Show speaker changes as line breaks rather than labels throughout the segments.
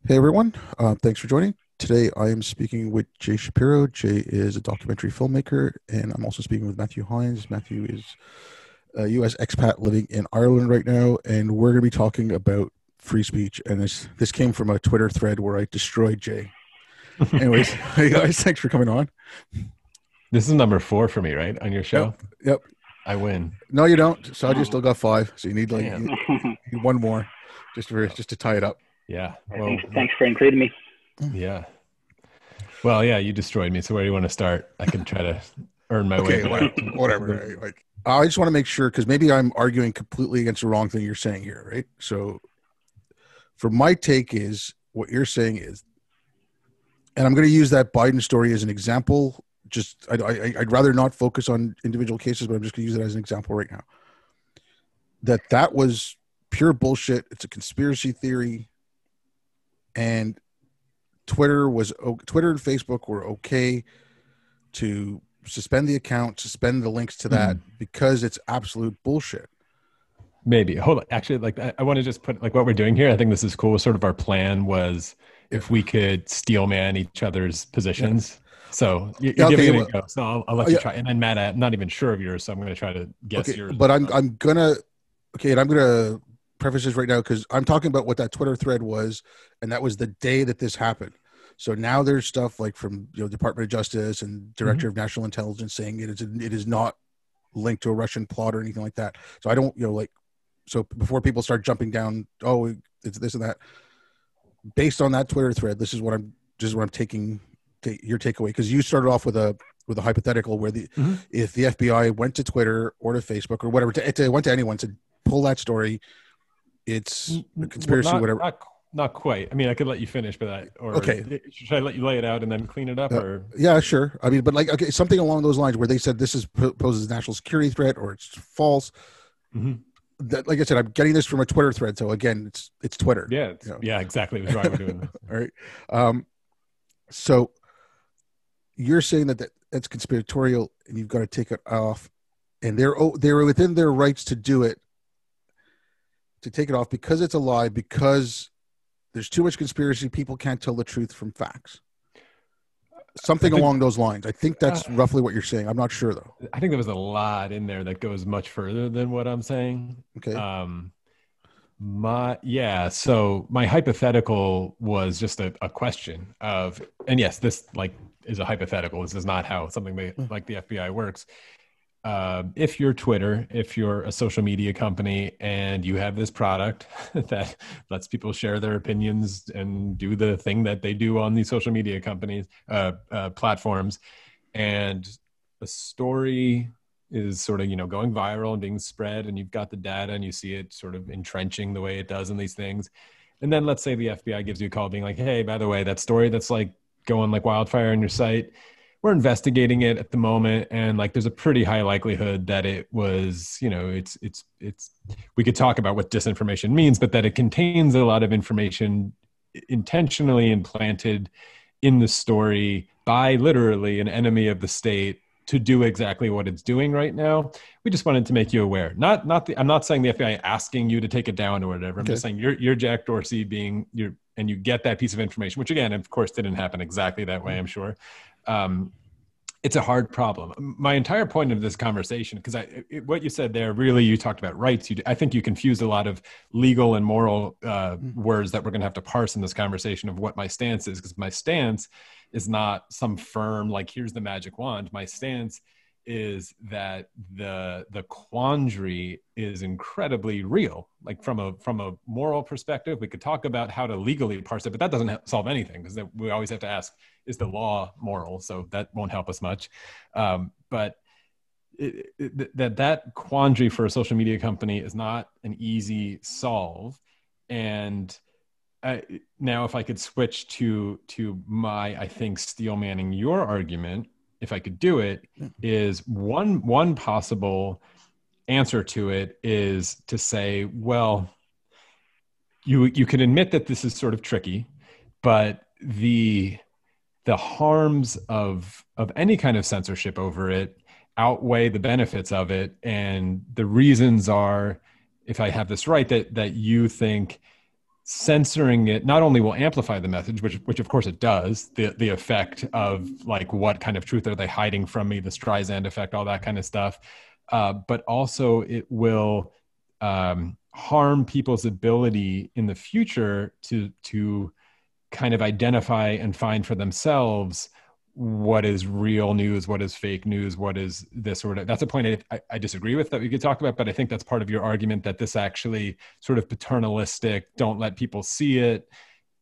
Hey everyone, thanks for joining. Today I am speaking with Jay Shapiro. Jay is a documentary filmmaker, and I'm also speaking with Matthew Hynes. Matthew is a U.S. expat living in Ireland right now, and we're going to be talking about free speech. And this came from a Twitter thread where I destroyed Jay. Anyways, hey guys, thanks for coming on.
This is number four for me, right? On your
Yep,
show.
yep.
I win.
No, you don't. So I just still got five. So you need
Damn.
you need one more,
Oh,
just to tie it up.
yeah.
Thanks,
Well,
thanks for including me.
yeah. Well, yeah, you destroyed me. So where do you want to start? I can try to earn my way
Okay,
back.
whatever. Right? Like, I just want to make sure because maybe I'm arguing completely against the wrong thing you're saying here, right? So, for my take is what you're saying is, and I'm going to use that Biden story as an example. Just, I'd rather not focus on individual cases, but I'm just going to use it as an example right now. That was pure bullshit. It's a conspiracy theory, and Twitter and Facebook were okay to suspend the account, suspend the links to that because it's absolute bullshit.
Maybe. Hold on. Actually, like I want to just put like what we're doing here. I think this is cool. Sort of our plan was
Yeah.
if we could steel man each other's positions. So you're
Yeah,
giving
okay,
it a
well,
go. So I'll let you
yeah,
try. And then Matt, I'm not even sure of yours, so I'm going to try to guess
okay,
yours.
but I'm gonna okay, and I'm gonna preface this right now because I'm talking about what that Twitter thread was, and that was the day that this happened. So now there's stuff like from Department of Justice and Director
Mhm.
of National Intelligence saying it is not linked to a Russian plot or anything like that. So I don't like so before people start jumping down, oh, it's this and that. Based on that Twitter thread, this is what I'm taking your takeaway because you started off with a hypothetical where the
Mhm.
if the FBI went to Twitter or to Facebook or whatever to went to anyone to pull that story, it's a
Well,
conspiracy,
not
whatever.
not not quite. I mean, I could let you finish, but or
Okay,
should I let you lay it out and then clean it up,
uh,
or
yeah, sure. I mean, but like okay, something along those lines where they said this is poses a national security threat or it's false.
Mhm.
That, like I said, I'm getting this from a Twitter thread, so again, it's Twitter.
Yeah, yeah, exactly. That's why we're doing this.
All right. Um, so you're saying that's conspiratorial and you've got to take it off and they're within their rights to do it, to take it off because it's a lie, because there's too much conspiracy, people can't tell the truth from facts,
I
something
think
along those lines. I think
uh,
that's roughly what you're saying. I'm not sure though.
I think there was a lot in there that goes much further than what I'm saying.
Okay.
Um, so my hypothetical was just a question of, and yes, this like is a hypothetical. This is not how something like the FBI works. If you're Twitter, if you're a social media company and you have this product that lets people share their opinions and do the thing that they do on these social media companies, platforms, and a story is sort of, going viral and being spread, and you've got the data and you see it sort of entrenching the way it does in these things. And then let's say the FBI gives you a call being like, hey, by the way, that story that's like going like wildfire on your site, we're investigating it at the moment, and like there's a pretty high likelihood that it was, it's we could talk about what disinformation means, but that it contains a lot of information intentionally implanted in the story by literally an enemy of the state to do exactly what it's doing right now. We just wanted to make you aware. I'm not saying the FBI asking you to take it down or whatever. I'm
Okay.
just saying you're Jack Dorsey being and you get that piece of information, which again, of course, didn't happen exactly that way, I'm sure. It's a hard problem. My entire point of this conversation, because what you said there, really, you talked about rights. I think you confused a lot of legal and moral words that we're going to have to parse in this conversation of what my stance is, because my stance is not some firm, like, here's the magic wand. My stance is that the quandary is incredibly real. Like from a moral perspective, we could talk about how to legally parse it, but that doesn't solve anything, because we always have to ask, is the law moral? So that won't help us much. But that quandary for a social media company is not an easy solve. And now, if I could switch to my, I think, steel manning your argument, if I could do it, is one possible answer to it is to say, well, you can admit that this is sort of tricky, but the harms of any kind of censorship over it outweigh the benefits of it. And the reasons are, if I have this right, that you think censoring it not only will amplify the message, which of course it does, the effect of like what kind of truth are they hiding from me, the Streisand effect, all that kind of stuff, but also it will harm people's ability in the future to kind of identify and find for themselves what is real news, what is fake news, what is this sort of. That's a point I disagree with that we could talk about, but I think that's part of your argument that this actually sort of paternalistic, don't let people see it,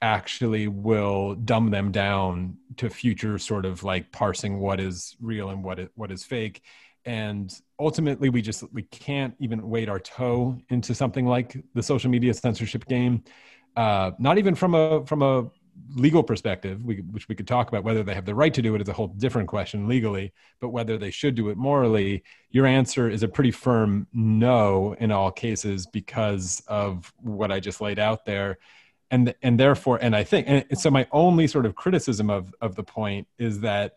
actually will dumb them down to future sort of like parsing what is real and what is fake. And ultimately we can't even wade our toe into something like the social media censorship game, not even from a legal perspective, which we could talk about. Whether they have the right to do it is a whole different question legally, but whether they should do it morally, your answer is a pretty firm no in all cases because of what I just laid out there. And therefore, and I think, and so my only sort of criticism of the point is that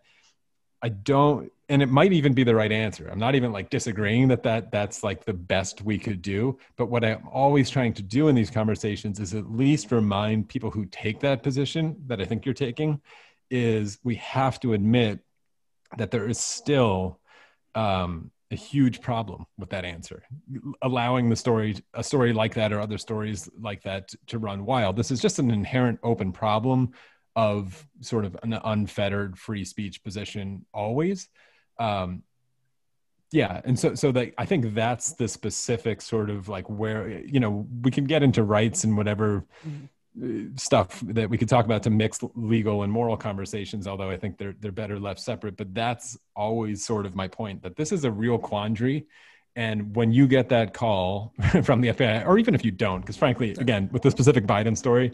I don't, and it might even be the right answer. I'm not even like disagreeing that's like the best we could do. But what I'm always trying to do in these conversations is at least remind people who take that position that I think you're taking, is we have to admit that there is still a huge problem with that answer, allowing a story like that or other stories like that to run wild. This is just an inherent open problem of sort of an unfettered free speech position always. Yeah. And so that, I think that's the specific sort of like where, you know, we can get into rights and whatever stuff that we could talk about to mix legal and moral conversations, although I think they're better left separate. But that's always sort of my point, that this is a real quandary. And when you get that call from the FBI, or even if you don't, because frankly, again, with the specific Biden story,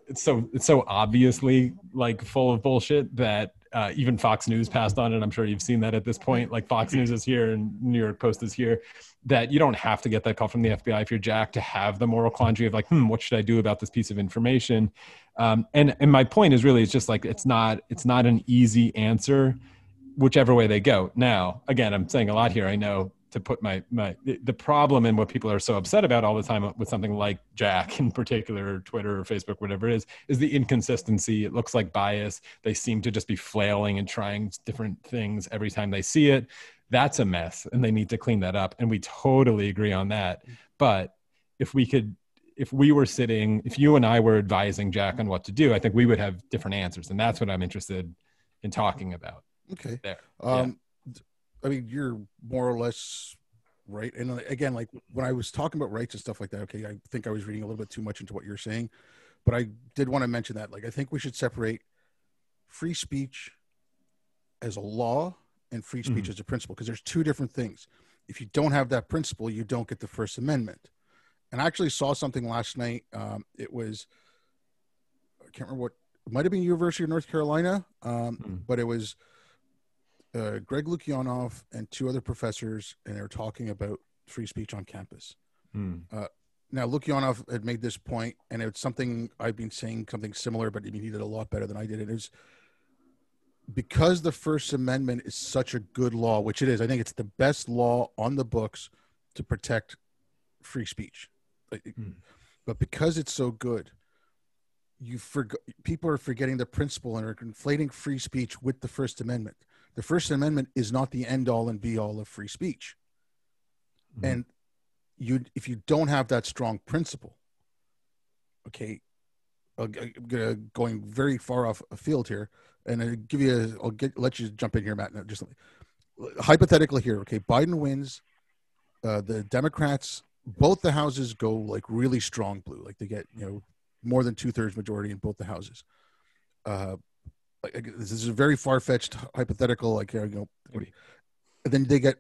it's so obviously like full of bullshit that even Fox News passed on it. I'm sure you've seen that at this point. Like Fox News is here and New York Post is here. That you don't have to get that call from the FBI if you're Jack to have the moral quandary of like, what should I do about this piece of information? And my point is really, it's just like it's not an easy answer, whichever way they go. Now, again, I'm saying a lot here. I know to put the problem and what people are so upset about all the time with something like Jack in particular, or Twitter or Facebook, whatever it is the inconsistency. It looks like bias. They seem to just be flailing and trying different things every time they see it. That's a mess, and they need to clean that up. And we totally agree on that. But if you and I were advising Jack on what to do, I think we would have different answers. And that's what I'm interested in talking about.
Okay.
There.
I mean, you're more or less right. And again, like when I was talking about rights and stuff like that, okay, I think I was reading a little bit too much into what you're saying, but I did want to mention that, like, I think we should separate free speech as a law and free speech as a principle, because there's two different things. If you don't have that principle, you don't get the First Amendment. And I actually saw something last night. It was, I can't remember what, it might have been University of North Carolina, but it was Greg Lukianoff and two other professors, and they were talking about free speech on campus. Now, Lukianoff had made this point, and it's something I've been saying, something similar, but he did it a lot better than I did. It is because the First Amendment is such a good law, which it is. I think it's the best law on the books to protect free speech. But because it's so good, people are forgetting the principle and are conflating free speech with the First Amendment. The First Amendment is not the end all and be all of free speech. And if you don't have that strong principle, okay, going very far off a field here, and let you jump in here, Matt. No, just hypothetically here, okay, Biden wins, the Democrats, both the houses go like really strong blue, like they get more than 2/3 majority in both the houses. This is a very far-fetched hypothetical, like and then they get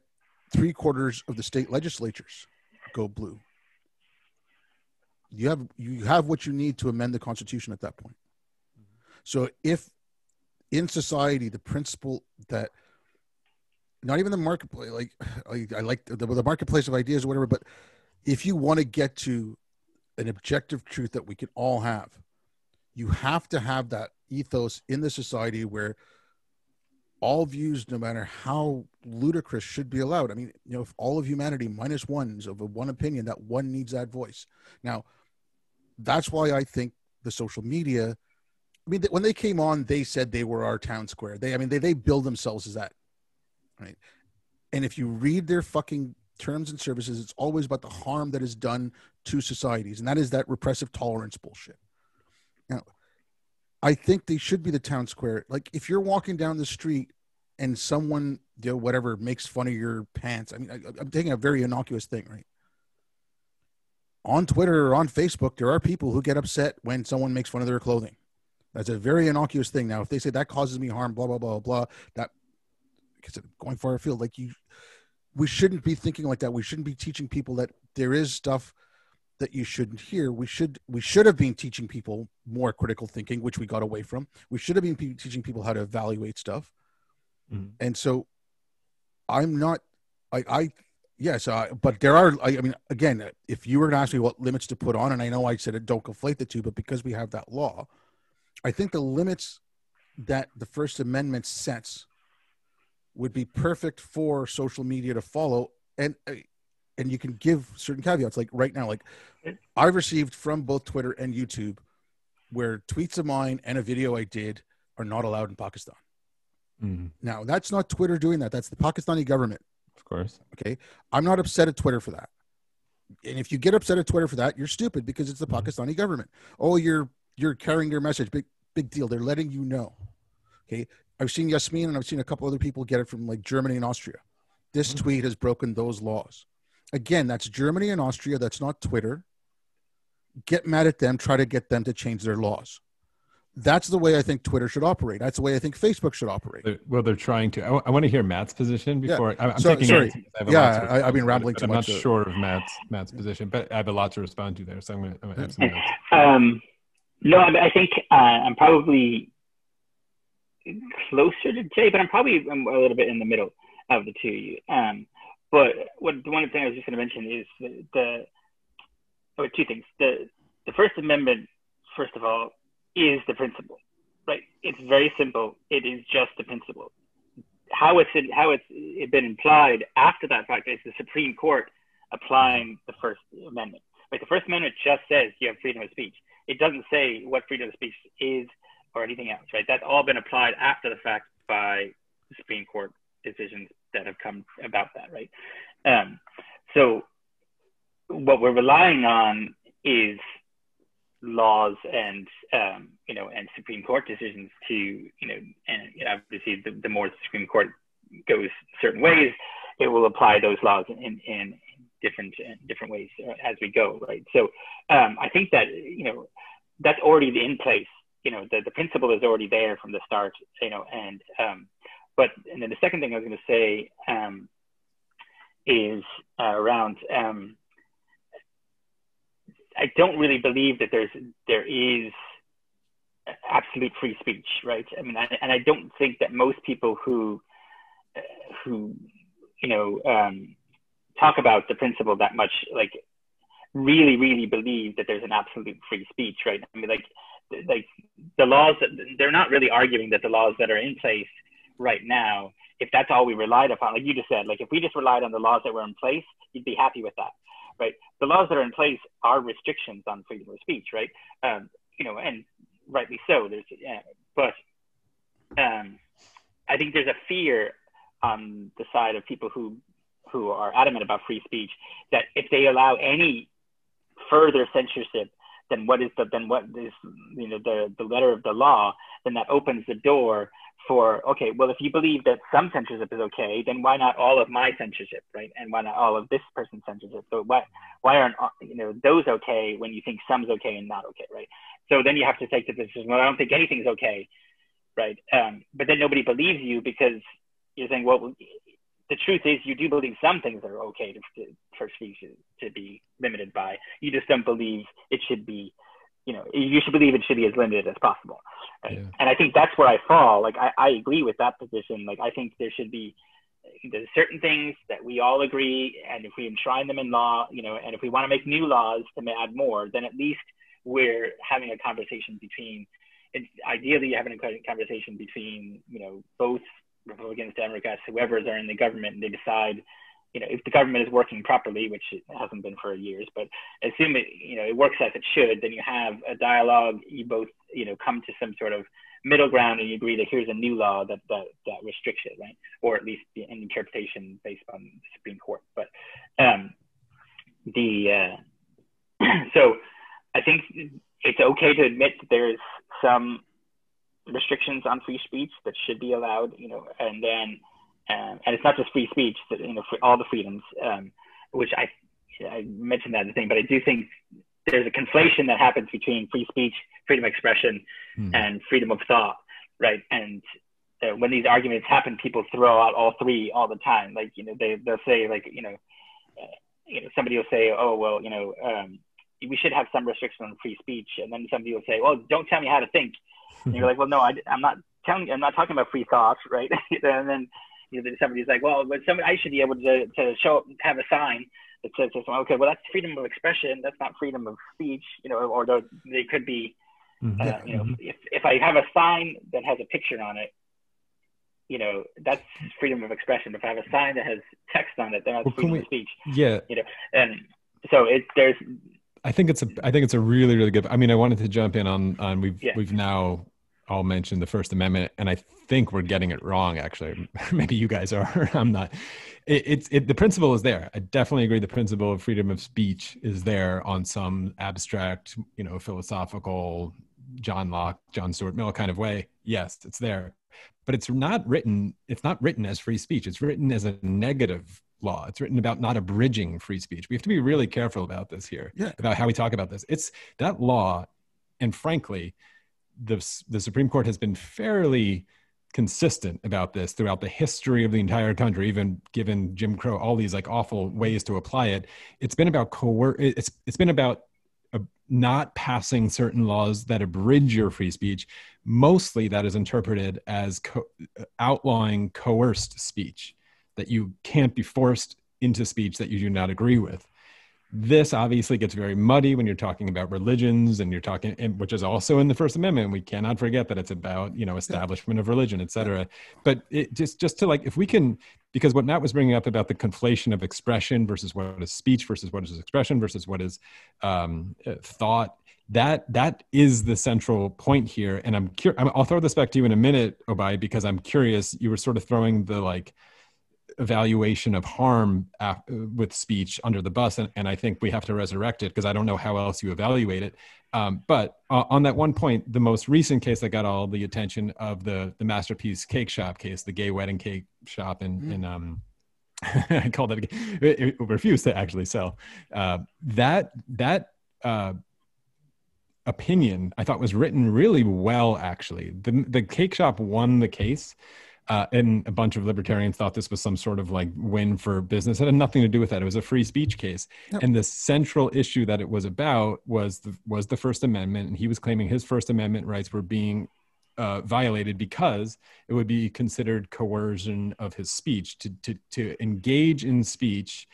3/4 of the state legislatures go blue. You have what you need to amend the Constitution at that point. So if in society the principle that not even the marketplace, like I like the marketplace of ideas or whatever, but if you want to get to an objective truth that we can all have, you have to have that ethos in the society where all views, no matter how ludicrous, should be allowed. I mean, if all of humanity minus one's of a one opinion, that one needs that voice. Now, that's why I think the social media, I mean, when they came on, they said they were our town square. They build themselves as that, right? And if you read their fucking terms and services, it's always about the harm that is done to societies. And that is that repressive tolerance bullshit. Now, I think they should be the town square. Like, if you're walking down the street and someone, whatever, makes fun of your pants. I mean, I'm taking a very innocuous thing, right? On Twitter or on Facebook, there are people who get upset when someone makes fun of their clothing. That's a very innocuous thing. Now, if they say that causes me harm, blah, blah, blah, blah, that, because going far afield, like we shouldn't be thinking like that. We shouldn't be teaching people that there is stuff that you shouldn't hear. We should have been teaching people more critical thinking, which we got away from. We should have been teaching people how to evaluate stuff. Mm-hmm. And so I'm not, but there are, I mean, again, if you were to ask me what limits to put on, and I know I said it, don't conflate the two, but because we have that law, I think the limits that the First Amendment sets would be perfect for social media to follow. And you can give certain caveats. Like right now, like I've received from both Twitter and YouTube where tweets of mine and a video I did are not allowed in Pakistan. Mm-hmm. Now, that's not Twitter doing that. That's the Pakistani government.
Of course.
Okay. I'm not upset at Twitter for that. And if you get upset at Twitter for that, you're stupid because it's the Pakistani government. Oh, you're carrying their message. Big deal. They're letting you know. Okay. I've seen Yasmin and I've seen a couple other people get it from like Germany and Austria. This tweet has broken those laws. Again, that's Germany and Austria. That's not Twitter. Get mad at them. Try to get them to change their laws. That's the way I think Twitter should operate. That's the way I think Facebook should operate.
Well, they're trying to. I want to hear Matt's position before.
Yeah.
I'm taking
sorry. I've been
rambling
too much.
I'm not sure of Matt's position, but I have a lot to respond to there. So I'm going to have some notes.
No, I think I'm probably closer to Jay, but I'm a little bit in the middle of the two. But one thing I was just going to mention is two things. The First Amendment, first of all, is the principle, right? It's very simple. It is just the principle. How it's been implied after that fact is the Supreme Court applying the First Amendment. Right? The First Amendment just says you have freedom of speech. It doesn't say what freedom of speech is or anything else, right? That's all been applied after the fact by the Supreme Court decisions that have come about that, right? So what we're relying on is laws and Supreme Court decisions to, and obviously the more the Supreme Court goes certain ways, it will apply those laws in different ways as we go, right? So I think that, that's already in place. The principle is already there from the start, and then the second thing I was going to say is around, I don't really believe that there is absolute free speech, right? I mean, and I don't think that most people who talk about the principle that much, like, really, really believe that there's an absolute free speech, right? I mean, like the laws, they're not really arguing that the laws that are in place right now, if that's all we relied upon, like you just said, like if we just relied on the laws that were in place, you'd be happy with that, right? The laws that are in place are restrictions on freedom of speech, right? And rightly so. But I think there's a fear on the side of people who are adamant about free speech that if they allow any further censorship than what is the letter of the law, then that opens the door for, okay, well, if you believe that some censorship is okay, then why not all of my censorship, right? And why not all of this person's censorship? So why aren't those okay when you think some's okay and not okay, right? So then you have to take the decision, well, I don't think anything's okay, right? But then nobody believes you because you're saying, well, the truth is you do believe some things are okay for speech to be limited by. You just don't believe it should be, you should believe it should be as limited as possible. Right? Yeah. And I think that's where I fall. Like, I agree with that position. Like, I think there's certain things that we all agree, and if we enshrine them in law, and if we want to make new laws to add more, then at least we're having a conversation between, ideally having a conversation between, both Republicans, Democrats, whoever's are in the government, and they decide, if the government is working properly, which it hasn't been for years, but assume it works as it should, then you have a dialogue. You both, come to some sort of middle ground, and you agree that here's a new law that restricts it, right? Or at least an interpretation based on the Supreme Court. But so I think it's okay to admit that there's some restrictions on free speech that should be allowed, and then and it's not just free speech, but for all the freedoms, which I mentioned that in the thing, but I do think there's a conflation that happens between free speech, freedom of expression, and freedom of thought, right? And when these arguments happen, people throw out all three all the time. Like, they'll say, like, somebody will say, oh, well, we should have some restriction on free speech. And then somebody will say, well, don't tell me how to think. And you're like, well, no, I'm not talking about free thought, right? And then somebody's like, well, but I should be able to have a sign that says, okay, well, that's freedom of expression. That's not freedom of speech, or they could be, if I have a sign that has a picture on it, that's freedom of expression. If I have a sign that has text on it, then that's freedom of speech.
Yeah.
And so there's.
I think it's a really, really good. I mean, I wanted to jump in on we've now all mentioned the First Amendment, and I think we're getting it wrong. Actually, maybe you guys are. I'm not. The principle is there. I definitely agree. The principle of freedom of speech is there on some abstract, philosophical, John Locke, John Stuart Mill kind of way. Yes, it's there, but it's not written as free speech. It's written as a negative law. It's written about not abridging free speech. We have to be really careful about this here, about how we talk about this. It's that law, and frankly, the Supreme Court has been fairly consistent about this throughout the history of the entire country, even given Jim Crow, all these like awful ways to apply it. It's been about it's been about not passing certain laws that abridge your free speech. Mostly that is interpreted as outlawing coerced speech, that you can't be forced into speech that you do not agree with. This obviously gets very muddy when you're talking about religions, and which is also in the First Amendment. We cannot forget that it's about, establishment of religion, et cetera. But it just to like, if we can, because what Nat was bringing up about the conflation of expression versus what is speech versus what is expression versus what is thought, that is the central point here. And I'll throw this back to you in a minute, Obai, because I'm curious. You were sort of throwing the like evaluation of harm with speech under the bus, and I think we have to resurrect it because I don't know how else you evaluate it. But on that one point, the most recent case that got all the attention of the Masterpiece Cake Shop case, the gay wedding cake shop in I called it refused to actually sell. That opinion I thought was written really well. Actually, the cake shop won the case. And a bunch of libertarians thought this was some sort of like win for business. It had nothing to do with that. It was a free speech case. Yep. And the central issue that it was about was the First Amendment. And he was claiming his First Amendment rights were being violated because it would be considered coercion of his speech to engage in speech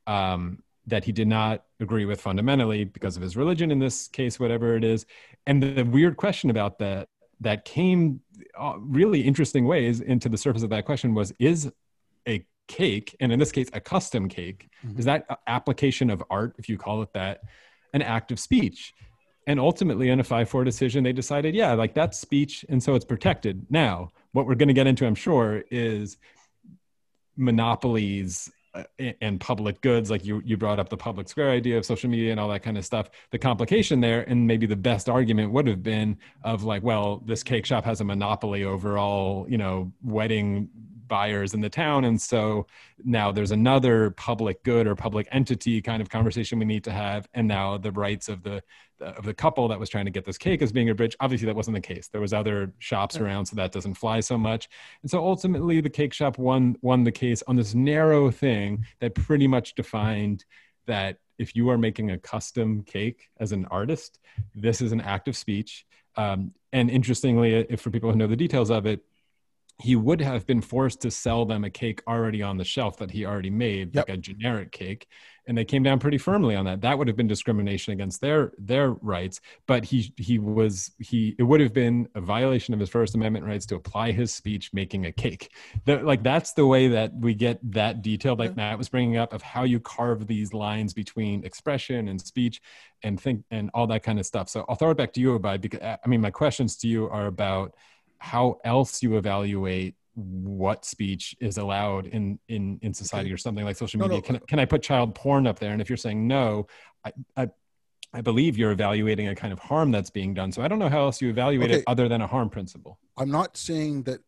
that he did not agree with fundamentally because of his religion in this case, whatever it is. And the weird question about that came really interesting ways into the surface of that question was, is a cake, and in this case, a custom cake, is that application of art, if you call it that, an act of speech? And ultimately in a 5-4 decision, they decided, yeah, like that's speech. And so it's protected. Now, what we're going to get into, I'm sure, is monopolies and public goods, like you brought up the public square idea of social media and all that kind of stuff. The complication there, and maybe the best argument would have been of like, well, this cake shop has a monopoly over all, wedding buyers in the town. And so now there's another public good or public entity kind of conversation we need to have. And now the rights of the couple that was trying to get this cake is being abridged. Obviously that wasn't the case. There was other shops around, so that doesn't fly so much. And so ultimately the cake shop won the case on this narrow thing that pretty much defined that if you are making a custom cake as an artist, this is an act of speech. And interestingly, if for people who know the details of it, he would have been forced to sell them a cake already on the shelf that he already made,
Yep.
like a generic cake. And they came down pretty firmly on that. That would have been discrimination against their rights. But it would have been a violation of his First Amendment rights to apply his speech making a cake. That's the way that we get that detail, like Matt was bringing up, of how you carve these lines between expression and speech and think and all that kind of stuff. So I'll throw it back to you, Abid, because I mean, my questions to you are about how else you evaluate what speech is allowed in society, or something like social media. Can I put child porn up there? And if you're saying no, I believe you're evaluating a kind of harm that's being done. So I don't know how else you evaluate it other than a harm principle.
I'm not saying that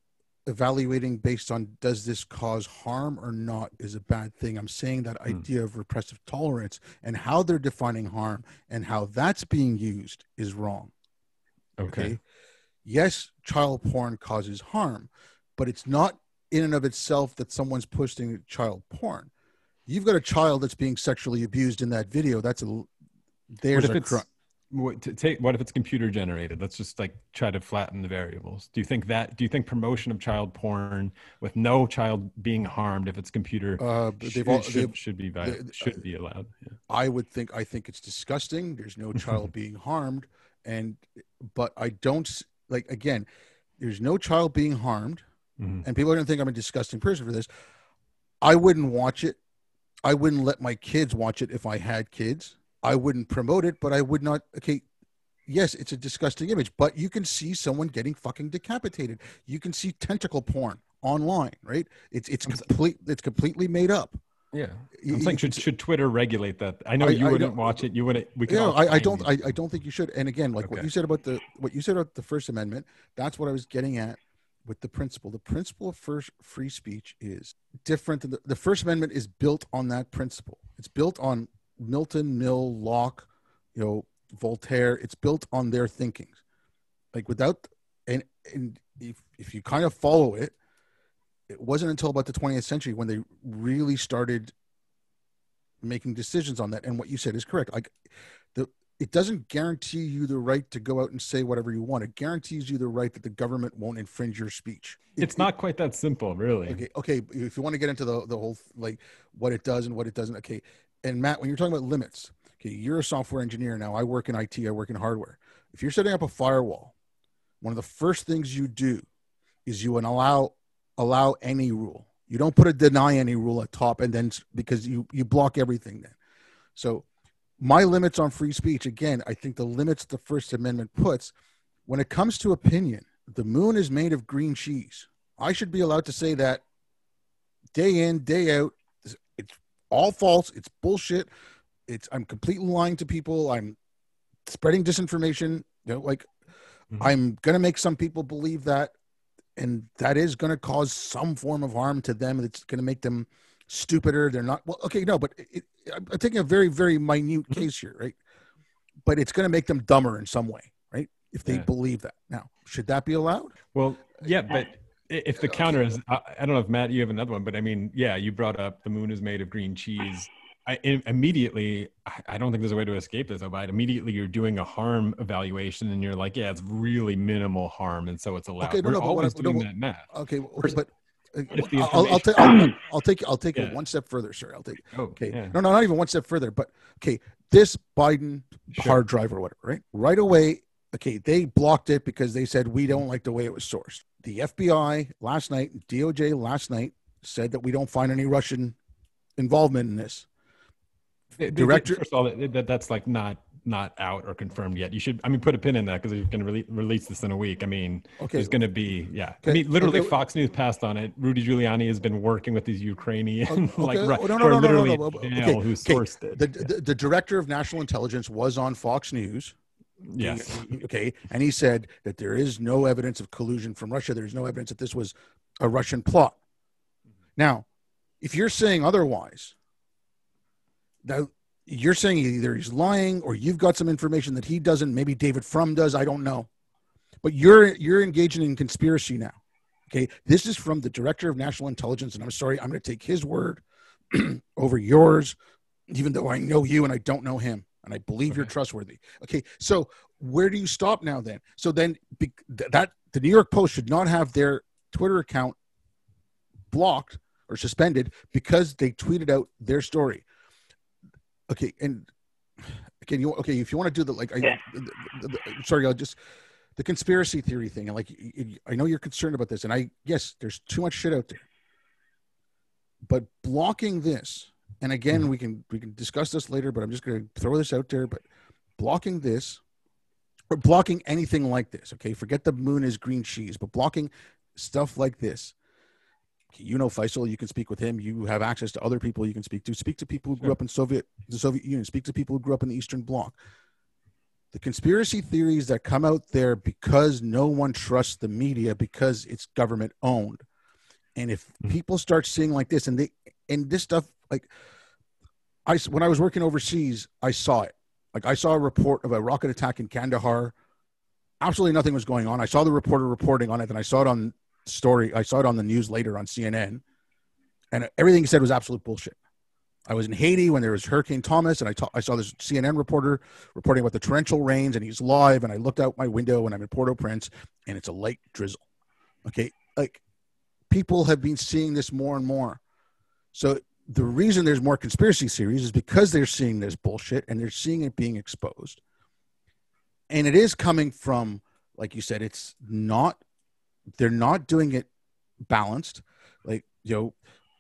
evaluating based on does this cause harm or not is a bad thing. I'm saying that idea of repressive tolerance and how they're defining harm and how that's being used is wrong. Okay. Yes, child porn causes harm, but it's not in and of itself that someone's posting child porn. You've got a child that's being sexually abused in that video.
What if it's computer generated? Let's just like try to flatten the variables. Do you think promotion of child porn with no child being harmed, if it's computer, should be allowed? Yeah.
I think it's disgusting. There's no child being harmed. But I don't, like, again, there's no child being harmed. And people are going to think I'm a disgusting person for this. I wouldn't watch it. I wouldn't let my kids watch it if I had kids. I wouldn't promote it, but I would not. Okay, yes, it's a disgusting image, but you can see someone getting fucking decapitated. You can see tentacle porn online, right? It's completely made up.
Yeah, I'm saying should Twitter regulate that? I know you wouldn't watch it. You wouldn't. We could.
I don't think you should. And again, like what you said about the First Amendment, that's what I was getting at with the principle. The principle of free speech is different than the First Amendment is built on that principle. It's built on Milton, Mill, Locke, Voltaire. It's built on their thinkings. Like and if you kind of follow it, it wasn't until about the 20th century when they really started making decisions on that. And what you said is correct. Like it doesn't guarantee you the right to go out and say whatever you want. It guarantees you the right that the government won't infringe your speech.
It's not quite that simple, really.
Okay. If you want to get into the whole, like what it does and what it doesn't. Okay. And Matt, when you're talking about limits, okay, you're a software engineer now. I work in IT. I work in hardware. If you're setting up a firewall, one of the first things you do is you allow any rule. You don't put a deny any rule at top, and then because you block everything then. So my limits on free speech, again, I think the limits the First Amendment puts, when it comes to opinion, the moon is made of green cheese. I should be allowed to say that day in, day out. It's all false. It's bullshit. I'm completely lying to people. I'm spreading disinformation. I'm going to make some people believe that, and that is going to cause some form of harm to them. It's going to make them stupider. They're not, well, okay, no, but I'm taking a very, very minute case here, right? But it's going to make them dumber in some way, right? If they believe that. Now, should that be allowed?
Well, yeah, but if the counter is, I don't know if Matt, you have another one, but I mean, yeah, you brought up the moon is made of green cheese. Immediately, I don't think there's a way to escape this, but immediately you're doing a harm evaluation and you're like, yeah, it's really minimal harm. And so it's allowed.
Okay,
We're always doing that, Matt.
Okay, but I'll take it one step further, sir. I'll take it. Okay. Yeah. No, not even one step further, but okay, this Biden hard drive or whatever, right? Right away, okay, they blocked it because they said we don't like the way it was sourced. The FBI last night, DOJ last night said that we don't find any Russian involvement in this.
Director, first of all, that's like not out or confirmed yet. You should, put a pin in that because you're going to release this in a week. There's going to be, literally Fox News passed on it. Rudy Giuliani has been working with these Ukrainian who sourced it.
The director of national intelligence was on Fox News.
Yes.
Okay. And he said that there is no evidence of collusion from Russia. There's no evidence that this was a Russian plot. Now, if you're saying otherwise, now, you're saying either he's lying or you've got some information that he doesn't. Maybe David Frum does. I don't know. But you're engaging in conspiracy now. Okay. This is from the director of national intelligence. And I'm sorry, I'm going to take his word over yours, even though I know you and I don't know him. And I believe you're trustworthy. Okay. So where do you stop now then? So then that the New York Post should not have their Twitter account blocked or suspended because they tweeted out their story. Okay, and again, if you want to do the like, sorry, I'll just the conspiracy theory thing, and like, I know you're concerned about this, and yes, there's too much shit out there, but blocking this, and again, we can discuss this later, but I'm just going to throw this out there, but blocking this or blocking anything like this, okay, forget the moon is green cheese, but blocking stuff like this. You know Faisal, you can speak with him. You have access to other people you can speak to. Speak to people who grew up in the Soviet Union. Speak to people who grew up in the Eastern Bloc. The conspiracy theories that come out there because no one trusts the media because it's government owned. And if people start seeing like this, and this stuff, like when I was working overseas, I saw it. Like I saw a report of a rocket attack in Kandahar. Absolutely nothing was going on. I saw the reporter reporting on it, and I saw it on the news later on CNN, and everything he said was absolute bullshit. I was in Haiti when there was Hurricane Thomas, and I saw this CNN reporter reporting about the torrential rains, and he's live, and I looked out my window when I'm in Port-au-Prince, and it's a light drizzle. Okay, like people have been seeing this more and more. So the reason there's more conspiracy theories is because they're seeing this bullshit, and they're seeing it being exposed. And it is coming from, like you said, they're not doing it balanced. Like,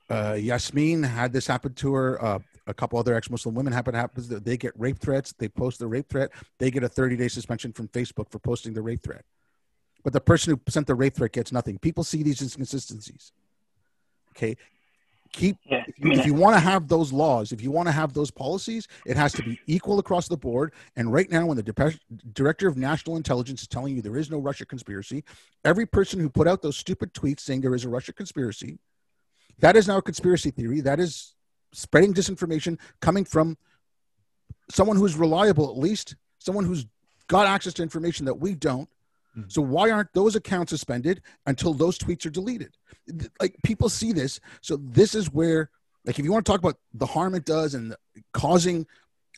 Yasmin had this happen to her. A couple other ex-Muslim women happens that they get rape threats. They post the rape threat. They get a 30-day suspension from Facebook for posting the rape threat. But the person who sent the rape threat gets nothing. People see these inconsistencies. Okay. If you want to have those laws, if you want to have those policies, it has to be equal across the board. And right now, when the director of national intelligence is telling you there is no Russia conspiracy, every person who put out those stupid tweets saying there is a Russia conspiracy, that is now a conspiracy theory. That is spreading disinformation coming from someone who is reliable, at least someone who's got access to information that we don't. So why aren't those accounts suspended until those tweets are deleted? Like, people see this. So this is where, like, if you want to talk about the harm it does and causing,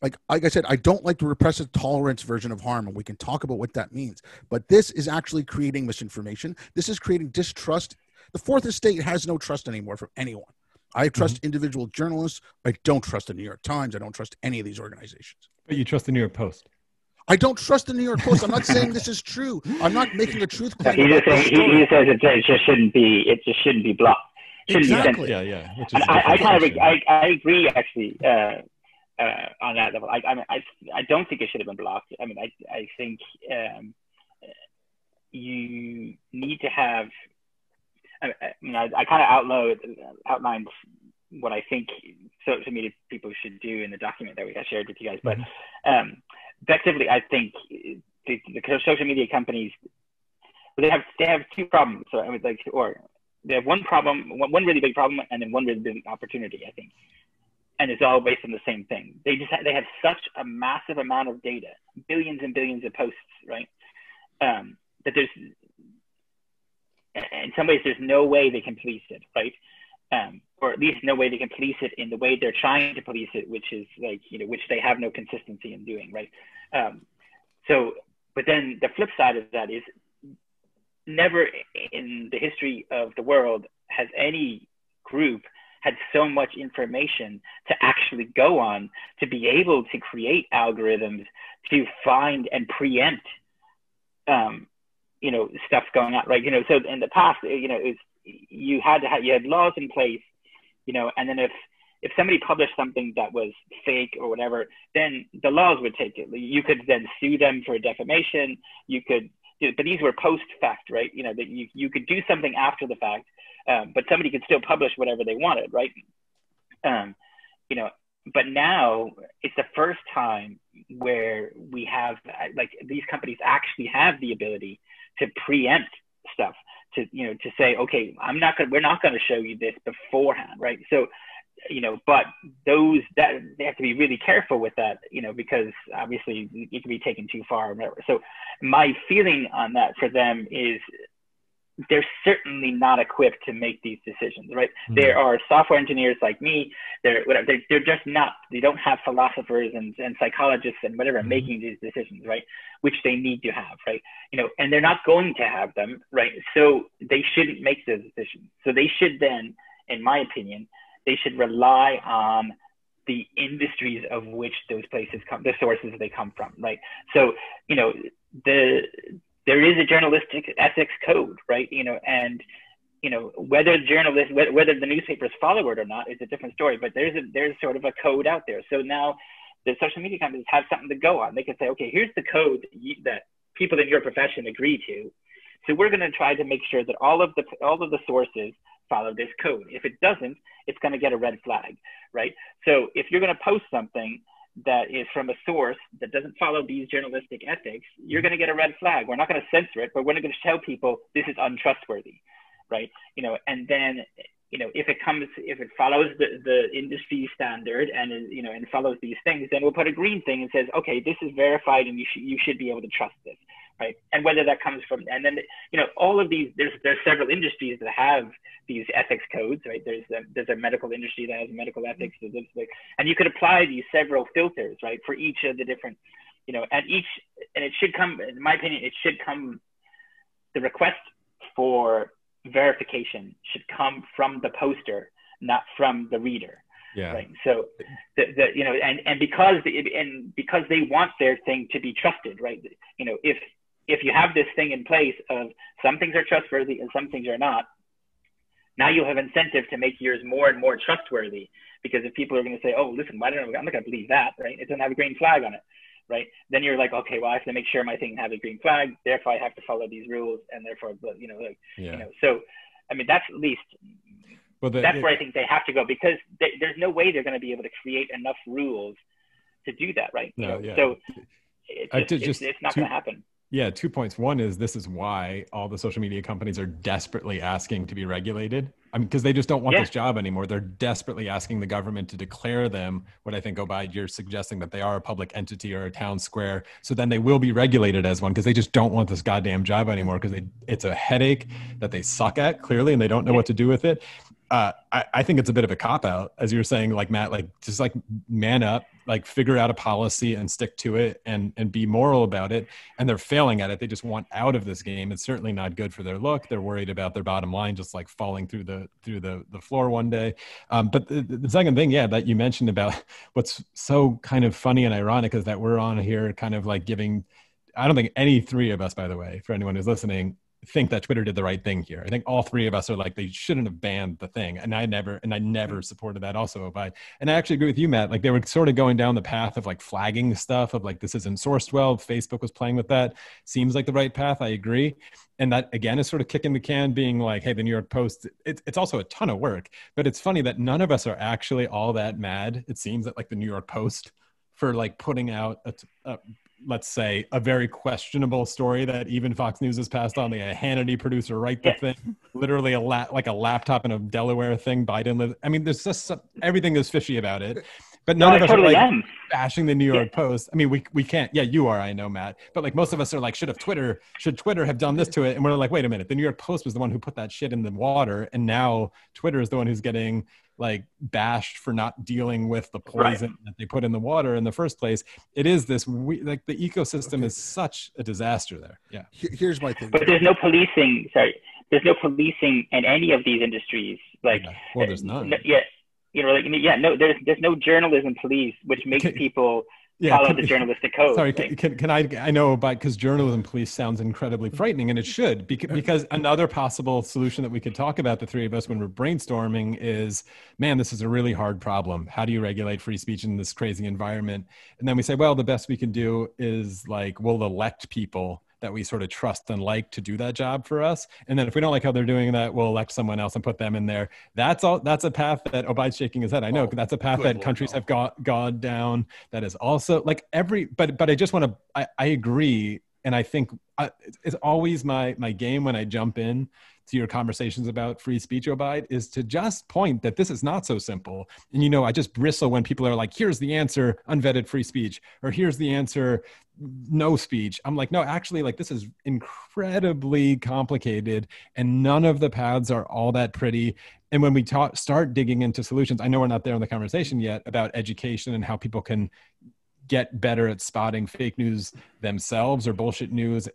like I said, I don't like the repressive tolerance version of harm, and we can talk about what that means. But this is actually creating misinformation. This is creating distrust. The fourth estate has no trust anymore from anyone. I trust individual journalists. I don't trust the New York Times. I don't trust any of these organizations.
But you trust the New York Post.
I don't trust the New York Post. I'm not saying this is true. I'm not making a truth claim.
He says it just shouldn't be. It just shouldn't be blocked.
Exactly.
Yeah.
I agree actually on that level. I don't think it should have been blocked. I mean, I think you need to have. I kind of outlined what I think social media people should do in the document that we got shared with you guys, but. Effectively, I think the social media companies, they have two problems. So they have one problem, one really big problem, and then one really big opportunity, I think. And it's all based on the same thing. They have such a massive amount of data, billions and billions of posts, right? That there's, in some ways, there's no way they can police it, right? Or at least no way they can police it in the way they're trying to police it, which is which they have no consistency in doing, right? But then the flip side of that is never in the history of the world has any group had so much information to actually go on to be able to create algorithms to find and preempt, stuff going on, right? So in the past, you had laws in place, and then if somebody published something that was fake or whatever, then the laws would take it. You could then sue them for defamation. You could, but these were post fact, right? That you could do something after the fact, but somebody could still publish whatever they wanted, right? But now it's the first time where we have, these companies actually have the ability to preempt stuff, to say, okay, we're not going to show you this beforehand, right? So, but that they have to be really careful with that, because obviously it can be taken too far or whatever. So my feeling on that for them is they're certainly not equipped to make these decisions, right? There are software engineers like me. They're just not. They don't have philosophers and psychologists and whatever making these decisions, right? Which they need to have, right? And they're not going to have them, right? So they shouldn't make those decisions. So they should then, in my opinion, they should rely on the industries of which those places come, the sources they come from, right? So, there is a journalistic ethics code, right? And whether journalists, whether the newspapers follow it or not is a different story. But there's sort of a code out there. So now the social media companies have something to go on. They can say, okay, here's the code that people in your profession agree to. So we're going to try to make sure that all of the sources follow this code. If it doesn't, it's going to get a red flag, right? So if you're going to post something that is from a source that doesn't follow these journalistic ethics, you're going to get a red flag. We're not going to censor it, but we're going to tell people this is untrustworthy, right? And then, if it follows the industry standard and and follows these things, then we'll put a green thing and says, okay, this is verified and you should be able to trust this, right? And whether that comes from, and then, all of these, there's several industries that have these ethics codes, right? There's a medical industry that has medical ethics, and you could apply these several filters, right, for each of the different, and it should come, in my opinion, the request for verification should come from the poster, not from the reader.
Yeah.
Right. So and because they want their thing to be trusted, right? If you have this thing in place of some things are trustworthy and some things are not, now you have incentive to make yours more and more trustworthy, because if people are going to say, oh, listen, I'm not going to believe that, right? It doesn't have a green flag on it, right? Then you're like, okay, well, I have to make sure my thing has a green flag, therefore I have to follow these rules, and therefore, so, I mean, that's at least, that's where I think they have to go, because there's no way they're going to be able to create enough rules to do that, right? So it's not going to happen.
Yeah, 2 points. One is, this is why all the social media companies are desperately asking to be regulated. I mean, because they just don't want this job anymore. They're desperately asking the government to declare them what I think, you're suggesting that they are a public entity or a town square. So then they will be regulated as one, because they just don't want this goddamn job anymore, because it's a headache that they suck at, clearly, and they don't know what to do with it. I think it's a bit of a cop-out, as you were saying, like, Matt, like, just like man up, like figure out a policy and stick to it and be moral about it. And they're failing at it. They just want out of this game. It's certainly not good for their look. They're worried about their bottom line, just like falling through the floor one day. But the second thing, that you mentioned about what's so kind of funny and ironic is that we're on here kind of like giving, I don't think any three of us, by the way, for anyone who's listening, think that Twitter did the right thing here. I think all three of us are like, they shouldn't have banned the thing. And I never supported that also. And I actually agree with you, Matt. Like, they were sort of going down the path of like flagging stuff of like, this isn't sourced well. Facebook was playing with that. Seems like the right path. I agree. And that, again, is sort of kicking the can, being like, hey, the New York Post, it's also a ton of work, but it's funny that none of us are actually all that mad, it seems, that like the New York Post for like putting out let's say, a very questionable story that even Fox News has passed on. The Hannity producer write the thing, literally like a laptop in a Delaware thing. Biden lives. I mean, there's just everything is fishy about it. But none of us are like bashing the New York Post. I mean, we can't. Yeah, you are. I know, Matt. But like, most of us are like, should Twitter have done this to it? And we're like, wait a minute. The New York Post was the one who put that shit in the water, and now Twitter is the one who's getting like bashed for not dealing with the poison that they put in the water in the first place. It is this like the ecosystem is such a disaster there. Yeah.
Here's my thing.
But there's no policing. There's no policing in any of these industries. Like,
well, there's none.
There's no journalism police, which makes people follow the journalistic code.
Sorry, can I know about, because journalism police sounds incredibly frightening, and it should, because another possible solution that we could talk about, the three of us, when we're brainstorming is, man, this is a really hard problem. How do you regulate free speech in this crazy environment? And then we say, well, the best we can do is like, we'll elect people that we sort of trust and like to do that job for us. And then if we don't like how they're doing that, we'll elect someone else and put them in there. That's a path that Obaid's shaking his head. I know that's a path that countries have gone down. That is also like but I just want to, I agree And I think it's always my game when I jump in to your conversations about free speech, Obaid, is to just point that this is not so simple. And, you know, I just bristle when people are like, here's the answer, unvetted free speech, or here's the answer, no speech. I'm like, no, actually, like, this is incredibly complicated and none of the paths are all that pretty. And when we start digging into solutions, I know we're not there in the conversation yet about education and how people can get better at spotting fake news themselves or bullshit news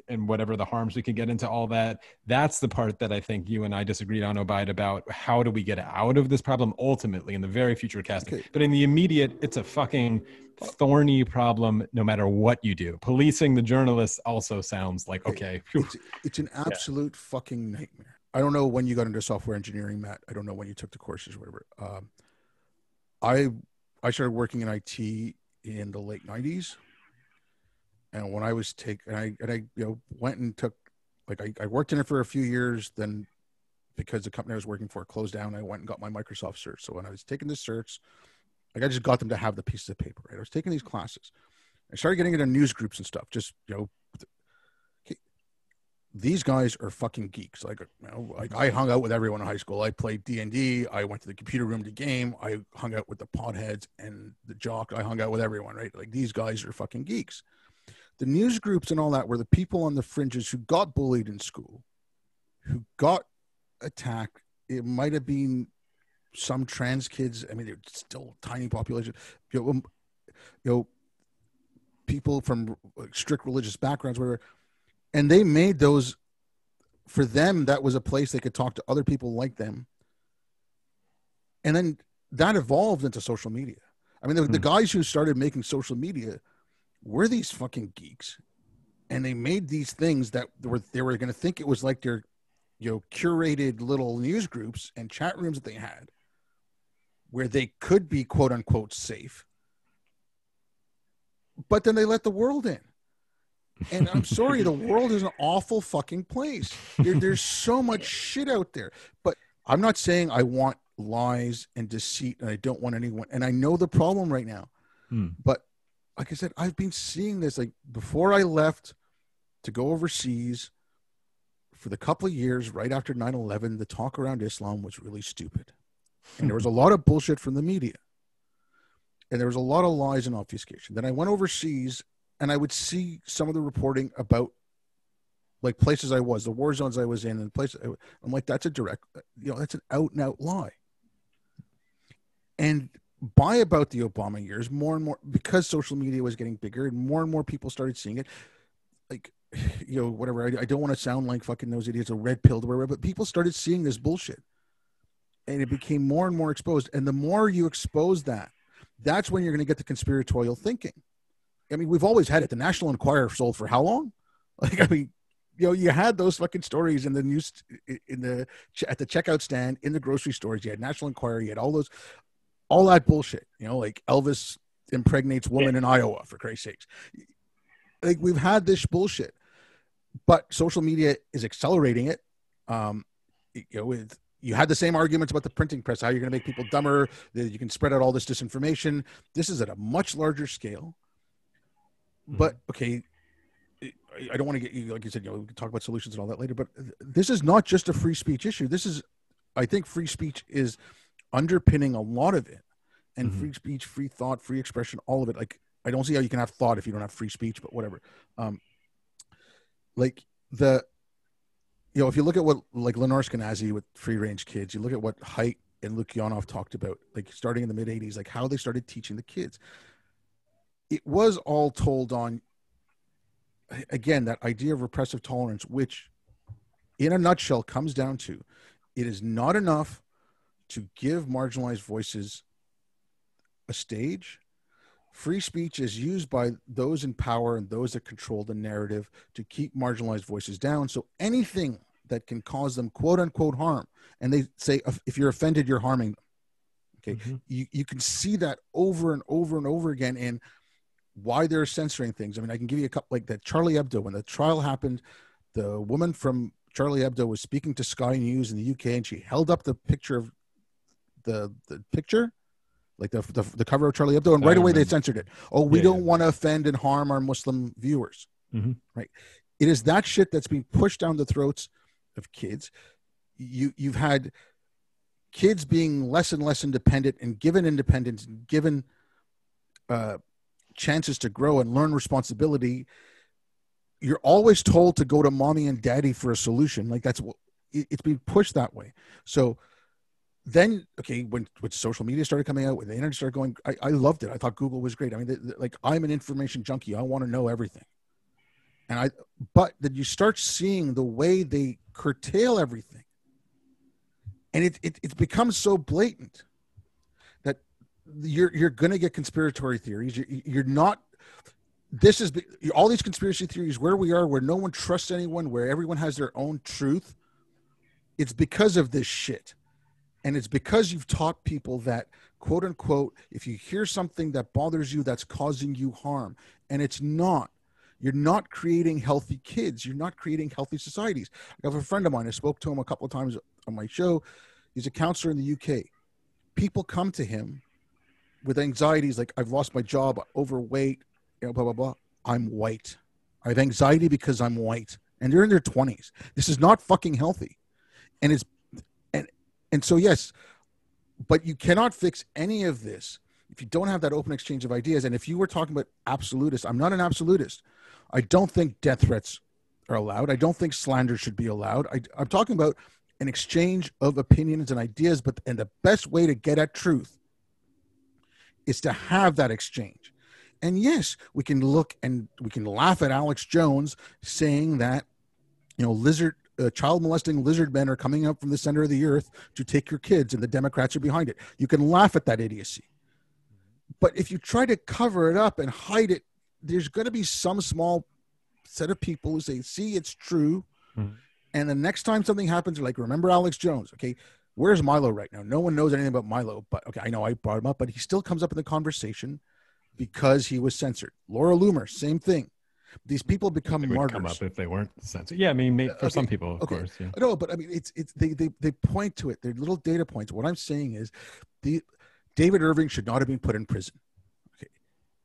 and whatever the harms we can get into all that. That's the part that I think you and I disagreed on, Obaid, about how do we get out of this problem ultimately in the very future casting. Okay. But in the immediate, it's a fucking thorny problem no matter what you do. Policing the journalists also sounds like, okay.
It's an absolute fucking nightmare. I don't know when you got into software engineering, Matt. I don't know when you took the courses or whatever. I started working in IT in the late 90s, and when I was I went and took, like, I worked in it for a few years. Then, because the company I was working for closed down, I went and got my Microsoft certs. So when I was taking the certs, like, I just got them to have the pieces of paper, right? I was taking these classes. I started getting into news groups and stuff. Just, these guys are fucking geeks. Like, like, I hung out with everyone in high school. I played D&D. I went to the computer room to game. I hung out with the potheads and the jock. I hung out with everyone, right? Like, these guys are fucking geeks. The news groups and all that were the people on the fringes who got bullied in school, who got attacked. It might have been some trans kids. I mean, they're still a tiny population. People from strict religious backgrounds, whatever. And they made those, for them, that was a place they could talk to other people like them. And then that evolved into social media. I mean, the guys who started making social media were these fucking geeks. And they made these things that they were going to think it was like their, curated little news groups and chat rooms that they had, where they could be, quote unquote, safe. But then they let the world in. And I'm sorry, the world is an awful fucking place. There's so much shit out there. But I'm not saying I want lies and deceit, and I don't want anyone. And I know the problem right now. But like I said, I've been seeing this, like, before I left to go overseas for the couple of years right after 9/11, the talk around Islam was really stupid. And there was a lot of bullshit from the media. And there was a lot of lies and obfuscation. Then I went overseas, and I would see some of the reporting about, like, places I was, the war zones I was in, and places. I'm like, that's a direct, that's an out and out lie. And by about the Obama years, more and more, because social media was getting bigger and more people started seeing it, like, whatever. I don't want to sound like fucking those idiots, a red pill or whatever, but people started seeing this bullshit, and it became more and more exposed. And the more you expose that, that's when you're going to get the conspiratorial thinking. I mean, we've always had it. The National Enquirer sold for how long? Like, I mean, you had those fucking stories in the news, at the checkout stand, in the grocery stores. You had National Enquirer. You had all that bullshit. Like, Elvis impregnates woman in Iowa, for Christ's sakes. Like, we've had this bullshit, but social media is accelerating it. You had the same arguments about the printing press, how you're going to make people dumber, that you can spread out all this disinformation. This is at a much larger scale. But, okay, I don't want to get you, like you said, we can talk about solutions and all that later, but this is not just a free speech issue. I think free speech is underpinning a lot of it. And free speech, free thought, free expression, all of it. Like, I don't see how you can have thought if you don't have free speech, but whatever. If you look at what, like, Lenore Skenazy with Free Range Kids, you look at what Haidt and Lukyanov talked about, like, starting in the mid-'80s, like, how they started teaching the kids. It was all told on, again, that idea of repressive tolerance, which in a nutshell comes down to, it is not enough to give marginalized voices a stage. Free speech is used by those in power and those that control the narrative to keep marginalized voices down. So anything that can cause them, quote unquote, harm, and they say, if you're offended, you're harming them. Okay. You can see that over and over and over again in why they're censoring things. I mean, I can give you a couple, like that Charlie Hebdo, when the trial happened, the woman from Charlie Hebdo was speaking to Sky News in the UK, and she held up the picture of the picture, like the cover of Charlie Hebdo, and right away they censored it. Oh, we don't want to offend and harm our Muslim viewers. right? It is that shit that's being pushed down the throats of kids. You've had kids being less and less independent and given independence and given chances to grow and learn responsibility. You're always told to go to mommy and daddy for a solution. Like that's what it's being pushed that way. So then, okay, when social media started coming out, when the internet started going, I loved it. I thought Google was great. I mean, like I'm an information junkie. I want to know everything. But then you start seeing the way they curtail everything. And it becomes so blatant that you're going to get conspiratorial theories. You're not, this is all these conspiracy theories where we are, where no one trusts anyone, where everyone has their own truth. It's because of this shit. And it's because you've taught people that, quote unquote, if you hear something that bothers you, that's causing you harm. And it's not. You're not creating healthy kids. You're not creating healthy societies. I have a friend of mine. I spoke to him a couple of times on my show. He's a counselor in the UK. People come to him with anxieties like, I've lost my job, overweight, blah, blah, blah. I'm white. I have anxiety because I'm white. And they're in their 20s. This is not fucking healthy. And so, yes, but you cannot fix any of this if you don't have that open exchange of ideas. And if you were talking about absolutists, I'm not an absolutist. I don't think death threats are allowed. I don't think slander should be allowed. I'm talking about an exchange of opinions and ideas, and the best way to get at truth is to have that exchange. And yes, we can look and we can laugh at Alex Jones saying that, child molesting lizard men are coming up from the center of the earth to take your kids, and the Democrats are behind it. You can laugh at that idiocy. But if you try to cover it up and hide it, there's going to be some small set of people who say, see, it's true. Mm-hmm. And the next time something happens, they're like, remember Alex Jones? Okay, where's Milo right now? No one knows anything about Milo, but okay, I know I brought him up, but he still comes up in the conversation because he was censored. Laura Loomer, same thing. These people become martyrs.
Come up if they weren't censored. Yeah, I mean, for some people, of course. Yeah.
No, but I mean, they point to it. They're little data points. What I'm saying is, David Irving should not have been put in prison. Okay,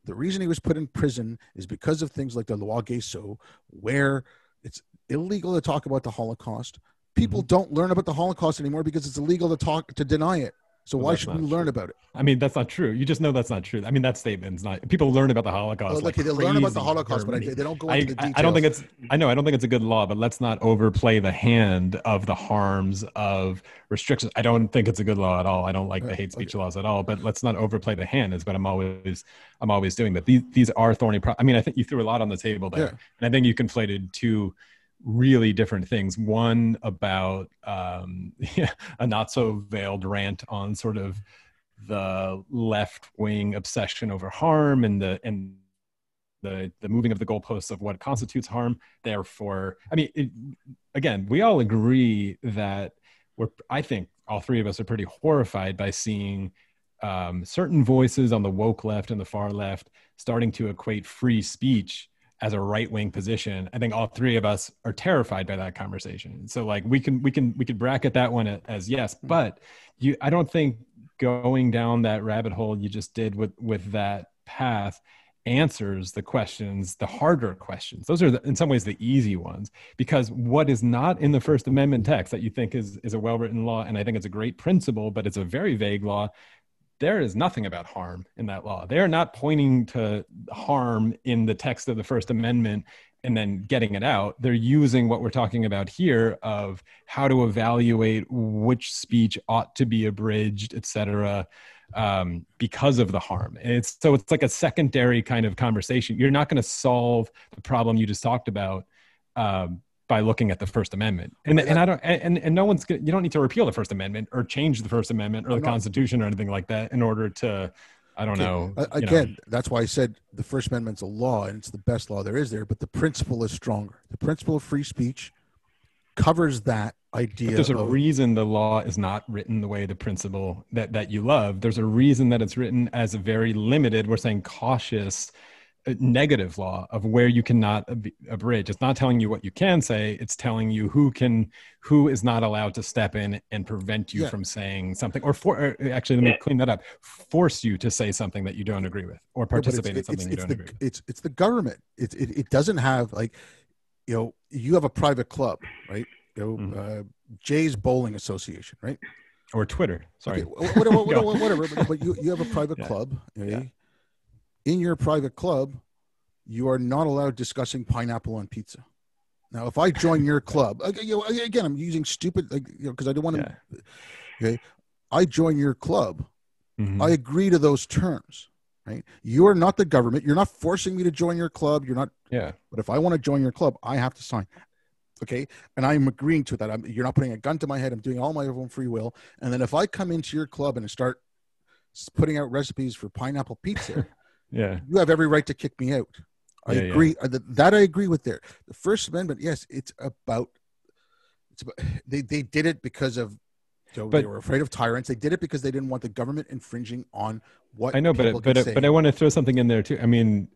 the reason he was put in prison is because of things like the Loi Gayso, where it's illegal to talk about the Holocaust. People don't learn about the Holocaust anymore because it's illegal to deny it. So why should we learn about it?
I mean, that's not true. You just know that's not true. I mean, that statement's not. People learn about the Holocaust.
They learn about the Holocaust, but they don't go into the details.
I don't think it's a good law, but let's not overplay the hand of the harms of restrictions. I don't think it's a good law at all. I don't like the hate speech laws at all, but let's not overplay the hand. Is what I'm always doing that. These are thorny. I mean, I think you threw a lot on the table there, and I think you conflated two really different things. One about a not so veiled rant on sort of the left-wing obsession over harm and the moving of the goalposts of what constitutes harm. Therefore, I mean, again, we all agree that I think all three of us are pretty horrified by seeing certain voices on the woke left and the far left starting to equate free speech as a right-wing position. I think all three of us are terrified by that conversation. So like we could bracket that one as yes, but I don't think going down that rabbit hole you just did with that path answers the questions, the harder questions. Those are in some ways the easy ones, because what is not in the First Amendment text that you think is a well-written law, and I think it's a great principle, but it's a very vague law. There is nothing about harm in that law. They are not pointing to harm in the text of the First Amendment and then getting it out. They're using what we're talking about here of how to evaluate which speech ought to be abridged, et cetera, because of the harm. And it's like a secondary kind of conversation. You're not going to solve the problem you just talked about by looking at the First Amendment. And no one's you don't need to repeal the First Amendment or change the First Amendment or the Constitution or anything like that in order to, I don't know.
Again, that's why I said the First Amendment's a law and it's the best law there is there, but the principle is stronger. The principle of free speech covers that idea.
But there's a reason the law is not written the way the principle that you love. There's a reason that it's written as a very limited, we're saying cautious negative law of where you cannot abridge. It's not telling you what you can say. It's telling you who is not allowed to step in and prevent you from saying something, or actually, let me clean that up. Force you to say something that you don't agree with, or participate in something you don't agree with.
It's the government. It doesn't have, like, you have a private club, right? Jay's Bowling Association, right?
Or Twitter. Sorry.
Okay, whatever. But you have a private club. Okay? In your private club, you are not allowed discussing pineapple on pizza. Now, if I join your club, again, I'm using stupid, because I don't want to. Okay, I join your club. I agree to those terms, right? You are not the government. You're not forcing me to join your club. You're not.
Yeah.
But if I want to join your club, I have to sign. Okay, and I'm agreeing to that. You're not putting a gun to my head. I'm doing all my own free will. And then if I come into your club and start putting out recipes for pineapple pizza, you have every right to kick me out. I agree. That I agree with there. The First Amendment, yes, it's about they did it because of they were afraid of tyrants. They did it because they didn't want the government infringing on what
I know, but I want to throw something in there too. I mean,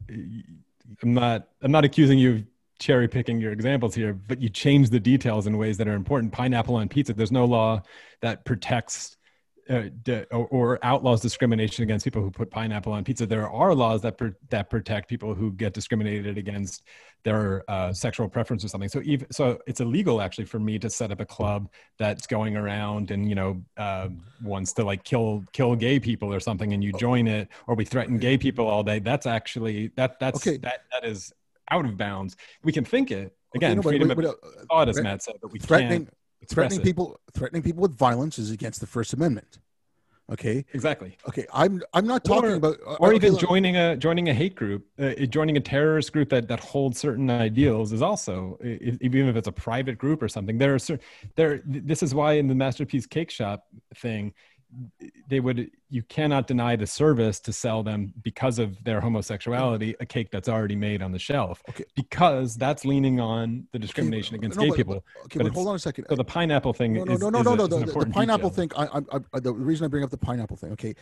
I'm not accusing you of cherry picking your examples here, but you change the details in ways that are important. Pineapple on pizza. There's no law that protects or outlaws discrimination against people who put pineapple on pizza. There are laws that protect people who get discriminated against their sexual preference or something. So it's illegal actually for me to set up a club that's going around and wants to like kill gay people or something, and you join it, or we threaten gay people all day. That's actually that is out of bounds. We can think it again. Freedom of thought, as Matt said, but we can't.
Threatening people with violence is against the First Amendment. Okay.
Exactly.
Okay. I'm not talking about
even joining a hate group, joining a terrorist group that holds certain ideals is also, even if it's a private group or something. This is why in the Masterpiece Cake Shop thing, you cannot deny the service to sell them, because of their homosexuality, a cake that's already made on the shelf, because that's leaning on the discrimination against gay people.
But hold on a second.
So the pineapple thing
no. The pineapple thing. The reason I bring up the pineapple thing. Okay,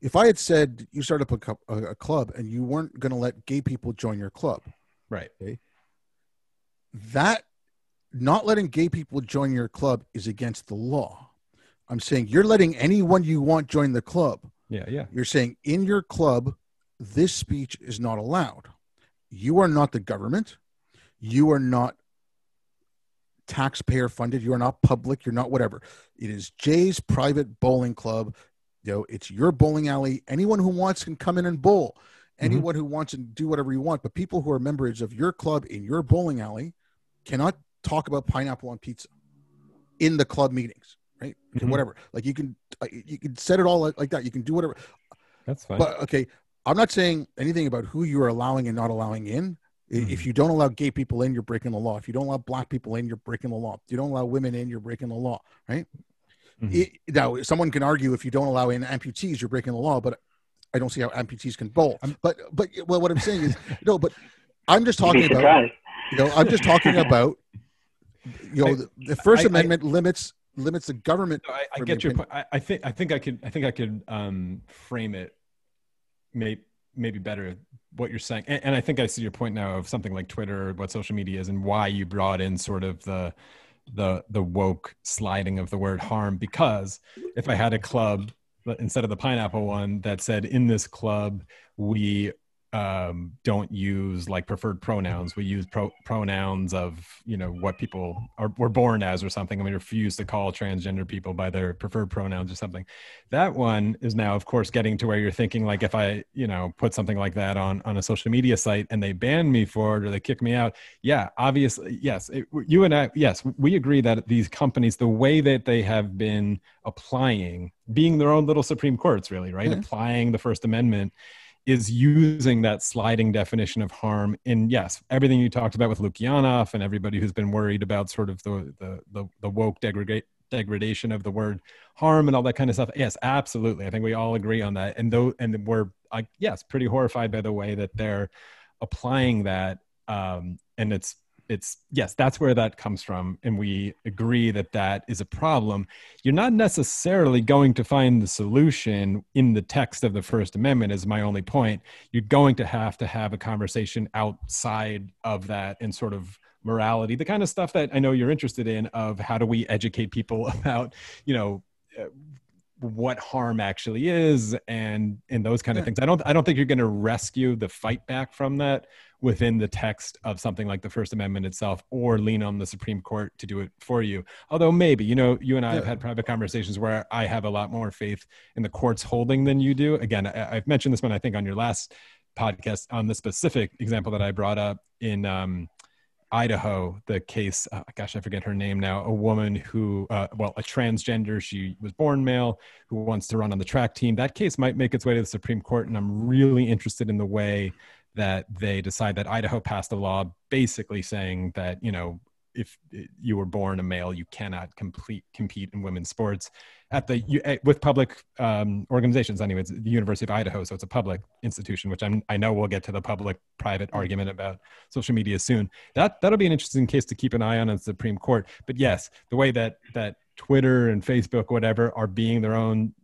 if I had said you started up a club and you weren't going to let gay people join your club,
right?
Okay, that not letting gay people join your club is against the law. I'm saying you're letting anyone you want join the club.
Yeah.
You're saying in your club, this speech is not allowed. You are not the government. You are not taxpayer funded. You are not public. You're not whatever. It is Jay's private bowling club. It's your bowling alley. Anyone who wants can come in and bowl. Anyone who wants to do whatever you want. But people who are members of your club in your bowling alley cannot talk about pineapple on pizza in the club meetings. Right. Whatever. Like you can set it all like that. You can do whatever.
That's fine.
But okay, I'm not saying anything about who you are allowing and not allowing in. If you don't allow gay people in, you're breaking the law. If you don't allow black people in, you're breaking the law. If you don't allow women in, you're breaking the law. Right. Now, someone can argue if you don't allow in amputees, you're breaking the law. But I don't see how amputees can bowl. But what I'm saying is but I'm just talking about. I'm just talking about. The First Amendment limits the government.
No, I get your point. I think I could frame it maybe better what you're saying, and I think I see your point now of something like Twitter, what social media is, and why you brought in sort of the woke sliding of the word harm. Because if I had a club instead of the pineapple one that said, in this club we don't use like preferred pronouns. We use pronouns of, what people were born as or something. I mean, refuse to call transgender people by their preferred pronouns or something. That one is now, of course, getting to where you're thinking, like, if I, put something like that on a social media site and they ban me for it or they kick me out. Yeah, obviously. Yes. You and I, yes, we agree that these companies, the way that they have been applying, being their own little Supreme Courts, really, right? Applying the First Amendment is using that sliding definition of harm in, yes, everything you talked about with Lukyanov and everybody who's been worried about sort of the woke degradation of the word harm and all that kind of stuff. Yes, absolutely. I think we all agree on that. And we're pretty horrified by the way that they're applying that. And it's yes, that's where that comes from. And we agree that that is a problem. You're not necessarily going to find the solution in the text of the First Amendment, is my only point. You're going to have a conversation outside of that and sort of morality, the kind of stuff that I know you're interested in, of how do we educate people about, what harm actually is, and those kind of things. I don't think you're going to rescue the fight back from that within the text of something like the First Amendment itself, or lean on the Supreme Court to do it for you. Although maybe, you and I have had private conversations where I have a lot more faith in the court's holding than you do. Again, I've mentioned this one, I think, on your last podcast, on the specific example that I brought up in Idaho, the case, I forget her name now, a woman who, a transgender, she was born male, who wants to run on the track team. That case might make its way to the Supreme Court, and I'm really interested in the way that they decide that. Idaho passed a law basically saying that, if you were born a male, you cannot compete in women's sports with public organizations. Anyway, it's the University of Idaho, so it's a public institution, which I know we'll get to the public-private argument about social media soon. That'll be an interesting case to keep an eye on in the Supreme Court. But yes, the way that Twitter and Facebook, whatever, are being their own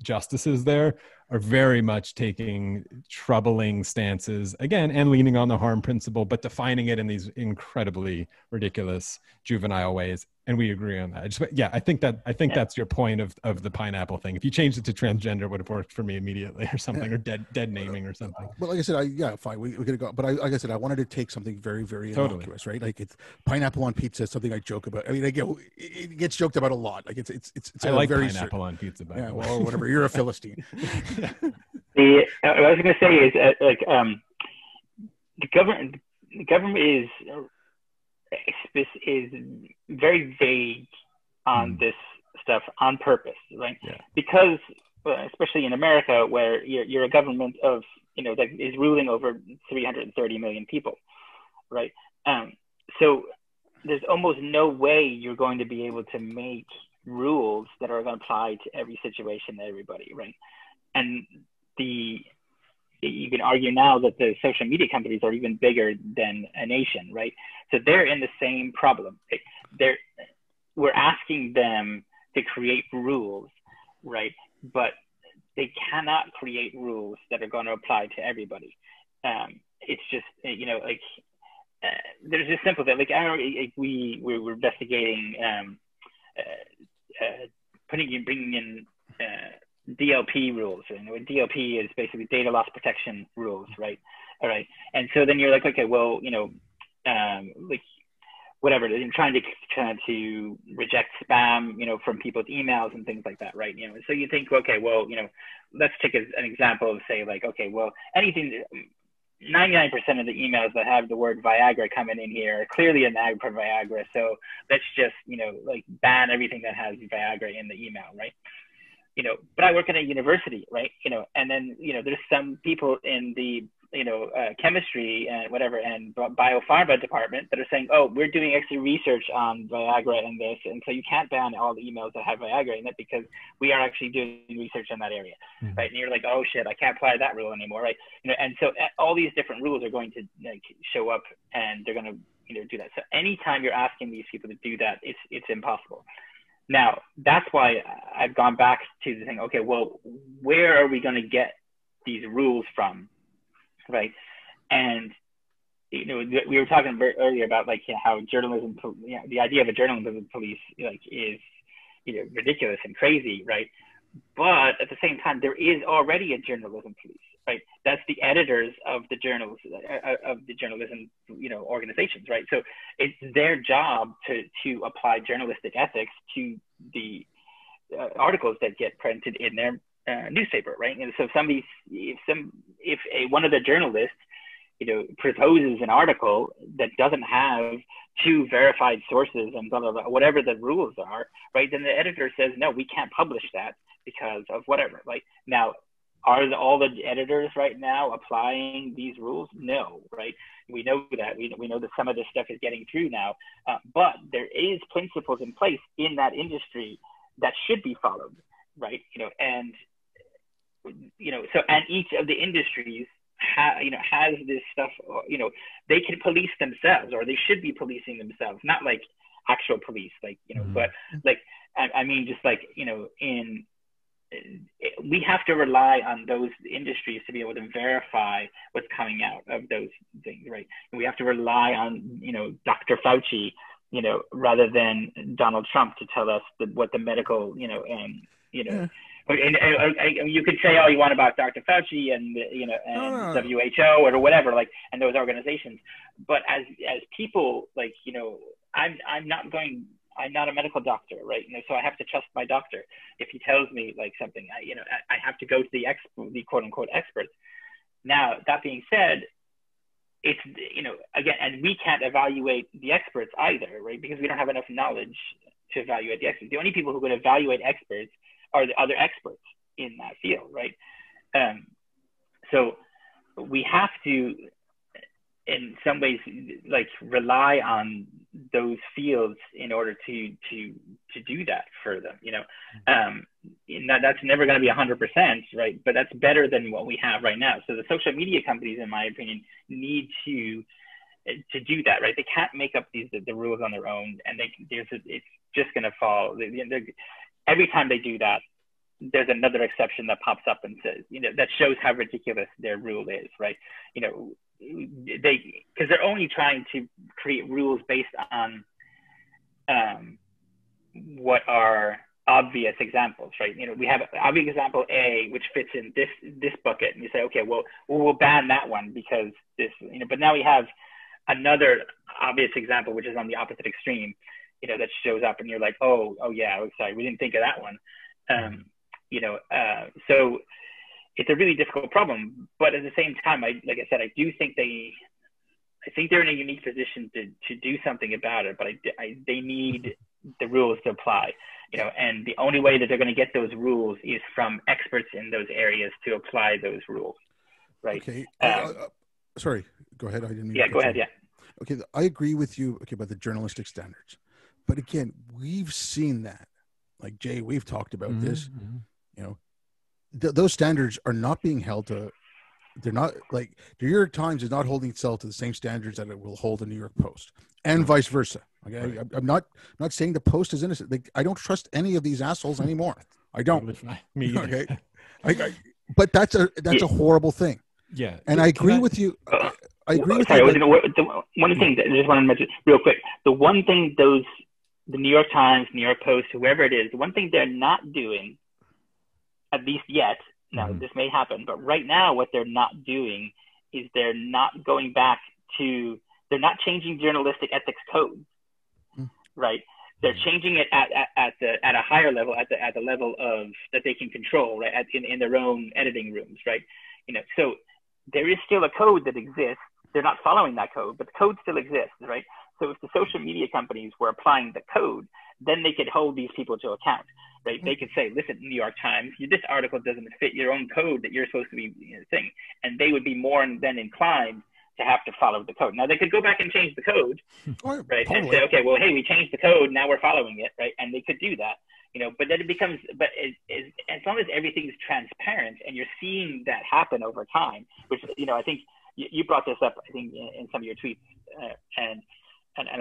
justices there, are very much taking troubling stances again, and leaning on the harm principle, but defining it in these incredibly ridiculous juvenile ways. And we agree on that. I think that's your point of the pineapple thing. If you changed it to transgender, it would have worked for me immediately, or something, or dead naming or something.
Well, like I said, fine, we're gonna go. But like I said, I wanted to take something very, very innocuous, right? Like, it's pineapple on pizza, something I joke about. I mean, it gets joked about a lot. Like, it's
I like very pineapple on pizza.
Yeah, well, whatever. You're a Philistine.
What I was going to say is the government is very vague on this stuff on purpose, right? Yeah. Because especially in America, where you're a government of that is ruling over 330 million people, right? So there's almost no way you're going to be able to make rules that are going to apply to every situation to everybody, right? And you can argue now that the social media companies are even bigger than a nation, right? So they're in the same problem. We're asking them to create rules, right? But they cannot create rules that are going to apply to everybody. It's just, there's just simple thing. We were investigating bringing in DLP rules. And DLP is basically data loss protection rules, right? All right. And so then you're like, okay, well, whatever. They're trying to reject spam, from people's emails and things like that, right? So you think, okay, well, let's take an example of, say, like, okay, well, anything. 99% of the emails that have the word Viagra coming in here are clearly an ad for Viagra. So let's just, ban everything that has Viagra in the email, right? But I work at a university, right? And then, there's some people in the, chemistry and whatever, and biopharma department that are saying, oh, we're doing extra research on Viagra and this. And so you can't ban all the emails that have Viagra in it because we are actually doing research in that area, right? And you're like, oh shit, I can't apply that rule anymore, right? And so all these different rules are going to show up, and they're going to, do that. So anytime you're asking these people to do that, it's impossible. Now, that's why I've gone back to the thing, okay, well, where are we going to get these rules from, right? And, we were talking earlier about, like, how journalism, the idea of a journalism police, is, ridiculous and crazy, right? But at the same time, there is already a journalism police, right? That's the editors of the journals, of the journalism, organizations, right? So it's their job to apply journalistic ethics to the articles that get printed in their newspaper, right? And so if one of the journalists, proposes an article that doesn't have 2 verified sources and blah, blah, blah, whatever the rules are, right? Then the editor says, no, we can't publish that because of whatever. Like, now, are all the editors right now applying these rules? No, right? We know that. We know that some of this stuff is getting through now, but there is principles in place in that industry that should be followed, right? And each of the industries has this stuff, they can police themselves, or they should be policing themselves, not like actual police, like, but like, I mean, just like, we have to rely on those industries to be able to verify what's coming out of those things, right? And we have to rely on, Dr. Fauci, rather than Donald Trump to tell us what the medical, and you could say all you want about Dr. Fauci and WHO or whatever, like, and those organizations, but as people, like, I'm not a medical doctor, right? So I have to trust my doctor. If he tells me like something, I have to go to the quote unquote experts. Now, that being said, it's, again, and we can't evaluate the experts either, right? Because we don't have enough knowledge to evaluate the experts. The only people who can evaluate experts are the other experts in that field, right? So we have to, in some ways, like, rely on those fields in order to do that for them, that's never going to be 100%, right? But that's better than what we have right now. So the social media companies, in my opinion, need to do that, right? They can't make up the rules on their own, and it's just going to fall. Every time they do that, there's another exception that pops up and says, that shows how ridiculous their rule is, right? Because they're only trying to create rules based on what are obvious examples, right? We have obvious example A, which fits in this bucket, and you say, okay, well, we'll ban that one because this, but now we have another obvious example, which is on the opposite extreme, that shows up, and you're like, oh yeah, sorry, we didn't think of that one. So it's a really difficult problem, but at the same time, I do think they're in a unique position to do something about it, but they need the rules to apply, and the only way that they're going to get those rules is from experts in those areas to apply those rules, right?
Okay. Sorry, go ahead. I didn't mean
to go ahead. Yeah.
Okay, I agree with you. Okay, about the journalistic standards, but again, we've seen that. Like, Jay, we've talked about this. Those standards are not being held to. They're not, like, the New York Times is not holding itself to the same standards that it will hold the New York Post, and vice versa. Okay, right. I'm not saying the Post is innocent. Like, I don't trust any of these assholes anymore. I don't.
Me either.
Okay, but that's a horrible thing.
Yeah,
and I agree with you. I agree with
sorry,
you.
One thing that I just want to mention real quick. The one thing the New York Times, New York Post, whoever it is, the one thing they're not doing, at least yet, now this may happen, but right now what they're not doing is they're not changing journalistic ethics codes, right? They're changing it at a higher level, at the level of that they can control, right? In their own editing rooms, right? So there is still a code that exists. They're not following that code, but the code still exists, right? So if the social media companies were applying the code, then they could hold these people to account, right? They could say, listen, New York Times, this article doesn't fit your own code that you're supposed to be thing. And they would be more than inclined to have to follow the code. Now, they could go back and change the code, right? Totally. And say, okay, well, hey, we changed the code, now we're following it, right? And they could do that, but then it becomes, as long as everything's transparent and you're seeing that happen over time, which, I think you brought this up, I think, in some of your tweets, and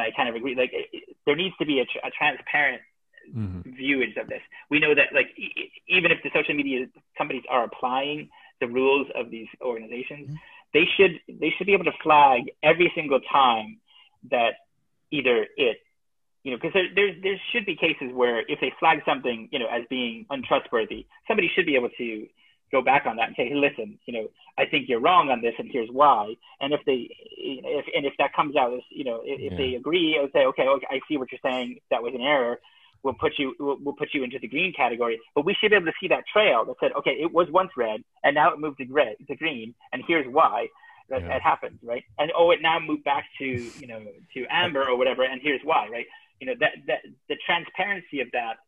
I kind of agree. Like, there needs to be a transparent viewage of this. We know that, like, even if the social media companies are applying the rules of these organizations, they should be able to flag every single time that either because there should be cases where if they flag something, as being untrustworthy, somebody should be able to go back on that and say, hey, listen, I think you're wrong on this, and here's why. And if if that comes out as, if they agree, I would say, okay, I see what you're saying. That was an error. We'll put you into the green category. But we should be able to see that trail that said, okay, it was once red, and now it moved to green, and here's why that happened, right? And it now moved back to to amber or whatever, and here's why, right? That the transparency of that.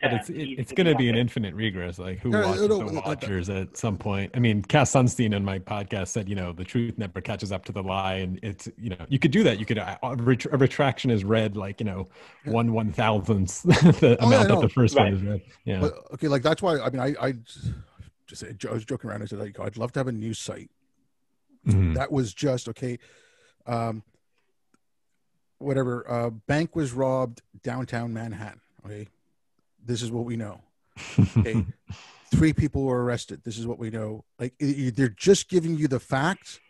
But it's going to be an infinite regress. Like, who watches the watchers at some point? I mean, Cass Sunstein on my podcast said, the truth never catches up to the lie. And it's, you could do that. You could, a retraction is read like, 1/1000th the amount that the first one is read. Yeah.
But, okay. Like, that's why, I mean, I was joking around. I said, I'd love to have a news site
Mhm.
That was just okay. Whatever. Bank was robbed downtown Manhattan. Okay, this is what we know. Okay, 3 people were arrested. This is what we know. Like they're just giving you the facts,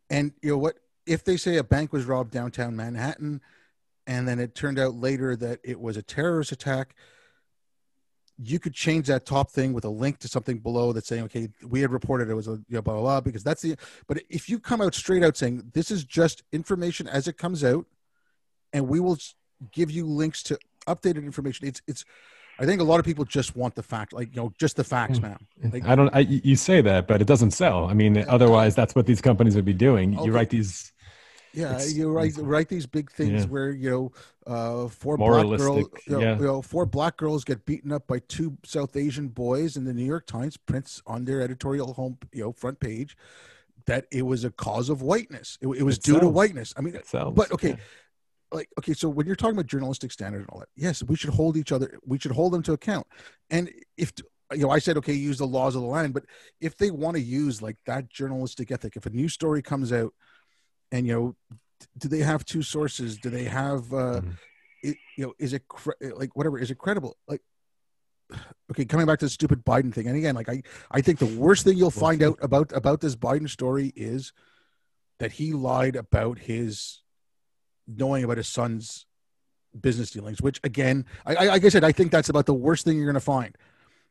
and you know what? If they say a bank was robbed downtown Manhattan, and then it turned out later that it was a terrorist attack, you could change that top thing with a link to something below that's saying, okay, we had reported it was a blah, blah, blah, because that's the, but if you come out straight out saying this is just information as it comes out, and we will give you links to updated information. I think a lot of people just want the fact, like, just the facts, man. Like,
you say that, but it doesn't sell. I mean, otherwise that's what these companies would be doing.
Okay.
You write these.
Yeah, you write these big things where 4 black girls,
Moralistic, yeah.
4 black girls get beaten up by 2 South Asian boys, and the New York Times prints on their editorial front page that it was a cause of whiteness. It was due to whiteness. I mean, but okay. Yeah. Like, okay, so when you're talking about journalistic standards and all that, yes, we should hold them to account. And if I said, okay, use the laws of the land, but if they want to use like that journalistic ethic, if a news story comes out and do they have 2 sources? Do they have is it whatever, is it credible? Like, okay, coming back to the stupid Biden thing, and again, like I think the worst thing you'll find out about this Biden story is that he lied about his knowing about his son's business dealings, which again, like I said, I think that's about the worst thing you're going to find.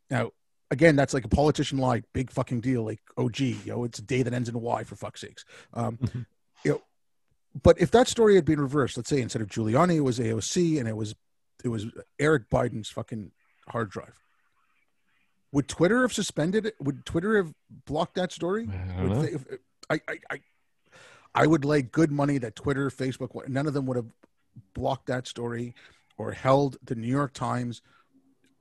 Now, again, that's like a politician lied, big fucking deal. Like, oh, gee, it's a day that ends in Y, for fuck's sakes. But if that story had been reversed, let's say instead of Giuliani, it was AOC, and it was Eric Biden's fucking hard drive, would Twitter have suspended it? Would Twitter have blocked that story? I would lay good money that Twitter, Facebook, none of them would have blocked that story or held the New York Times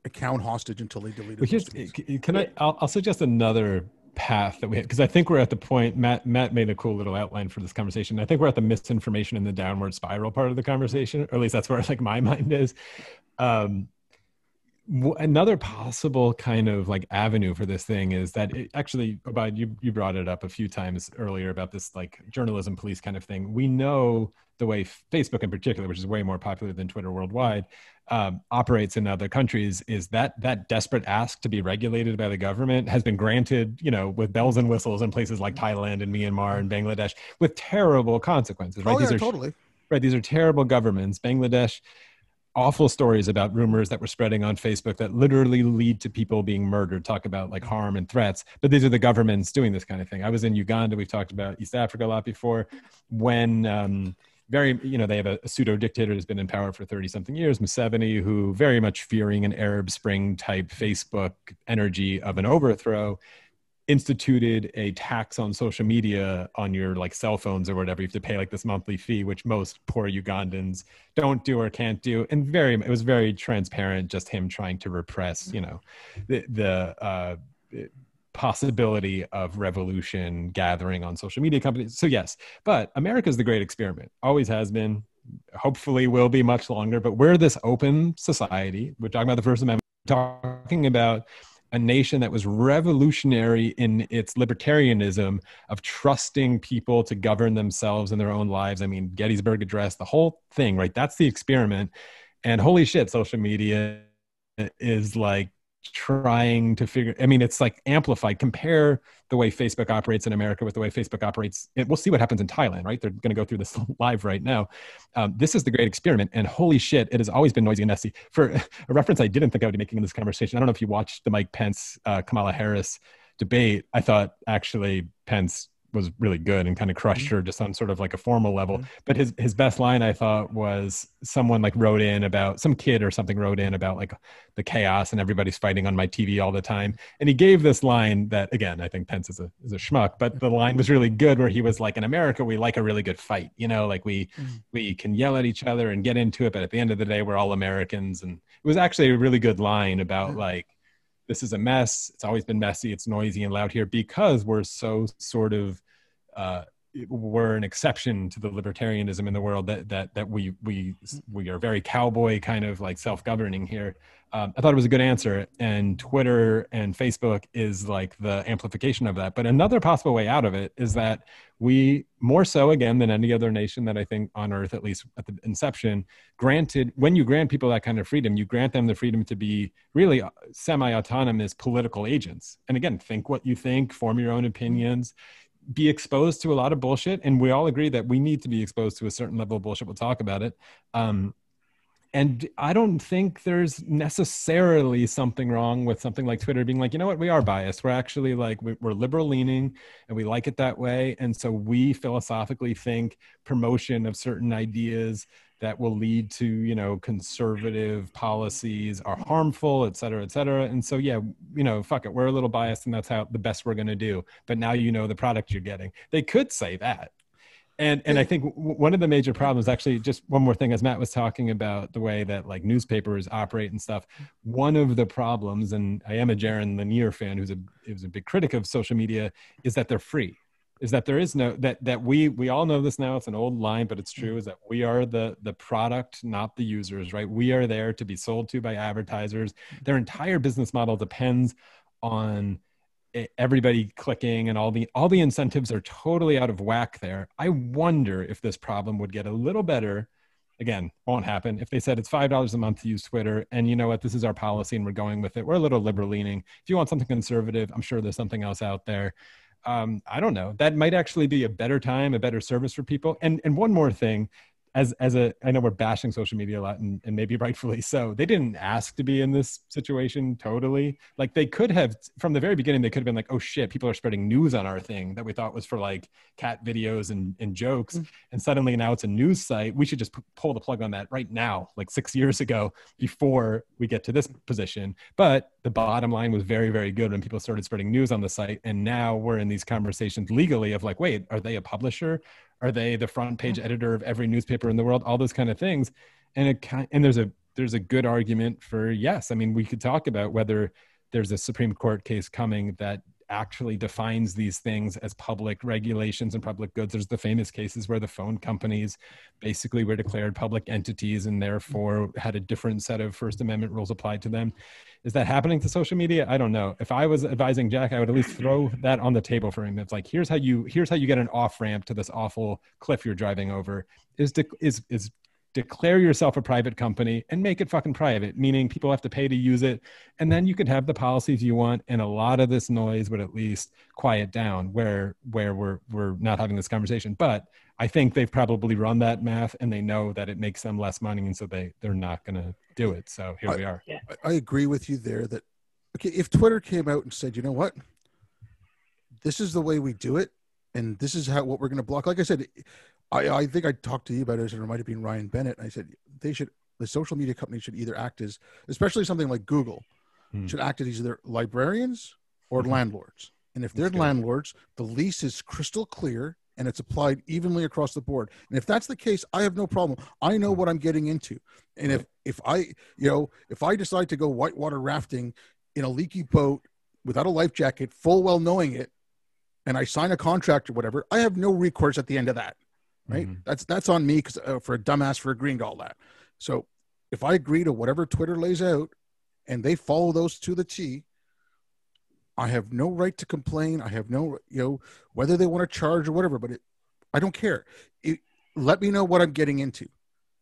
account hostage until they deleted.
I'll suggest another path that we had, because I think we're at the point, Matt made a cool little outline for this conversation. I think we're at the misinformation and the downward spiral part of the conversation, or at least that's where like my mind is. Another possible kind of like avenue for this thing is that actually, you brought it up a few times earlier about this like journalism police kind of thing. We know the way Facebook in particular, which is way more popular than Twitter worldwide, operates in other countries, is that desperate ask to be regulated by the government has been granted, with bells and whistles in places like Thailand and Myanmar and Bangladesh, with terrible consequences, right?
Totally.
Right. These are terrible governments. Bangladesh, awful stories about rumors that were spreading on Facebook that literally lead to people being murdered. Talk about like harm and threats, but these are the governments doing this kind of thing. I was in Uganda. We've talked about East Africa a lot before, when they have a pseudo dictator who's been in power for 30 something years, Museveni, who very much fearing an Arab Spring type Facebook energy of an overthrow, instituted a tax on social media on your like cell phones or whatever. You have to pay like this monthly fee, which most poor Ugandans don't do or can't do. And it was very transparent, just him trying to repress, the possibility of revolution gathering on social media companies. So yes, but America's the great experiment, always has been, hopefully will be much longer, but we're this open society. We're talking about the First Amendment, talking about a nation that was revolutionary in its libertarianism of trusting people to govern themselves in their own lives. I mean, Gettysburg Address, the whole thing, right? That's the experiment. And holy shit, social media is like trying to it's like amplified. Compare the way Facebook operates in America with the way Facebook operates. We'll see what happens in Thailand, right? They're going to go through this live right now. This is the great experiment, and holy shit, it has always been noisy and messy. For a reference I didn't think I would be making in this conversation, I don't know if you watched the Mike Pence, Kamala Harris debate. I thought actually Pence was really good and kind of crushed her just on sort of like a formal level. But his best line, I thought, was some kid or something wrote in about like the chaos and everybody's fighting on my TV all the time. And he gave this line that, again, I think Pence is a schmuck, but the line was really good, where he was like, in America, we like a really good fight. Like we can yell at each other and get into it, but at the end of the day, we're all Americans. And it was actually a really good line about like, this is a mess. It's always been messy. It's noisy and loud here because we're so sort of we're an exception to the libertarianism in the world, that we are very cowboy kind of like self-governing here. I thought it was a good answer, and Twitter and Facebook is like the amplification of that. But another possible way out of it is that we, more so again than any other nation that I think on earth, at least at the inception, granted, when you grant people that kind of freedom, you grant them the freedom to be really semi-autonomous political agents. And again, think what you think, form your own opinions, be exposed to a lot of bullshit. And we all agree that we need to be exposed to a certain level of bullshit. We'll talk about it. And I don't think there's necessarily something wrong with something like Twitter being like, you know what, we are biased. We're actually like, we're liberal leaning and we like it that way. And so we philosophically think promotion of certain ideas that will lead to, you know, conservative policies are harmful, et cetera, et cetera. And so, yeah, you know, fuck it. We're a little biased and that's how the best we're going to do. But now you know the product you're getting. They could say that. And I think one of the major problems, actually, just one more thing, as Matt was talking about the way that like newspapers operate and stuff, one of the problems, and I am a Jaron Lanier fan who's a big critic of social media, is that they're free. Is that there is no, that we all know this now, it's an old line, but it's true, is that we are the product, not the users, right? We are there to be sold to by advertisers. Their entire business model depends on everybody clicking, and all the incentives are totally out of whack there. I wonder if this problem would get a little better. Again, won't happen. If they said it's $5 a month to use Twitter, and you know what, this is our policy and we're going with it. We're a little liberal leaning. If you want something conservative, I'm sure there's something else out there. I don't know. That might actually be a better time, a better service for people. And one more thing, I know we're bashing social media a lot, and maybe rightfully so. They didn't ask to be in this situation totally. Like they could have, from the very beginning, they could have been like, oh shit, people are spreading news on our thing that we thought was for like cat videos and jokes. And suddenly now it's a news site. We should just pull the plug on that right now, like 6 years ago, before we get to this position. But the bottom line was very, very good when people started spreading news on the site. And now we're in these conversations legally of like, wait, are they a publisher? Are they the front page editor of every newspaper in the world? All those kind of things. And there's a good argument for yes. I mean, we could talk about whether there's a Supreme Court case coming that actually defines these things as public regulations and public goods. There's the famous cases where the phone companies basically were declared public entities and therefore had a different set of First Amendment rules applied to them. Is that happening to social media? I don't know. If I was advising Jack, I would at least throw that on the table for him. It's like, here's how you get an off ramp to this awful cliff you're driving over, is declare yourself a private company and make it fucking private, meaning people have to pay to use it. And then you could have the policies you want. And a lot of this noise would at least quiet down where we're not having this conversation. But I think they've probably run that math and they know that it makes them less money. And so they're not going to do it. So here we are.
Yeah.
I agree with you there that, okay, if Twitter came out and said, you know what, this is the way we do it, and this is what we're going to block. Like I said, I think I talked to you about it, and it might have been Ryan Bennett. And I said the social media companies should either act as, especially something like Google, should act as either librarians or landlords. And if they're landlords, the lease is crystal clear and it's applied evenly across the board. And if that's the case, I have no problem. I know what I'm getting into. And if I decide to go whitewater rafting in a leaky boat without a life jacket, full well knowing it, and I sign a contract or whatever, I have no recourse at the end of that. Right. That's on me because for a dumbass for agreeing to all that. So if I agree to whatever Twitter lays out and they follow those to the T, I have no right to complain. I have no, whether they want to charge or whatever, but I don't care. Let me know what I'm getting into.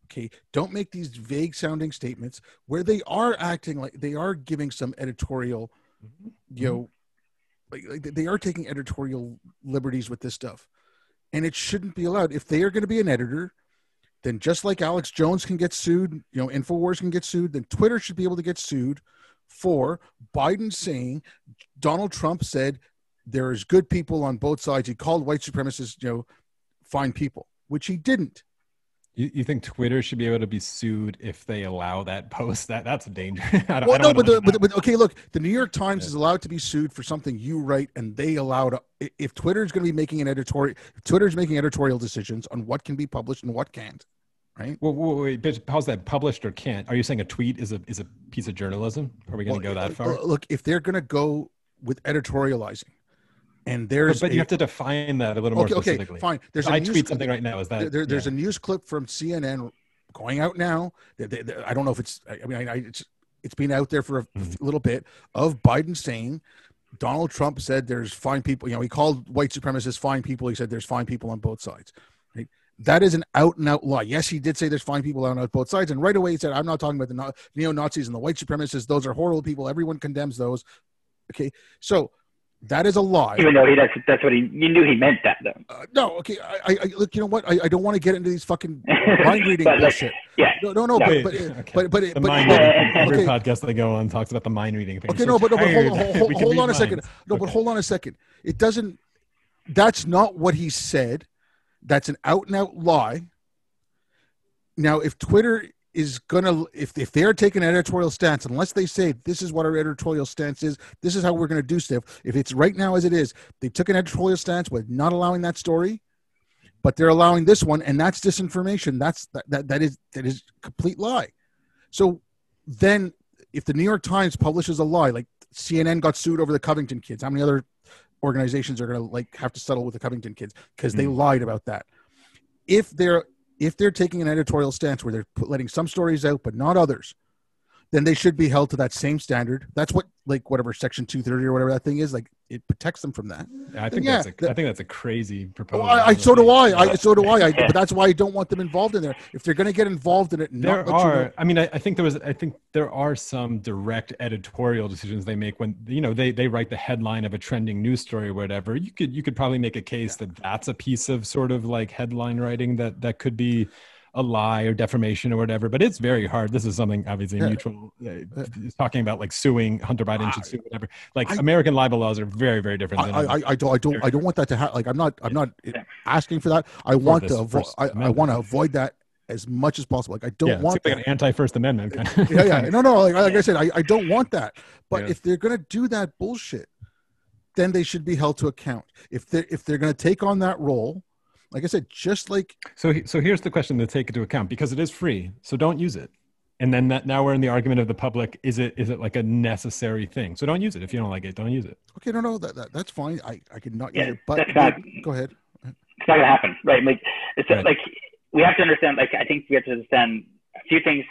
Okay. Don't make these vague sounding statements where they are acting like they are giving some editorial, like they are taking editorial liberties with this stuff. And it shouldn't be allowed. If they are going to be an editor, then just like Alex Jones can get sued, InfoWars can get sued, then Twitter should be able to get sued for Biden saying Donald Trump said there's good people on both sides. He called white supremacists, fine people, which he didn't.
You think Twitter should be able to be sued if they allow that post? That's a danger.
But okay, look, the New York Times is allowed to be sued for something you write, and they allow to. If Twitter is going to be making Twitter's making editorial decisions on what can be published and what can't, right?
Well, wait, how's that published or can't? Are you saying a tweet is a piece of journalism? Are we going to go that far?
Look, if they're going to go with editorializing, And there's
but you have to define that a little more specifically.
Okay, fine.
I tweet something right now. Is that
there's a news clip from CNN going out now? I don't know if it's. I mean, it's been out there for a little bit of Biden saying Donald Trump said there's fine people. You know, he called white supremacists fine people. He said there's fine people on both sides. Right? That is an out and out lie. Yes, he did say there's fine people on both sides, and right away he said, "I'm not talking about the neo-Nazis and the white supremacists. Those are horrible people. Everyone condemns those." Okay, so that is a lie.
Even though that's what you knew he meant that though.
No, okay. I look. You know what? I don't want to get into these fucking mind reading bullshit.
Yeah.
No.
Okay.
But
mind reading. Every podcast they go on talks about the mind reading thing.
Okay, but hold on a second. No, but hold on a second. It doesn't. That's not what he said. That's an out and out lie. Now, if Twitter is gonna, if they're taking an editorial stance, unless they say this is what our editorial stance is, this is how we're gonna do stuff. If it's right now as it is, they took an editorial stance with not allowing that story, but they're allowing this one, and that's disinformation. That is complete lie. So then, if the New York Times publishes a lie, like CNN got sued over the Covington kids, how many other organizations are gonna have to settle with the Covington kids because they lied about that? If they're taking an editorial stance where they're letting some stories out but not others, then they should be held to that same standard. That's what, like, whatever Section 230 or whatever that thing is, like, it protects them from that.
I think that's a crazy proposal.
So do I. But that's why I don't want them involved in there. If they're going to get involved in it,
I think there are some direct editorial decisions they make when they write the headline of a trending news story or whatever. You could probably make a case that that's a piece of sort of like headline writing that could be a lie or defamation or whatever, but it's very hard. This is something obviously mutual talking about, like suing Hunter Biden should sue whatever. Like American libel laws are very, very different.
I don't want that to happen. Like I'm not asking for that. I want to avoid that as much as possible. Like I don't want
like an anti-First Amendment kind of.
No. Like I said, I don't want that. But if they're gonna do that bullshit, then they should be held to account. If they're gonna take on that role. Like I said, just like
so here's the question to take into account, because it is free, so don't use it. And then now we're in the argument of the public: is it like a necessary thing? So don't use it if you don't like it. Don't use it.
Okay, no, that's fine. I could not use it, but go ahead.
It's not gonna happen, right? Like it's right. Like we have to understand. Like I think we have to understand a few things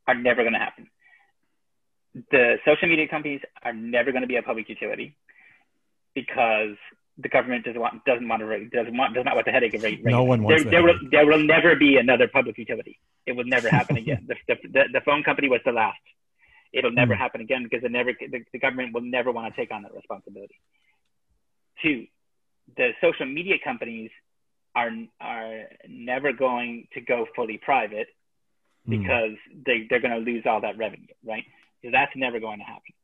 are never gonna happen. The social media companies are never gonna be a public utility because the government does not want the headache of regulating.
No one wants
there will never be another public utility. It will never happen again. The phone company was the last. It'll never happen again because the government will never want to take on that responsibility. Two, the social media companies are never going to go fully private because they're going to lose all that revenue, right? So that's never going to happen.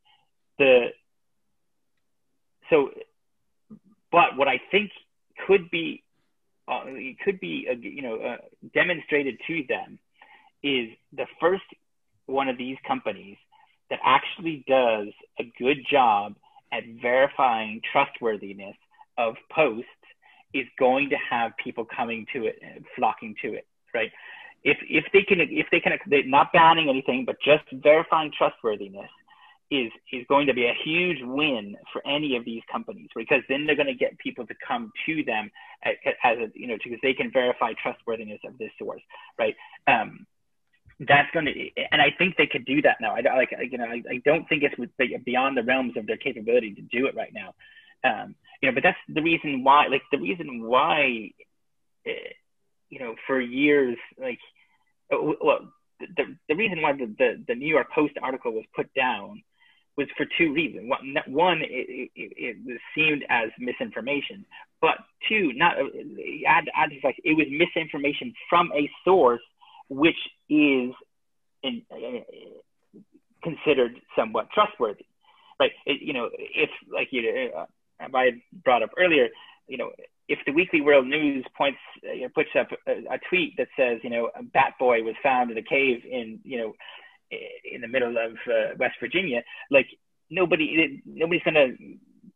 But what I think could be demonstrated to them is the first one of these companies that actually does a good job at verifying trustworthiness of posts is going to have people coming to it and flocking to it, right? If they can, they're not banning anything, but just verifying trustworthiness is going to be a huge win for any of these companies, because then they're going to get people to come to them because they can verify trustworthiness of this source, right? That's going to, and I think they could do that now. I don't think it's beyond the realms of their capability to do it right now. But that's the reason why, for years, the reason why the New York Post article was put down was for two reasons. One, it was seemed as misinformation, but two, it was misinformation from a source which is considered somewhat trustworthy, right? I brought up earlier, if the Weekly World News puts up a tweet that says, a bat boy was found in a cave in the middle of West Virginia, like nobody's going to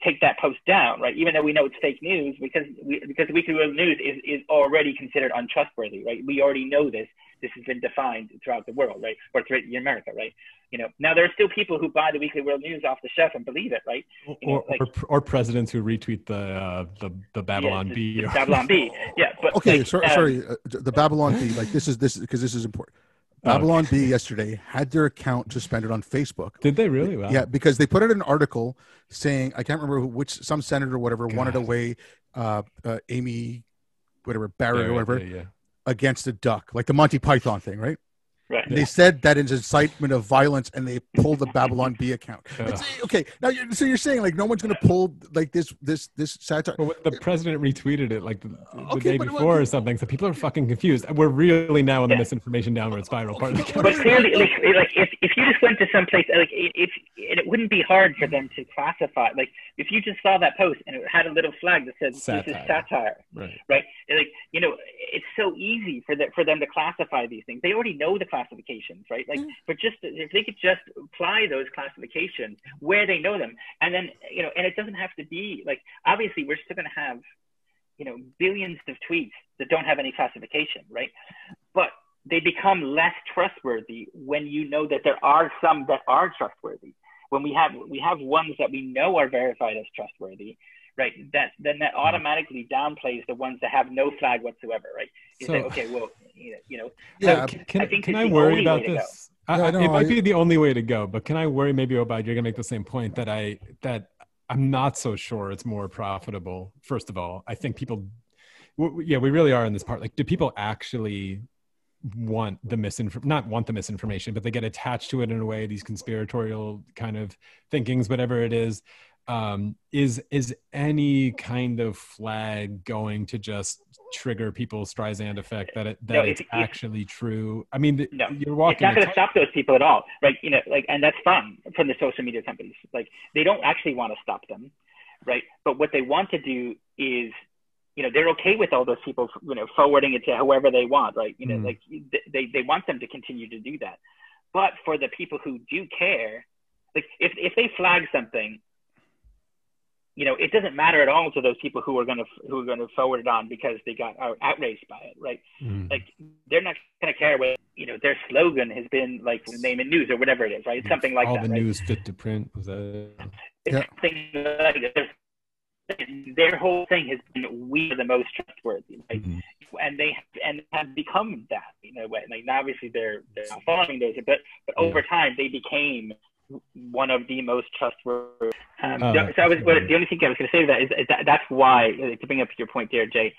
take that post down, right? Even though we know it's fake news, because the Weekly World News is already considered untrustworthy, right? We already know this. this has been defined throughout the world, right? Or throughout in America, right? Now there are still people who buy the Weekly World News off the shelf and believe it, right?
Or presidents who retweet the Babylon Bee.
The Babylon Bee. Yeah, but
okay, sorry, the Babylon Bee. Like this is because this is important. Babylon Bee yesterday had their account suspended on Facebook.
Did they really? Wow.
Yeah, because they put out an article saying, I can't remember some senator or whatever wanted away Amy, whatever, Barrett or whatever, against a duck, like the Monty Python thing, right?
Right.
They said that is incitement of violence, and they pulled the Babylon Bee account. Okay, now you're saying like no one's going to pull like this satire.
But the president retweeted it like the day before or something, so people are fucking confused. We're really now in the misinformation downward spiral part of the
But clearly, like if you just went to some place, like if it wouldn't be hard for them to classify. Like if you just saw that post and it had a little flag that said
satire.
This is satire, right? Like it's so easy for them to classify these things. They already know the classifications, right? Like, but just if they could just apply those classifications where they know them, and then and it doesn't have to be like, obviously we're still going to have billions of tweets that don't have any classification, right? But they become less trustworthy when you know that there are some that are trustworthy. When we have ones that we know are verified as trustworthy, right? That automatically downplays the ones that have no flag whatsoever, right? You say, okay, well,
Can I worry about this? It might be the only way to go, but can I worry maybe about, you're gonna make the same point, that I'm not so sure it's more profitable. First of all, I think people, we really are in this part. Like, do people actually want the not want the misinformation, but they get attached to it in a way, these conspiratorial kind of thinkings, whatever it is any kind of flag going to just trigger people's Streisand effect that it's actually true? I mean, you're walking.
It's not going to stop those people at all, right? And that's fun from the social media companies. Like, they don't actually want to stop them, right? But what they want to do is, they're okay with all those people, forwarding it to whoever they want, right? Like they want them to continue to do that. But for the people who do care, like if they flag something, it doesn't matter at all to those people who are going to forward it on because they got outraged by it, right? Like, they're not going to care what their slogan has been, like name and news or whatever it is, right? It's something like
all
that.
The
right?
news fit to print. Was that?
It's something like their whole thing has been, we are the most trustworthy, right? And they have become that in a way. Like, obviously they're not following those, but over time they became one of the most trustworthy. So the only thing I was going to say to that is that's why, to bring up your point there, Jay,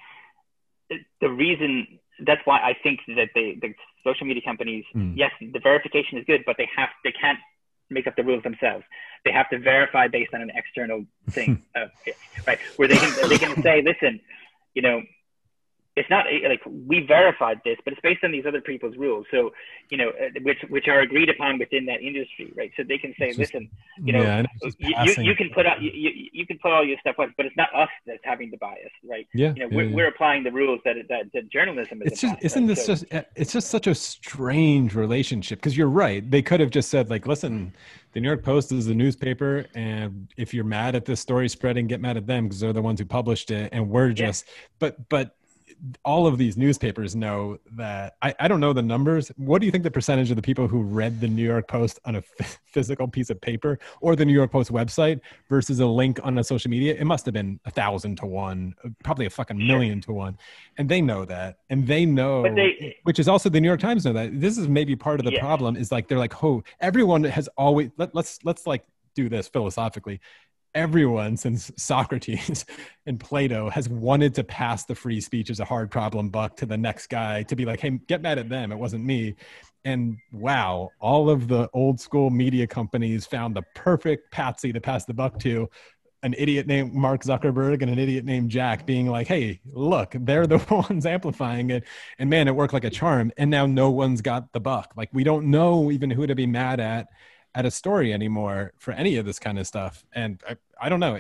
the reason, that's why I think that the social media companies, yes, the verification is good, but they can't make up the rules themselves. They have to verify based on an external thing, right? Where they can say, listen, it's not like we verified this, but it's based on these other people's rules. So, which are agreed upon within that industry, right? So they can say, listen, you can put out, you can put all your stuff up, but it's not us that's having the bias, right? We're applying the rules that journalism is.
It's just such a strange relationship, because you're right. They could have just said, like, listen, the New York Post is a newspaper, and if you're mad at this story spreading, get mad at them because they're the ones who published it, and we're just, but all of these newspapers know that. I don't know the numbers. What do you think the percentage of the people who read the New York Post on a physical piece of paper or the New York Post website versus a link on a social media? It must have been 1,000 to 1, probably a fucking million to 1. And they know that. And they know, which is also the New York Times know that. This is maybe part of the problem, is like, they're like, oh, everyone has always, let's like do this philosophically. Everyone since Socrates and Plato has wanted to pass the free speech as a hard problem buck to the next guy, to be like, hey, get mad at them, it wasn't me. And wow, all of the old school media companies found the perfect patsy to pass the buck to, an idiot named Mark Zuckerberg and an idiot named Jack, being like, hey, look, they're the ones amplifying it. And man, it worked like a charm. And now no one's got the buck. Like, we don't know even who to be mad at a story anymore for any of this kind of stuff. And I don't know.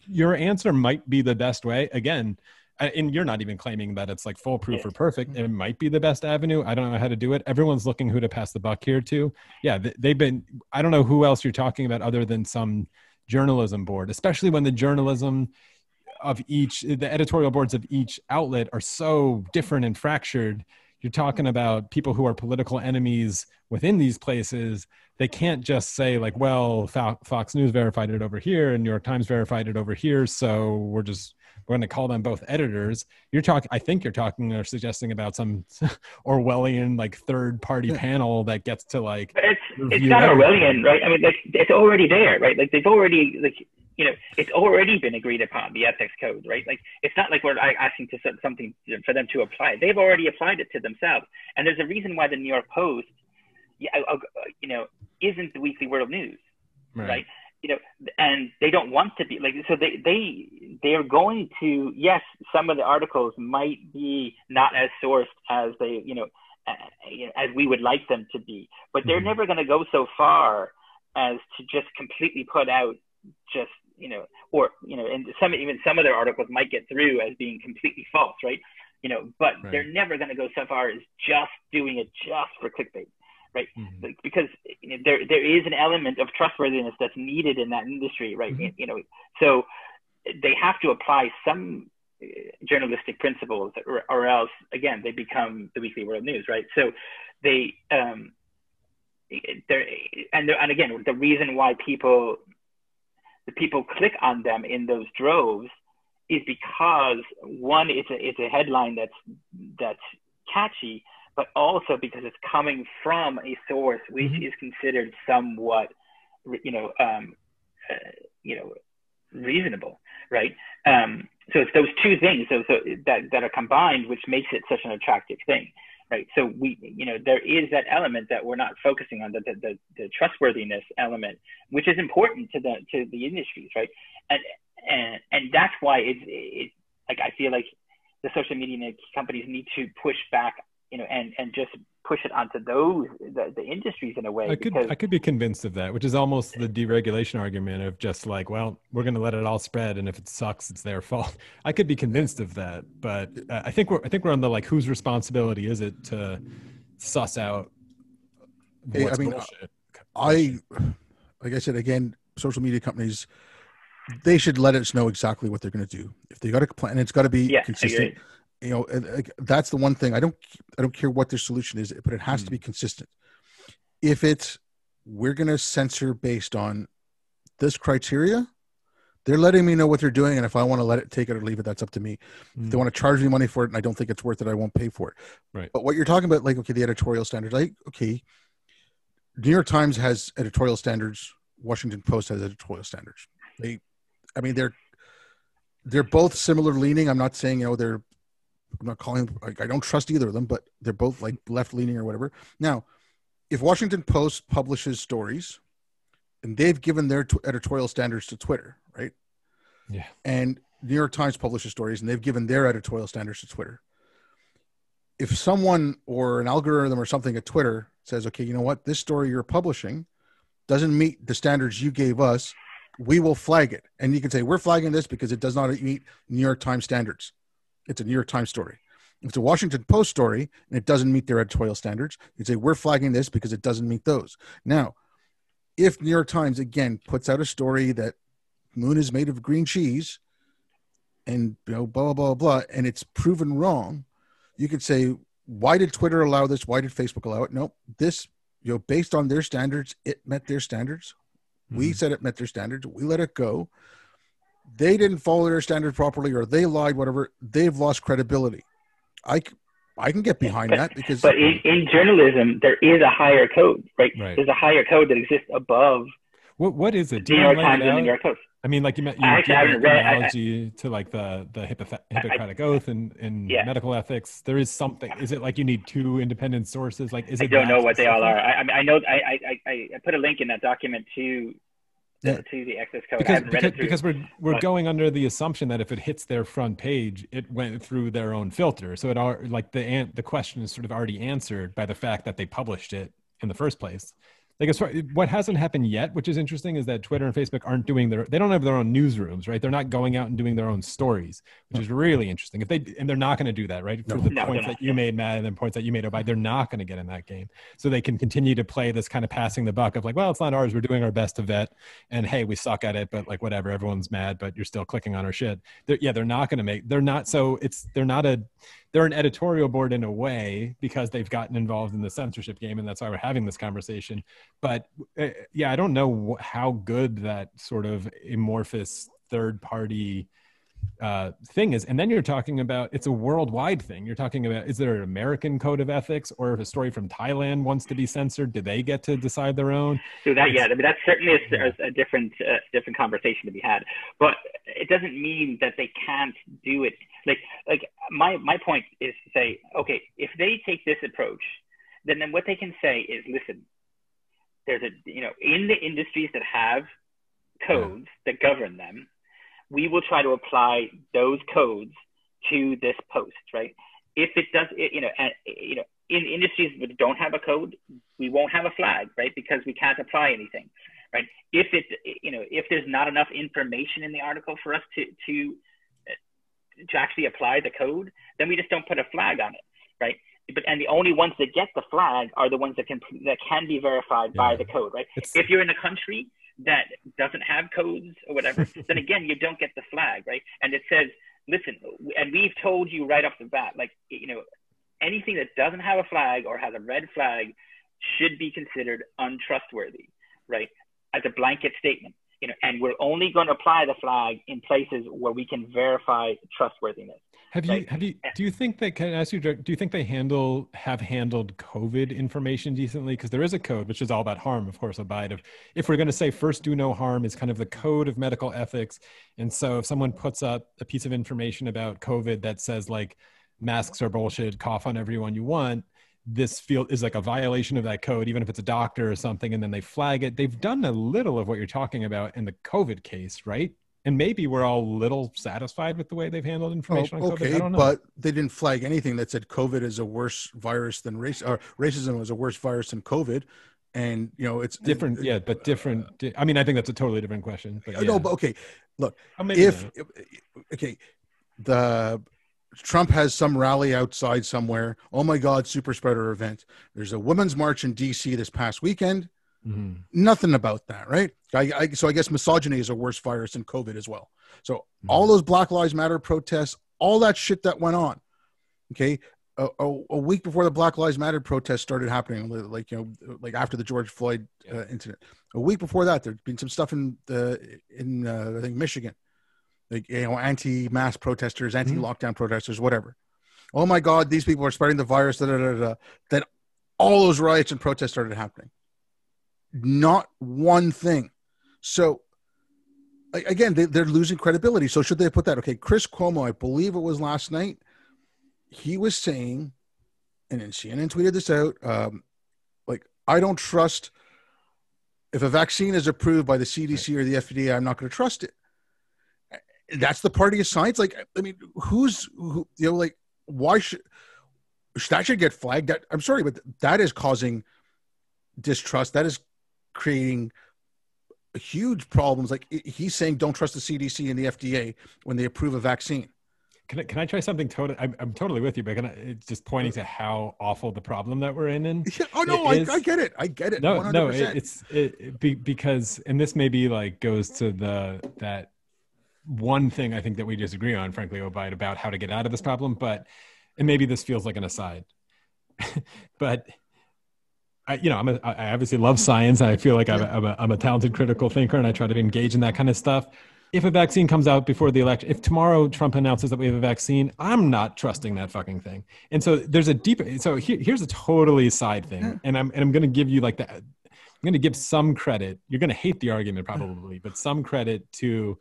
Your answer might be the best way. Again, and you're not even claiming that it's like foolproof or perfect. It might be the best avenue. I don't know how to do it. Everyone's looking who to pass the buck here to. Yeah, I don't know who else you're talking about other than some journalism board, especially when the journalism of the editorial boards of each outlet are so different and fractured. you're talking about people who are political enemies within these places. They can't just say like, well, Fox News verified it over here and New York Times verified it over here, so we're going to call them both editors. I think you're talking or suggesting about some Orwellian like third party panel that gets to like.
But it's not Orwellian, right? I mean, like, it's already there, right? Like they've already it's already been agreed upon, the ethics code, right? Like it's not like we're asking to set something for them to apply. They've already applied it to themselves, and there's a reason why the New York Post, isn't the weekly world news, right? And they don't want to be like, so they are going to, yes, some of the articles might be not as sourced as they, as we would like them to be, but they're never going to go so far as to just completely put out just, and even some of their articles might get through as being completely false, right? But they're never going to go so far as just doing it just for clickbait. Right, like, because there is an element of trustworthiness that's needed in that industry, right? So they have to apply some journalistic principles, or else again they become the weekly world news, right? So they and again, the reason why people click on them in those droves is because one, it's a headline that's catchy, but also because it's coming from a source which is considered somewhat, reasonable, right? So it's those two things that are combined, which makes it such an attractive thing, right? So there is that element that we're not focusing on, the trustworthiness element, which is important to the industries, right? And that's why it's like, I feel like the social media companies need to push back, and just push it onto the industries in a way.
I could be convinced of that, which is almost the deregulation argument of just like, well, we're going to let it all spread, and if it sucks, it's their fault. I could be convinced of that, but I think we're on the like, whose responsibility is it to suss out what's bullshit?
Like I said again, social media companies, they should let us know exactly what they're going to do. If they got a plan, it's got to be consistent. That's the one thing. I don't care what their solution is, but it has to be consistent. If it's, we're going to censor based on this criteria, they're letting me know what they're doing. And if I want to let it, take it or leave it, that's up to me. If they want to charge me money for it and I don't think it's worth it, I won't pay for it.
Right.
But what you're talking about, like, okay, the editorial standards, New York Times has editorial standards. Washington Post has editorial standards. They're both similar leaning. I'm not saying, I'm not calling, like, I don't trust either of them, but they're both like left leaning or whatever. Now, if Washington Post publishes stories and they've given their editorial standards to Twitter, right?
Yeah.
And New York Times publishes stories and they've given their editorial standards to Twitter. If someone or an algorithm or something at Twitter says, okay, you know what, this story you're publishing doesn't meet the standards you gave us, we will flag it. And you can say, we're flagging this because it does not meet New York Times standards. It's a New York Times story. If it's a Washington Post story and it doesn't meet their editorial standards, you say, we're flagging this because it doesn't meet those. Now, if New York Times, again, puts out a story that moon is made of green cheese and, blah, blah, blah, blah, and it's proven wrong, you could say, why did Twitter allow this? Why did Facebook allow it? Nope. This, based on their standards, it met their standards. We said it met their standards. We let it go. They didn't follow their standard properly, or they lied, whatever. They've lost credibility. I can get behind that because.
But in journalism, there is a higher code, right? There's a higher code that exists above.
What is it?
New York Times and New York Post.
I mean, like you gave an analogy to like the Hippocratic Oath and medical ethics. There is something. Is it like you need two independent sources? Like, is it?
I don't know what they all are. I know. I put a link in that document to the access code.
Because we're going under the assumption that if it hits their front page, it went through their own filter. So the question is sort of already answered by the fact that they published it in the first place. Like, as far, what hasn't happened yet, which is interesting, is that Twitter and Facebook aren't they don't have their own newsrooms, right? They're not going out and doing their own stories, which is really interesting. And they're not going to do that, right? For the points that you made, Matt, and the points that you made, Obai, they're not going to get in that game. So they can continue to play this kind of passing the buck of like, well, it's not ours. We're doing our best to vet. And hey, we suck at it, but like, whatever, everyone's mad, but you're still clicking on our shit. They're not going to they're not they're an editorial board in a way because they've gotten involved in the censorship game, and that's why we're having this conversation. But yeah, I don't know how good that sort of amorphous third party thing is. And then you're talking about, it's a worldwide thing. You're talking about, is there an American code of ethics, or if a story from Thailand wants to be censored, do they get to decide their own?
So that, yeah, I mean, that's certainly a different conversation to be had, but it doesn't mean that they can't do it. Like my point is to say, okay, if they take this approach, then what they can say is, listen, there's in the industries that have codes that govern them, we will try to apply those codes to this post, right? If it does, in industries that don't have a code, we won't have a flag, right? Because we can't apply anything, right? If there's not enough information in the article for us to actually apply the code, then we just don't put a flag on it, right? And the only ones that get the flag are the ones that can be verified by the code, right? If you're in a country that doesn't have codes or whatever, then again, you don't get the flag, right? And it says, listen, and we've told you right off the bat, like, anything that doesn't have a flag or has a red flag should be considered untrustworthy, right? As a blanket statement, and we're only going to apply the flag in places where we can verify trustworthiness.
Do you think they, can I ask you, do you think they have handled COVID information decently? Because there is a code, which is all about harm, of course, if we're going to say first do no harm is kind of the code of medical ethics. And so if someone puts up a piece of information about COVID that says like masks are bullshit, cough on everyone you want, this is like a violation of that code, even if it's a doctor or something, and then they flag it. They've done a little of what you're talking about in the COVID case, right? And maybe we're all a little satisfied with the way they've handled information on COVID.
Okay,
I don't know.
But they didn't flag anything that said COVID is a worse virus than racism was a worse virus than COVID. And, it's
different. But different. I mean, I think that's a totally different question. But
No, but okay, look, Trump has some rally outside somewhere. Oh my God, super spreader event. There's a women's march in DC this past weekend. Mm-hmm. Nothing about that, right? So I guess misogyny is a worse virus than COVID as well. So all those Black Lives Matter protests, all that shit that went on, okay, a week before the Black Lives Matter protests started happening, like after the George Floyd incident, a week before that, there'd been some stuff in I think Michigan, like anti-mask protesters, anti-lockdown protesters, whatever. Oh my God, these people are spreading the virus. Then all those riots and protests started happening. Not one thing. So again, they're losing credibility. So should they put that? Okay, Chris Cuomo, I believe it was last night, he was saying, and then CNN tweeted this out, I don't trust, if a vaccine is approved by the CDC or the FDA, I'm not going to trust it. That's the party of science. Why should that should get flagged? I'm sorry, but that is causing distrust. That is creating huge problems. Like he's saying, don't trust the CDC and the FDA when they approve a vaccine.
Can I try something totally? I'm totally with you, but it's just pointing to how awful the problem that we're in.
Yeah, I get it. I get it. 100%.
Because, and this maybe goes to that one thing I think that we disagree on, frankly, Obaid, about how to get out of this problem. And maybe this feels like an aside, but I obviously love science. I feel like I'm a talented critical thinker, and I try to engage in that kind of stuff. If a vaccine comes out before the election, if tomorrow Trump announces that we have a vaccine, I'm not trusting that fucking thing. And so there's here's a totally side thing. And I'm going to give you that. I'm going to give some credit. You're going to hate the argument probably, but some credit to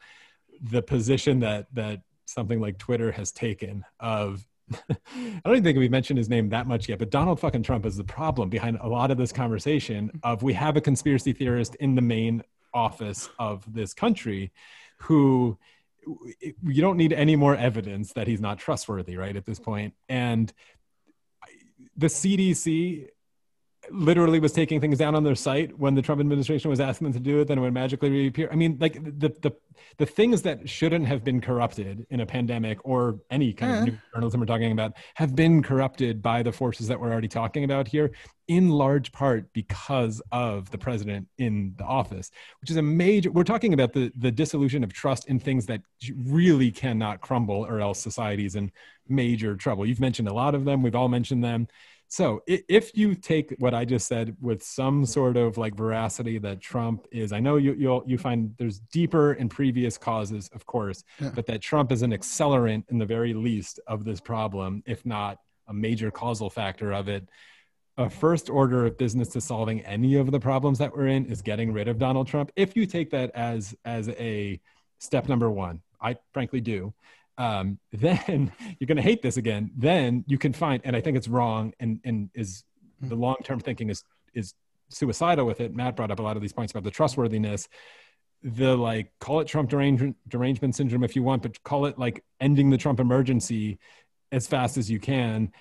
the position that something like Twitter has taken of, I don't even think we've mentioned his name that much yet, but Donald fucking Trump is the problem behind a lot of this conversation of, we have a conspiracy theorist in the main office of this country who you don't need any more evidence that he's not trustworthy, right, at this point. And the CDC, literally was taking things down on their site when the Trump administration was asking them to do it, then it would magically reappear. I mean, like the things that shouldn't have been corrupted in a pandemic or any kind of new journalism we're talking about have been corrupted by the forces that we're already talking about here, in large part because of the president in the office, which is a major, we're talking about the dissolution of trust in things that really cannot crumble, or else society's in major trouble. You've mentioned a lot of them. We've all mentioned them. So if you take what I just said with some sort of like veracity that Trump is, I know you find there's deeper and previous causes, of course, but that Trump is an accelerant in the very least of this problem, if not a major causal factor of it. A first order of business to solving any of the problems that we're in is getting rid of Donald Trump. If you take that as a step number one, I frankly do. Then you're going to hate this again. Then you can find, and I think it's wrong, and is the long-term thinking is suicidal with it. Matt brought up a lot of these points about the trustworthiness, the like, call it Trump derangement syndrome if you want, but call it like ending the Trump emergency as fast as you can.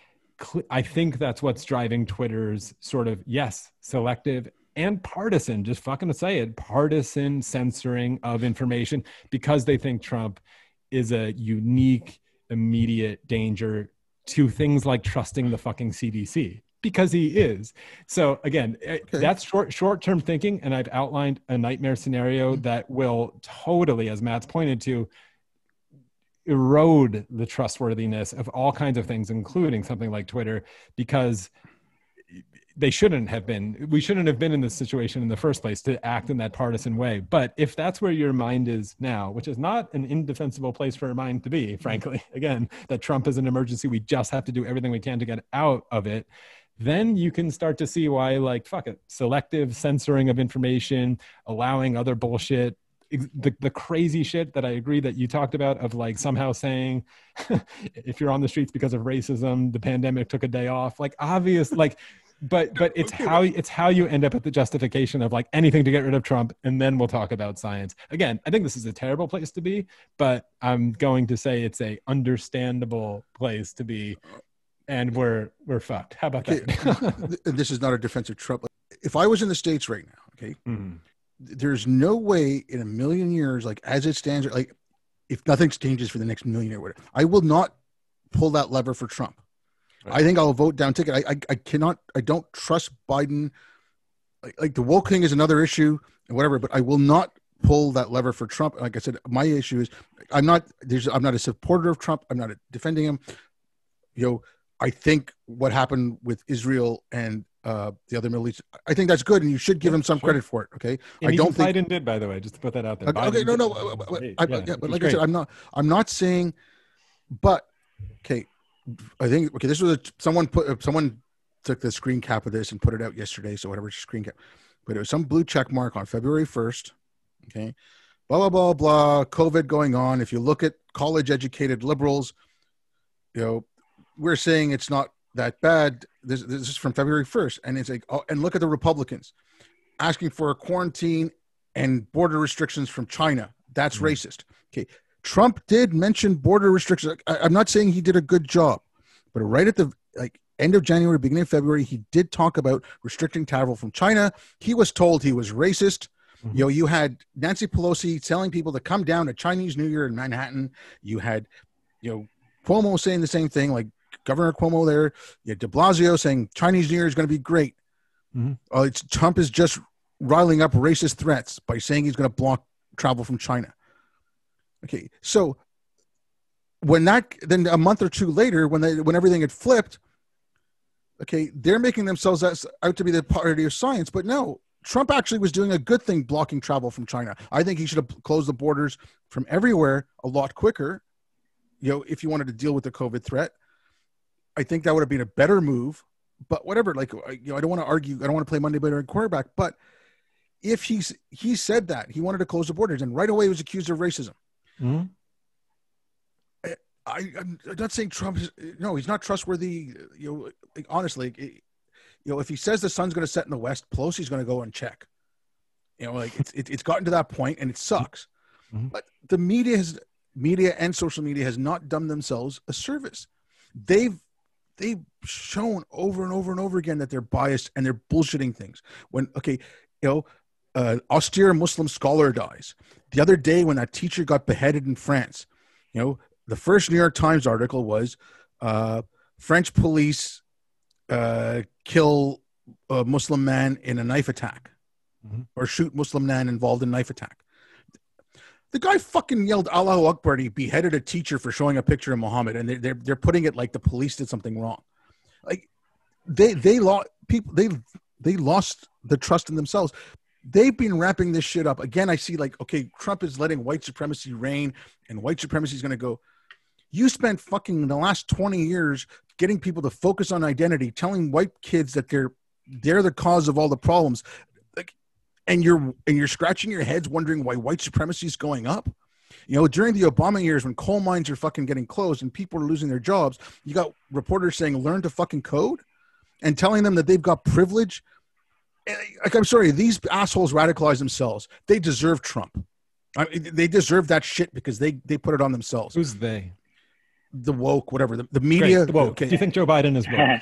I think that's what's driving Twitter's sort of, yes, selective and partisan, just fucking say it, partisan censoring of information, because they think Trump is a unique, immediate danger to things like trusting the fucking CDC, because he is. So again, that's short-term thinking. And I've outlined a nightmare scenario that will totally, as Matt's pointed to, erode the trustworthiness of all kinds of things, including something like Twitter, because we shouldn't have been in this situation in the first place to act in that partisan way. But if that's where your mind is now, which is not an indefensible place for a mind to be, frankly, again, that Trump is an emergency, we just have to do everything we can to get out of it, then you can start to see why, like, fuck it, selective censoring of information, allowing other bullshit, the crazy shit that I agree that you talked about, of like somehow saying if you're on the streets because of racism, the pandemic took a day off, like obvious, like, but it's how you end up at the justification of like anything to get rid of Trump, and then we'll talk about science. Again, I think this is a terrible place to be, but I'm going to say it's a understandable place to be, and we're fucked. How about that?
This is not a defense of Trump. If I was in the States right now, there's no way in a million years, like as it stands, like if nothing changes for the next million or whatever, I will not pull that lever for Trump. Right. I think I'll vote down ticket. I don't trust Biden. Like the woke thing is another issue and whatever, but I will not pull that lever for Trump. Like I said, my issue is I'm not a supporter of Trump. I'm not defending him. You know, I think what happened with Israel and the other Middle East, I think that's good, and you should give him some credit for it. Okay,
and I don't think Biden did, by the way, just to put that out there.
Okay, no, but like I said, I'm not saying, but okay. I think this was someone took the screen cap of this and put it out yesterday. So whatever screen cap, but it was some blue check mark on February 1st. Okay, blah blah blah blah. COVID going on. If you look at college educated liberals, you know, we're saying it's not that bad. This is from February 1st, and it's like, oh, and look at the Republicans asking for a quarantine and border restrictions from China. That's racist. Okay. Trump did mention border restrictions. I'm not saying he did a good job, but right at the end of January, beginning of February, he did talk about restricting travel from China. He was told he was racist. Mm-hmm. You know, you had Nancy Pelosi telling people to come down to Chinese New Year in Manhattan. You had, you know, Cuomo saying the same thing, like Governor Cuomo there. You had de Blasio saying Chinese New Year is going to be great. Mm-hmm. Trump is just riling up racist threats by saying he's going to block travel from China. Okay, so then a month or two later, when everything had flipped, okay, they're making themselves out to be the party of science. But no, Trump actually was doing a good thing blocking travel from China. I think he should have closed the borders from everywhere a lot quicker. You know, if you wanted to deal with the COVID threat, I think that would have been a better move. But whatever, like, you know, I don't want to argue. I don't want to play Monday Night Quarterback. But if he said that he wanted to close the borders, and right away he was accused of racism. Mm-hmm. I'm not saying Trump is, no, he's not trustworthy. You know, like, honestly, you know, if he says the sun's going to set in the west, Pelosi's going to go and check. You know, like it's gotten to that point, and it sucks. Mm-hmm. But the media and social media has not done themselves a service. They've they've shown over and over and over again that they're biased and they're bullshitting things. When, okay, austere Muslim scholar dies. The other day when that teacher got beheaded in France, the first New York Times article was French police kill a Muslim man in a knife attack, or shoot Muslim man involved in knife attack. The guy fucking yelled Allahu Akbar. He beheaded a teacher for showing a picture of Muhammad, and they're putting it like the police did something wrong. Like they lost people. They lost the trust in themselves. They've been wrapping this shit up. Again, I see like, okay, Trump is letting white supremacy reign, and white supremacy is going to go. You spent fucking the last 20 years getting people to focus on identity, telling white kids that they're the cause of all the problems. And you're scratching your heads wondering why white supremacy is going up. During the Obama years when coal mines are fucking getting closed and people are losing their jobs, you got reporters saying, learn to fucking code, and telling them that they've got privilege. Like, I'm sorry, these assholes radicalize themselves. They deserve Trump. They deserve that shit because they put it on themselves.
Who's they?
The woke, whatever. The media.
Great, the woke. Okay. Do you think Joe Biden is woke?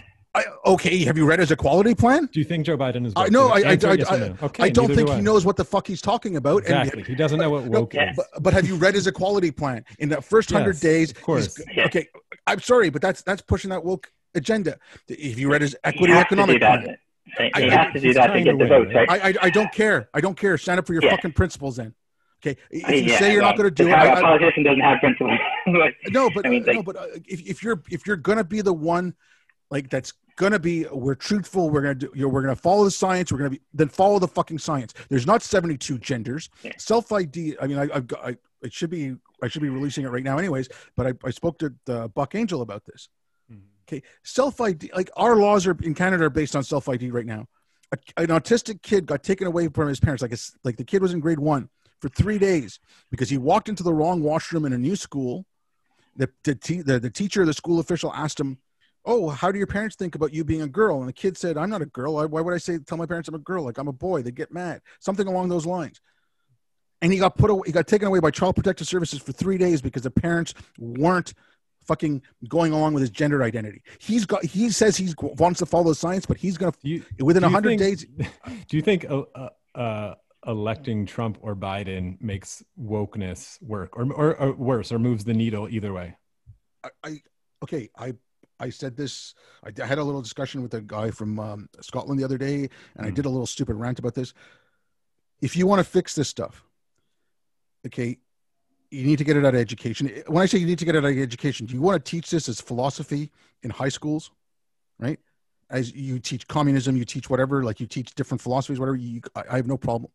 Okay, have you read his equality plan?
Do you think Joe Biden is woke?
I know.
Yes
no.
Okay,
I don't think he knows what the fuck he's talking about.
Exactly. He doesn't know what woke is.
But have you read his equality plan? In the first 100 days,
of course.
Okay, I'm sorry, but that's pushing that woke agenda. If you read his equity economic plan.
You have to do that to get the votes, right?
I don't care. I don't care. Stand up for your fucking principles then. Okay, if you say you're not going to do it,
a politician doesn't have principles.
But if you're going to be the one, like that's going to be, we're truthful, we're going to follow the science, then follow the fucking science. There's not 72 genders. Self ID. I mean, I should be releasing it right now, anyways. But I spoke to Buck Angel about this. Okay, self ID. Like our laws in Canada are based on self ID right now. An autistic kid got taken away from his parents. Like the kid was in grade 1 for 3 days because he walked into the wrong washroom in a new school. The teacher, the school official asked him, "Oh, how do your parents think about you being a girl?" And the kid said, "I'm not a girl. Why would I tell my parents I'm a girl? Like I'm a boy." They get mad. Something along those lines. And he got taken away by Child Protective Services for 3 days because the parents weren't fucking going along with his gender identity. He says he wants to follow science, but he's going to within 100 days.
Do you think electing Trump or Biden makes wokeness work or worse or moves the needle either way?
I said this. I had a little discussion with a guy from Scotland the other day, and I did a little stupid rant about this. If you want to fix this stuff, okay, you need to get it out of education. When I say you need to get it out of education, do you want to teach this as philosophy in high schools, right? As you teach communism, you teach whatever, like you teach different philosophies, whatever. I have no problem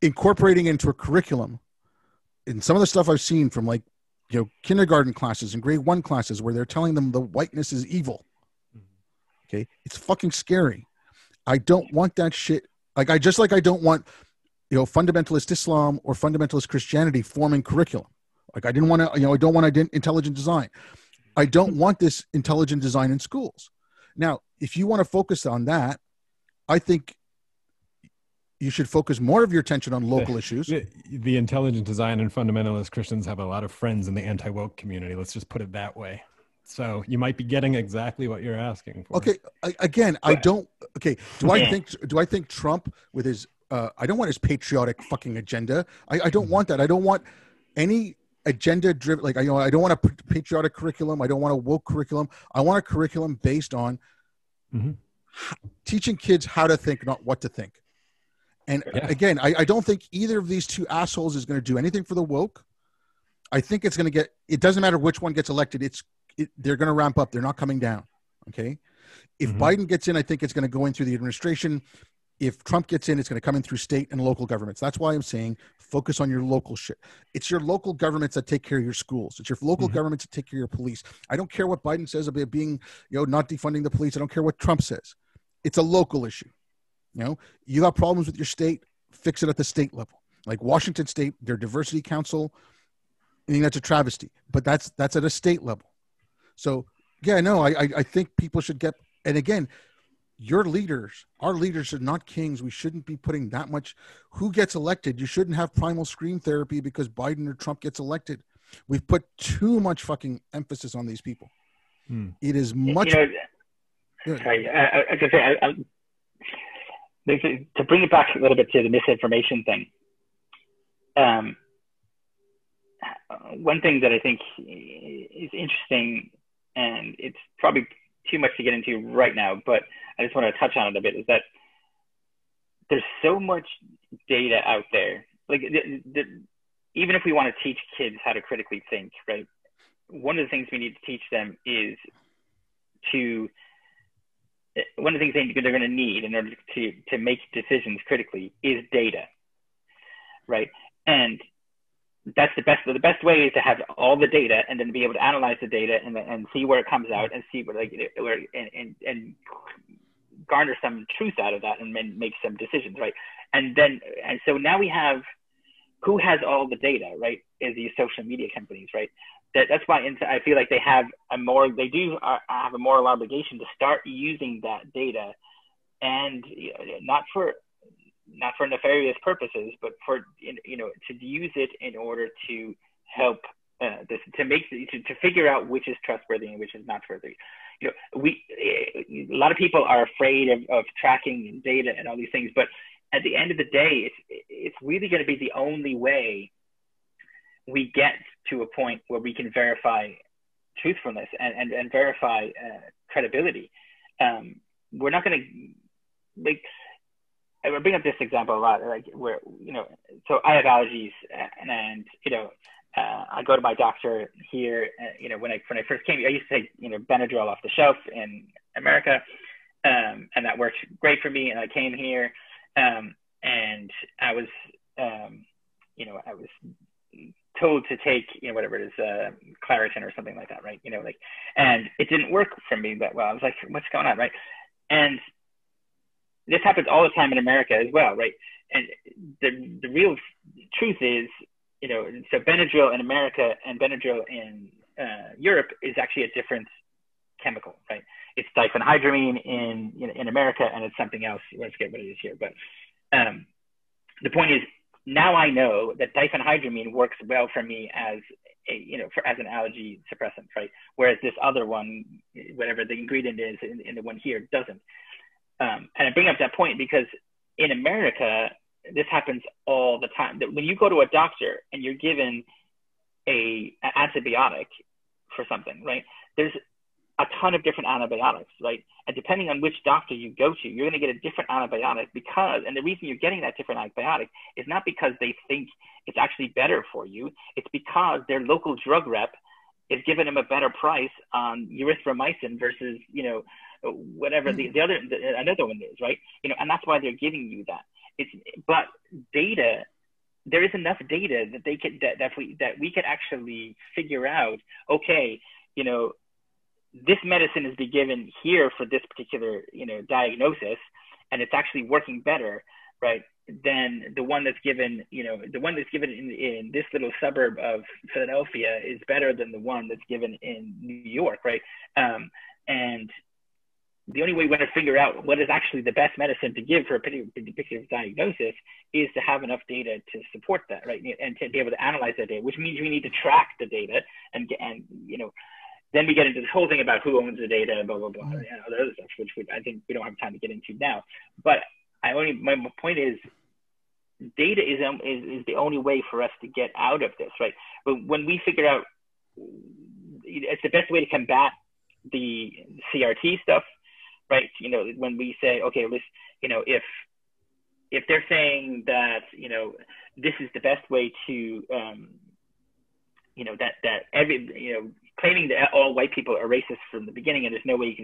incorporating into a curriculum. And some of the stuff I've seen from kindergarten classes and grade 1 classes where they're telling them the whiteness is evil. Okay, it's fucking scary. I don't want that shit. I don't want fundamentalist Islam or fundamentalist Christianity forming curriculum. Like I didn't want to, I don't want intelligent design. I don't want this intelligent design in schools. Now, if you want to focus on that, I think you should focus more of your attention on local issues.
The intelligent design and fundamentalist Christians have a lot of friends in the anti-woke community. Let's just put it that way. So you might be getting exactly what you're asking for.
Okay. I don't. Okay. Do I think Trump with his I don't want his patriotic fucking agenda. I don't want that. I don't want any agenda driven. Like I don't want a patriotic curriculum. I don't want a woke curriculum. I want a curriculum based on teaching kids how to think, not what to think. And again, I don't think either of these two assholes is going to do anything for the woke. I think it's going to it doesn't matter which one gets elected. They're going to ramp up. They're not coming down. Okay. If Biden gets in, I think it's going to go in through the administration. If Trump gets in, it's going to come in through state and local governments. That's why I'm saying focus on your local shit. It's your local governments that take care of your schools. It's your local governments that take care of your police. I don't care what Biden says about being, not defunding the police. I don't care what Trump says. It's a local issue. You got problems with your state, fix it at the state level. Like Washington State, their diversity council, I think that's a travesty, but that's at a state level. So I think people should get, and again, our leaders are not kings. We shouldn't be putting that much. Who gets elected? You shouldn't have primal scream therapy because Biden or Trump gets elected. We've put too much fucking emphasis on these people. It is much.
Sorry, I was going to say, to bring it back a little bit to the misinformation thing. One thing that I think is interesting, and it's probably too much to get into right now, but I just want to touch on it a bit, is that there's so much data out there. Like, even if we want to teach kids how to critically think, right? One of the things we need to teach them is one of the things they're going to need in order to make decisions critically is data, right? And that's the best way is to have all the data and then be able to analyze the data and see where it comes out and see and garner some truth out of that and then make some decisions, right? And so now we have who has all the data, right? Is these social media companies, right? That's why I feel like they have a moral obligation to start using that data, and not for nefarious purposes, but for to use it in order to help to figure out which is trustworthy and which is not trustworthy. A lot of people are afraid of tracking data and all these things, but at the end of the day, it's really going to be the only way we get to a point where we can verify truthfulness and verify credibility. We're not going to I bring up this example a lot, like where so I have allergies, and I go to my doctor here. When I first came, I used to take Benadryl off the shelf in America, and that worked great for me. And I came here, and I was I was told to take whatever it is, Claritin or something like that, right? And it didn't work for me that well. I was like, what's going on, right? And this happens all the time in America as well, right? And the real truth is, so Benadryl in America and Benadryl in Europe is actually a different chemical, right? It's diphenhydramine in America, and it's something else. Let's get what it is here. But the point is, now I know that diphenhydramine works well for me as as an allergy suppressant, right? Whereas this other one, whatever the ingredient is in the one here, doesn't. And I bring up that point because in America, this happens all the time. That when you go to a doctor and you're given an antibiotic for something, right? There's a ton of different antibiotics, right? And depending on which doctor you go to, you're going to get a different antibiotic and the reason you're getting that different antibiotic is not because they think it's actually better for you. It's because their local drug rep is giving them a better price on erythromycin versus, whatever another one is, right? And that's why they're giving you that. But data, there is enough data that they could that we could actually figure out, okay, this medicine is be given here for this particular diagnosis, and it's actually working better, right, than the one that's given in this little suburb of Philadelphia is better than the one that's given in New York, right? And the only way we're going to figure out what is actually the best medicine to give for a particular diagnosis is to have enough data to support that, right? And to be able to analyze that data, which means we need to track the data and then we get into this whole thing about who owns the data and blah, blah, blah, and all the other stuff, which I think we don't have time to get into now. But my point is, data is the only way for us to get out of this, right? But when we figure out, it's the best way to combat the CRT stuff, right? When we say, okay, if they're saying that, this is the best way to, that every, claiming that all white people are racist from the beginning and there's no way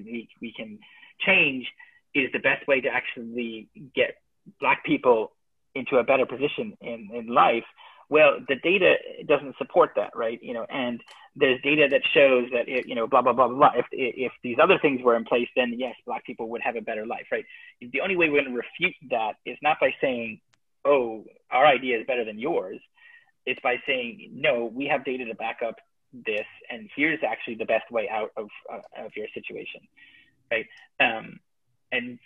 we can change is the best way to actually get Black people into a better position in life. Well, the data doesn't support that, right? And there's data that shows that, blah, blah, blah, blah. If these other things were in place, then yes, Black people would have a better life, right? The only way we're going to refute that is not by saying, oh, our idea is better than yours. It's by saying, no, we have data to back up this, and here's actually the best way out of your situation, right? And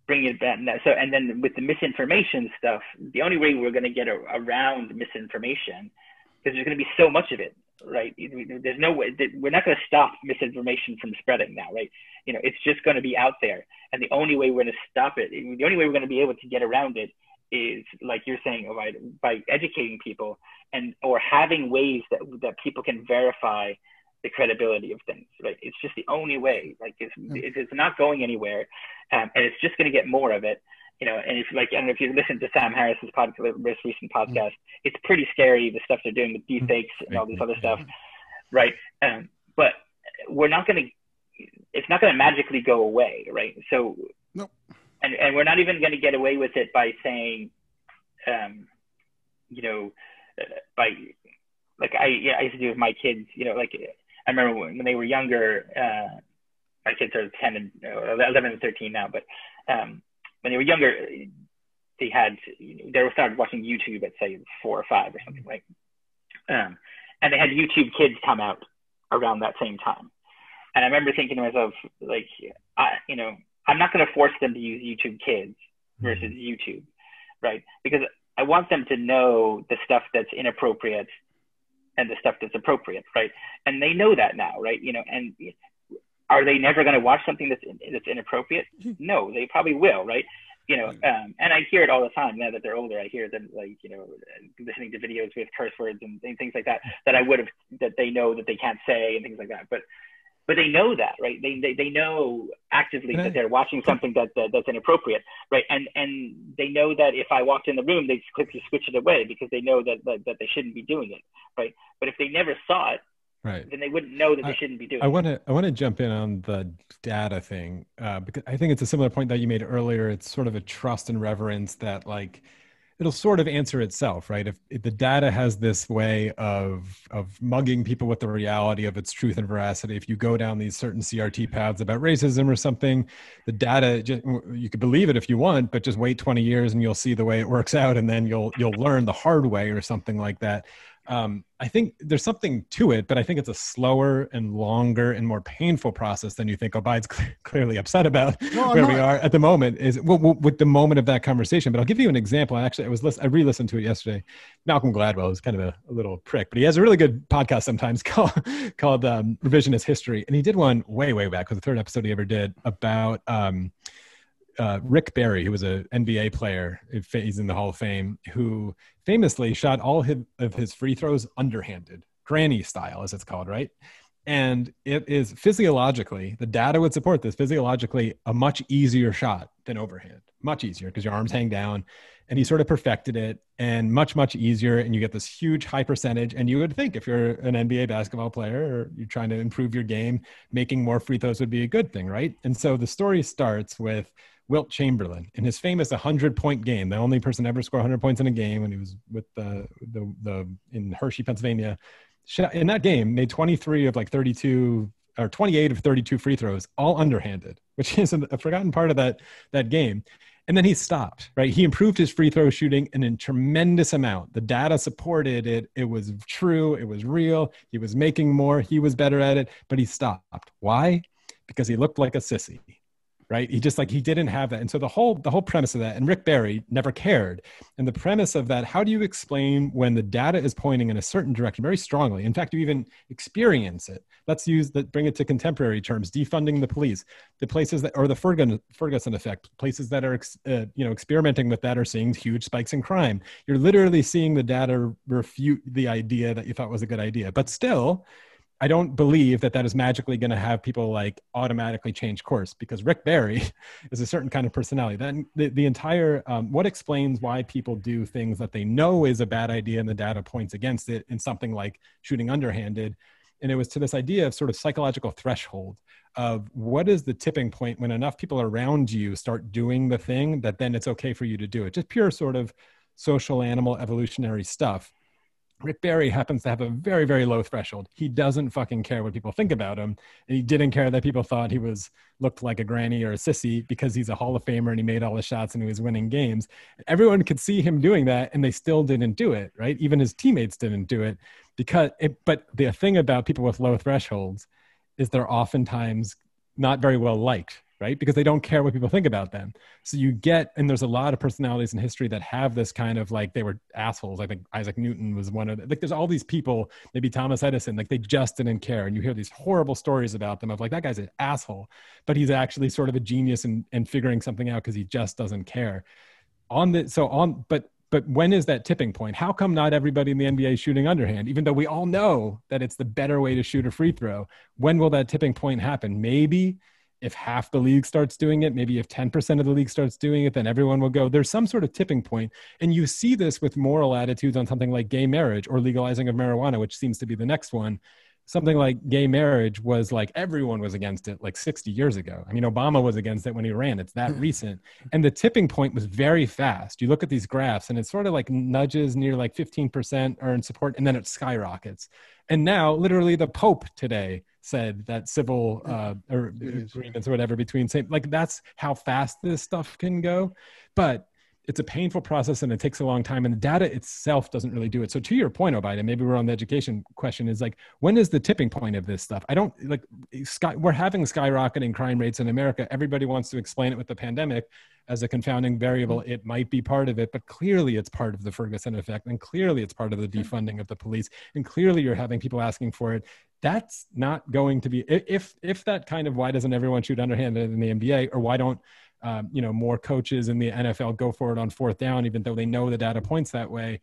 bring it back. So, and then with the misinformation stuff, the only way we're going to get around misinformation, because there's going to be so much of it, right? There's no way that we're not going to stop misinformation from spreading now, right? It's just going to be out there, and the only way we're going to stop it, the only way we're going to be able to get around it, is like you're saying, right, by educating people or having ways that people can verify the credibility of things, right? It's just the only way. Like it's not going anywhere, and it's just going to get more of it. And if I don't know if you listen to Sam Harris's most recent podcast, it's pretty scary, the stuff they're doing with deepfakes and all this other stuff, right? But it's not going to magically go away, right? So,
nope.
And we're not even going to get away with it by saying, I used to do with my kids, I remember when they were younger, my kids are 10 and 11 and 13 now, but when they were younger, they started watching YouTube at say 4 or 5 or something, right? And they had YouTube Kids come out around that same time. And I remember thinking to myself, like, I'm not going to force them to use YouTube Kids versus YouTube, right? Because I want them to know the stuff that's inappropriate and the stuff that's appropriate, right? And they know that now, right? And are they never going to watch something that's inappropriate? No, they probably will, right? And I hear it all the time now that they're older. I hear them listening to videos with curse words and things like that that they know that they can't say and things like that. But they know that, right? They know actively that they're watching something that's inappropriate, right? And they know that if I walked in the room, they'd quickly switch it away because they know that they shouldn't be doing it, right? But if they never saw it,
right,
then they wouldn't know that they shouldn't be doing it.
I want to jump in on the data thing because I think it's a similar point that you made earlier. It's sort of a trust and reverence that it'll sort of answer itself, right? If the data has this way of mugging people with the reality of its truth and veracity, if you go down these certain CRT paths about racism or something, the data, you could believe it if you want, but just wait 20 years and you'll see the way it works out, and then you'll learn the hard way or something like that. I think there's something to it, but I think it's a slower and longer and more painful process than you think. Biden's clearly upset about where we are at the moment with the moment of that conversation. But I'll give you an example. I re-listened to it yesterday. Malcolm Gladwell is kind of a little prick, but he has a really good podcast sometimes called Revisionist History. And he did one way back, with the 3rd episode he ever did, about Rick Barry, who was an NBA player, he's in the Hall of Fame, who famously shot all of his free throws underhanded, granny style, as it's called, right? And it is physiologically, the data would support this, physiologically a much easier shot than overhand, much easier because your arms hang down. And he sort of perfected it, and much easier. And you get this huge high percentage. And you would think if you're an NBA basketball player or you're trying to improve your game, making more free throws would be a good thing, right? And so the story starts with Wilt Chamberlain in his famous 100-point game, the only person to ever score 100 points in a game when he was with in Hershey, Pennsylvania. In that game, made 23 of 32 or 28 of 32 free throws, all underhanded, which is a forgotten part of that game. And then he stopped, right? He improved his free throw shooting in a tremendous amount. The data supported it. It was true. It was real. He was making more. He was better at it, but he stopped. Why? Because he looked like a sissy. Right? He didn't have that. And so the whole premise of that, and Rick Barry never cared. And the premise of that, how do you explain when the data is pointing in a certain direction very strongly? In fact, you even experience it. Let's bring it to contemporary terms, defunding the police, the places that, or the Ferguson effect, places that are, experimenting with that are seeing huge spikes in crime. You're literally seeing the data refute the idea that you thought was a good idea, but still, I don't believe that is magically going to have people automatically change course, because Rick Barry is a certain kind of personality. Then the entire, what explains why people do things that they know is a bad idea and the data points against it in something like shooting underhanded. And it was to this idea of sort of psychological threshold of what is the tipping point when enough people around you start doing the thing that then it's okay for you to do it. Just pure sort of social animal evolutionary stuff. Rick Barry happens to have a very, very low threshold. He doesn't fucking care what people think about him. And he didn't care that people thought he looked like a granny or a sissy because he's a Hall of Famer and he made all the shots and he was winning games. Everyone could see him doing that and they still didn't do it, right? Even his teammates didn't do it but the thing about people with low thresholds is they're oftentimes not very well liked, right? Because they don't care what people think about them. So you get, and there's a lot of personalities in history that have this kind of like, they were assholes. I think Isaac Newton was one of them. Like there's all these people, maybe Thomas Edison, like they just didn't care. And you hear these horrible stories about them of like, that guy's an asshole, but he's actually sort of a genius and figuring something out because he just doesn't care. But when is that tipping point? How come not everybody in the NBA is shooting underhand, even though we all know that it's the better way to shoot a free throw? When will that tipping point happen? Maybe if half the league starts doing it, maybe if 10% of the league starts doing it, then everyone will go. There's some sort of tipping point. And you see this with moral attitudes on something like gay marriage or legalizing of marijuana, which seems to be the next one. Something like gay marriage was like, everyone was against it like 60 years ago. I mean, Obama was against it when he ran. It's that recent. And the tipping point was very fast. You look at these graphs and it's sort of like nudges near like 15% are in support, and then it skyrockets. And now literally the Pope today said that civil or agreements or whatever between same, like that's how fast this stuff can go. But it's a painful process and it takes a long time, and the data itself doesn't really do it. So to your point, Obida, maybe we're on the education question, is like, when is the tipping point of this stuff? I don't like we're having skyrocketing crime rates in America. Everybody wants to explain it with the pandemic as a confounding variable. It might be part of it, but clearly it's part of the Ferguson effect. And clearly it's part of the defunding of the police. And clearly you're having people asking for it. That's not going to be, if that kind of, why doesn't everyone shoot underhand in the NBA, or why don't, more coaches in the NFL go for it on fourth down, even though they know the data points that way,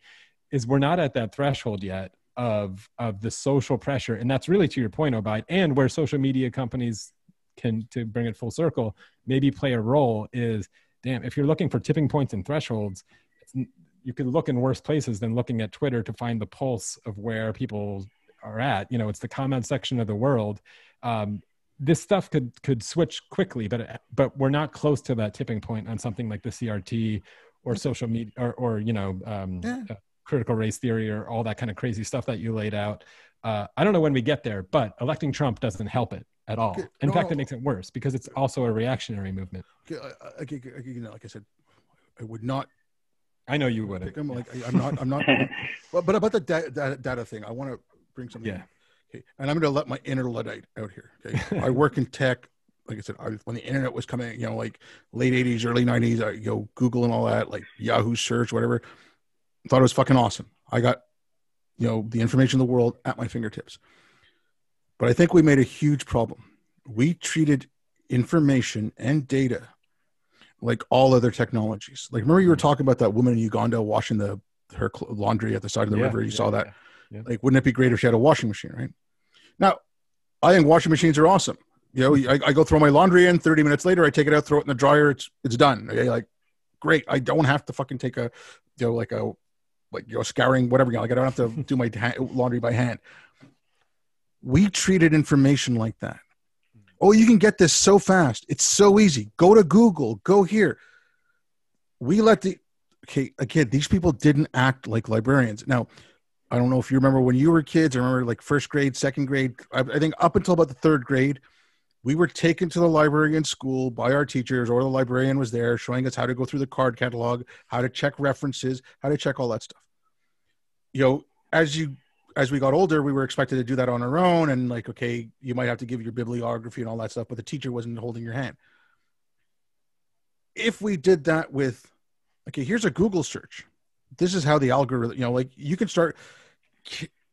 is we're not at that threshold yet of the social pressure. And that's really to your point, Obaid, and where social media companies can, to bring it full circle, maybe play a role is, damn, if you're looking for tipping points and thresholds, you can look in worse places than looking at Twitter to find the pulse of where people are at. It's the comment section of the world. This stuff could switch quickly, but we're not close to that tipping point on something like the CRT or social media or critical race theory or all that kind of crazy stuff that you laid out. I don't know when we get there, but electing Trump doesn't help it at all. In fact, it makes it worse because it's also a reactionary movement.
Like I said, I would not.
I know you wouldn't.
I'm not. But about the data thing, I want to bring something.
Yeah.
Okay. And I'm going to let my inner Luddite out here. Okay. I work in tech. Like I said, when the internet was coming, like late 80s, early 90s, Google and all that, like Yahoo search, whatever. I thought it was fucking awesome. I got, the information in the world at my fingertips. But I think we made a huge problem. We treated information and data like all other technologies. Like, remember you were talking about that woman in Uganda washing her laundry at the side of the river? You saw that. Yeah. Like, wouldn't it be great if she had a washing machine, right? Now, I think washing machines are awesome. I go throw my laundry in, 30 minutes later, I take it out, throw it in the dryer. It's done. Okay? Like, great. I don't have to fucking take a scouring, whatever. Like, I don't have to do my laundry by hand. We treated information like that. Oh, you can get this so fast. It's so easy. Go to Google. Go here. We let these people didn't act like librarians. Now, I don't know if you remember when you were kids. I remember like first grade, second grade. I think up until about the third grade, we were taken to the library in school by our teachers, or the librarian was there showing us how to go through the card catalog, how to check references, how to check all that stuff. As we got older, we were expected to do that on our own. And like, okay, you might have to give your bibliography and all that stuff, but the teacher wasn't holding your hand. If we did that with, okay, here's a Google search. This is how the algorithm, like you can start,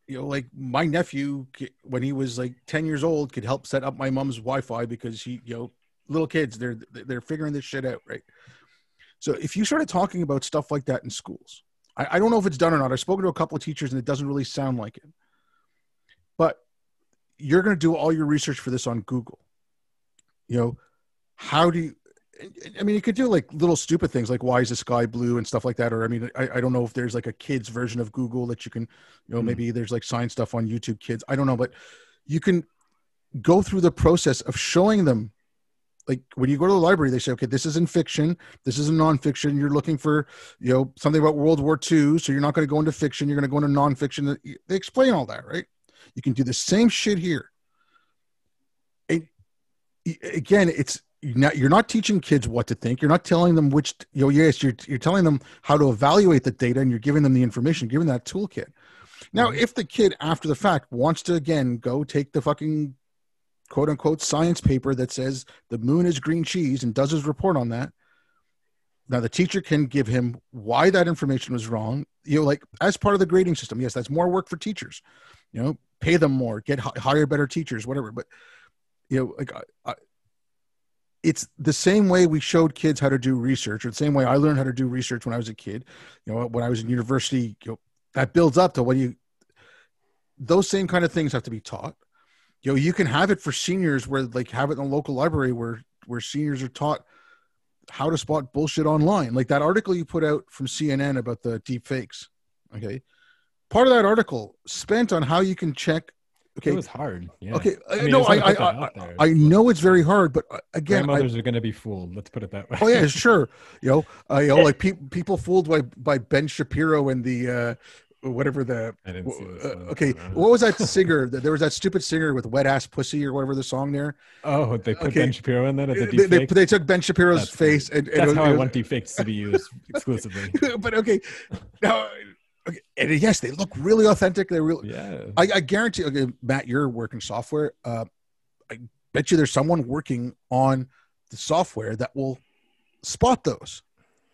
like my nephew, when he was like 10 years old, could help set up my mom's Wi-Fi because he, little kids, they're figuring this shit out. Right. So if you started talking about stuff like that in schools, I don't know if it's done or not. I've spoken to a couple of teachers and it doesn't really sound like it, but you're going to do all your research for this on Google. How do you, you could do like little stupid things like why is the sky blue and stuff like that. Or, I don't know if there's like a kid's version of Google that you can, maybe there's like science stuff on YouTube Kids. I don't know, but you can go through the process of showing them. Like when you go to the library, they say, okay, this is in fiction. This is in nonfiction. You're looking for, something about World War II. So you're not going to go into fiction. You're going to go into nonfiction. They explain all that, right? You can do the same shit here. Again, you're not teaching kids what to think. You're not telling them which, you're telling them how to evaluate the data, and you're giving them the information, giving that toolkit. Now, if the kid after the fact wants to, again, go take the fucking quote unquote science paper that says the moon is green cheese and does his report on that. Now the teacher can give him why that information was wrong, like as part of the grading system. Yes, that's more work for teachers, pay them more, hire better teachers, whatever. But, like it's the same way we showed kids how to do research, or the same way I learned how to do research when I was a kid, when I was in university, that builds up to those same kind of things have to be taught. You can have it for seniors where have it in a local library where seniors are taught how to spot bullshit online. Like that article you put out from CNN about the deep fakes. Okay. Part of that article spent on how you can check. Okay.
It was hard. Yeah.
Okay.
I mean,
No, I know it's very hard, but again,
grandmothers are going to be fooled. Let's put it that way.
Oh yeah, sure. Like people fooled by Ben Shapiro and the, whatever the
I didn't see this one.
Okay, what was that singer? There was that stupid singer with Wet Ass Pussy or whatever the song there.
Oh, they put Ben Shapiro in that at the deepfake?
They took Ben Shapiro's face and
that's how I want deepfakes to be used exclusively.
But okay, now and yes, they look really authentic. They're real.
Yeah,
I guarantee. Okay, Matt, you're working software. I bet you there's someone working on the software that will spot those,